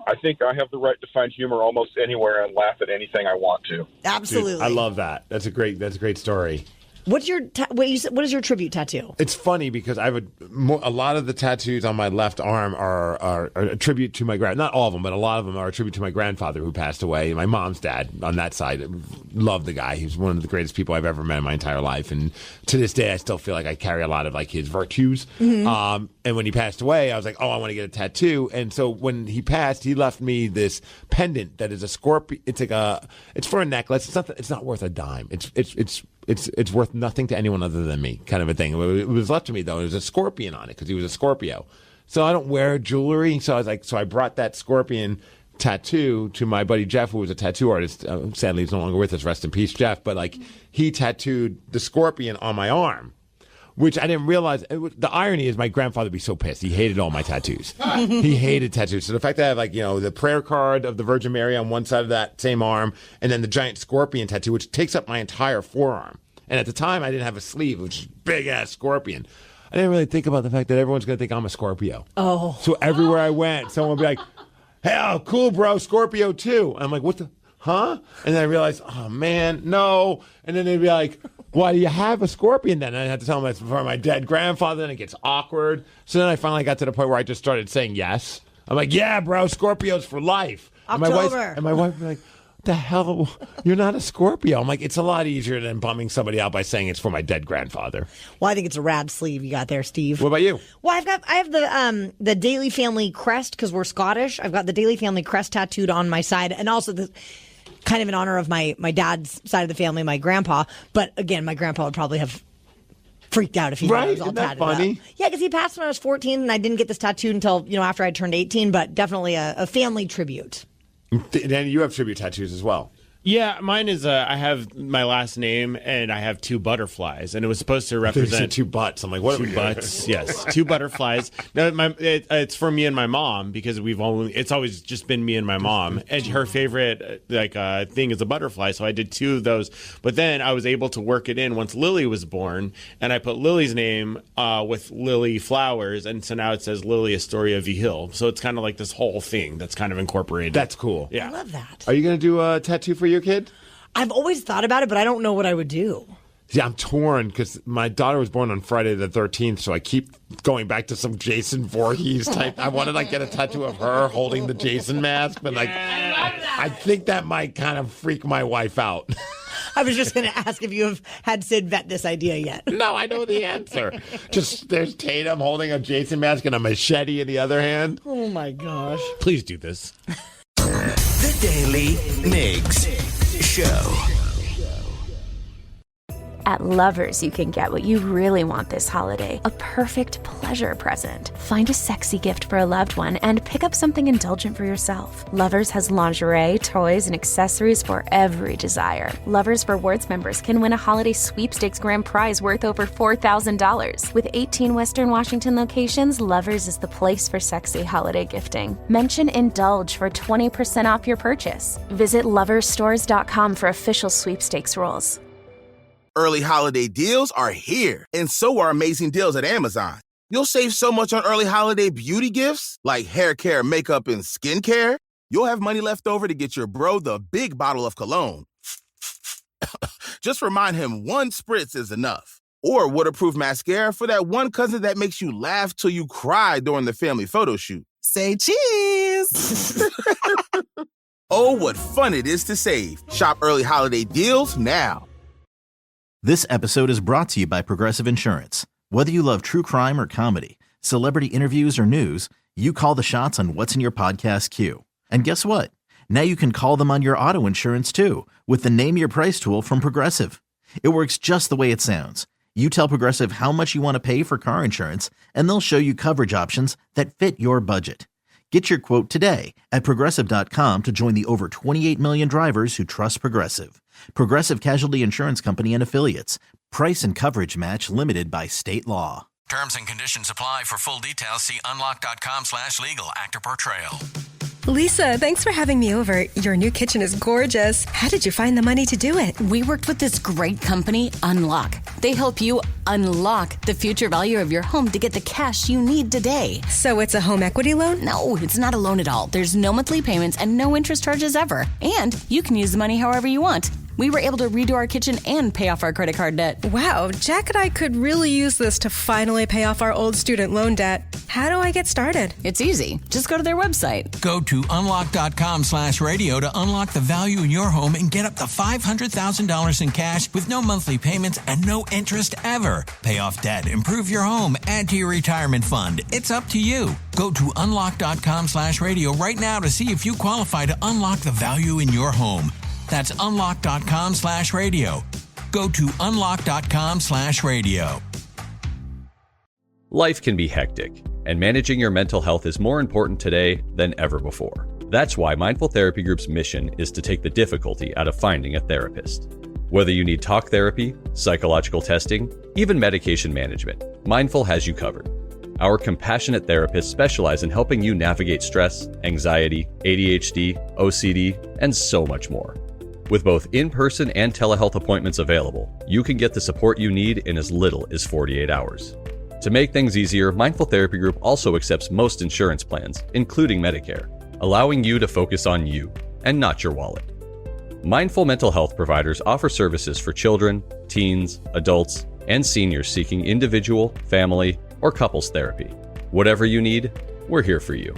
I think I have the right to find humor almost anywhere and laugh at anything I want to. Absolutely. Dude, I love that. That's a great story. What is your tribute tattoo? It's funny because I have a lot of the tattoos on my left arm are a tribute to my not all of them, but a lot of them are a tribute to my grandfather who passed away. My mom's dad on that side. Love the guy. He's one of the greatest people I've ever met in my entire life. And to this day, I still feel like I carry a lot of like his virtues. Mm-hmm. And when he passed away, I was like, oh, I want to get a tattoo. And so when he passed, he left me this pendant that is a scorpion. It's like it's for a necklace. It's not worth a dime. It's worth nothing to anyone other than me, kind of a thing. It was left to me, though. There was a scorpion on it because he was a Scorpio. So I don't wear jewelry. So I was like, I brought that scorpion tattoo to my buddy Jeff, who was a tattoo artist. Sadly, he's no longer with us. Rest in peace, Jeff. But like, he tattooed the scorpion on my arm, which I didn't realize. The irony is my grandfather would be so pissed. He hated all my tattoos. He hated tattoos. So the fact that I have, like, the prayer card of the Virgin Mary on one side of that same arm, and then the giant scorpion tattoo, which takes up my entire forearm. And at the time, I didn't have a sleeve, which is big-ass scorpion. I didn't really think about the fact that everyone's going to think I'm a Scorpio. Oh. So everywhere I went, someone would be like, hey, oh, cool, bro, Scorpio too. And I'm like, what the, huh? And then I realized, oh, man, no. And then they'd be like, why do you have a scorpion then? And I had to tell them it's for my dead grandfather, and it gets awkward. So then I finally got to the point where I just started saying yes. I'm like, yeah, bro, Scorpios for life. October. And my wife would be like, what the hell? You're not a Scorpio. I'm like, it's a lot easier than bumming somebody out by saying it's for my dead grandfather. Well, I think it's a rad sleeve you got there, Steve. What about you? Well, I have the Daly family crest because we're Scottish. I've got the Daly family crest tattooed on my side, and also the kind of in honor of my dad's side of the family, my grandpa. But again, my grandpa would probably have freaked out if he knew I was all Isn't that tatted funny? up. Yeah, because he passed when I was 14, and I didn't get this tattooed until after I turned 18. But definitely a family tribute. Dan, you have tribute tattoos as well. Yeah, mine is I have my last name and I have two butterflies, and it was supposed to represent two butts. I'm like, what? Two butts? Yes, two butterflies. No, it's for me and my mom because it's always just been me and my mom, and her favorite thing is a butterfly. So I did two of those, but then I was able to work it in once Lily was born, and I put Lily's name with Lily flowers, and so now it says Lily Astoria V. Hill. So it's kind of like this whole thing that's kind of incorporated. That's cool. Yeah, I love that. Are you going to do a tattoo for your kid? I've always thought about it, but I don't know what I would do. Yeah, I'm torn because my daughter was born on Friday the 13th, so I keep going back to some Jason Voorhees type. I wanted to get a tattoo of her holding the Jason mask, but I think that might kind of freak my wife out. I was just going to ask if you have had Sid vet this idea yet. No, I know the answer. Just there's Tatum holding a Jason mask and a machete in the other hand. Oh my gosh. Please do this. The Daily Migs Show. At Lovers, you can get what you really want this holiday, a perfect pleasure present. Find a sexy gift for a loved one and pick up something indulgent for yourself. Lovers has lingerie, toys, and accessories for every desire. Lovers Rewards members can win a holiday sweepstakes grand prize worth over $4,000. With 18 Western Washington locations, Lovers is the place for sexy holiday gifting. Mention Indulge for 20% off your purchase. Visit loversstores.com for official sweepstakes rules. Early holiday deals are here, and so are amazing deals at Amazon. You'll save so much on early holiday beauty gifts, like hair care, makeup, and skincare. You'll have money left over to get your bro the big bottle of cologne. Just remind him one spritz is enough. Or waterproof mascara for that one cousin that makes you laugh till you cry during the family photo shoot. Say cheese! Oh, what fun it is to save. Shop early holiday deals now. This episode is brought to you by Progressive Insurance. Whether you love true crime or comedy, celebrity interviews or news, you call the shots on what's in your podcast queue. And guess what? Now you can call them on your auto insurance too with the Name Your Price tool from Progressive. It works just the way it sounds. You tell Progressive how much you want to pay for car insurance, and they'll show you coverage options that fit your budget. Get your quote today at Progressive.com to join the over 28 million drivers who trust Progressive. Progressive Casualty Insurance Company and Affiliates. Price and coverage match limited by state law. Terms and conditions apply. For full details, see unlock.com/legal. Actor portrayal. Lisa, thanks for having me over. Your new kitchen is gorgeous. How did you find the money to do it? We worked with this great company, Unlock. They help you unlock the future value of your home to get the cash you need today. So it's a home equity loan? No, it's not a loan at all. There's no monthly payments and no interest charges ever. And you can use the money however you want. We were able to redo our kitchen and pay off our credit card debt. Wow, Jack and I could really use this to finally pay off our old student loan debt. How do I get started? It's easy. Just go to their website. Go to unlock.com/radio to unlock the value in your home and get up to $500,000 in cash with no monthly payments and no interest ever. Pay off debt, improve your home, add to your retirement fund. It's up to you. Go to unlock.com/radio right now to see if you qualify to unlock the value in your home. That's unlock.com/radio. Go to unlock.com/radio. Life can be hectic, and managing your mental health is more important today than ever before. That's why Mindful Therapy Group's mission is to take the difficulty out of finding a therapist. Whether you need talk therapy, psychological testing, even medication management, Mindful has you covered. Our compassionate therapists specialize in helping you navigate stress, anxiety, ADHD, OCD, and so much more. With both in-person and telehealth appointments available, you can get the support you need in as little as 48 hours. To make things easier, Mindful Therapy Group also accepts most insurance plans, including Medicare, allowing you to focus on you and not your wallet. Mindful mental health providers offer services for children, teens, adults, and seniors seeking individual, family, or couples therapy. Whatever you need, we're here for you.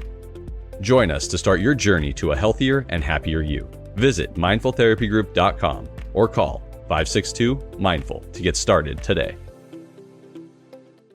Join us to start your journey to a healthier and happier you. Visit mindfultherapygroup.com or call 562-MINDFUL to get started today.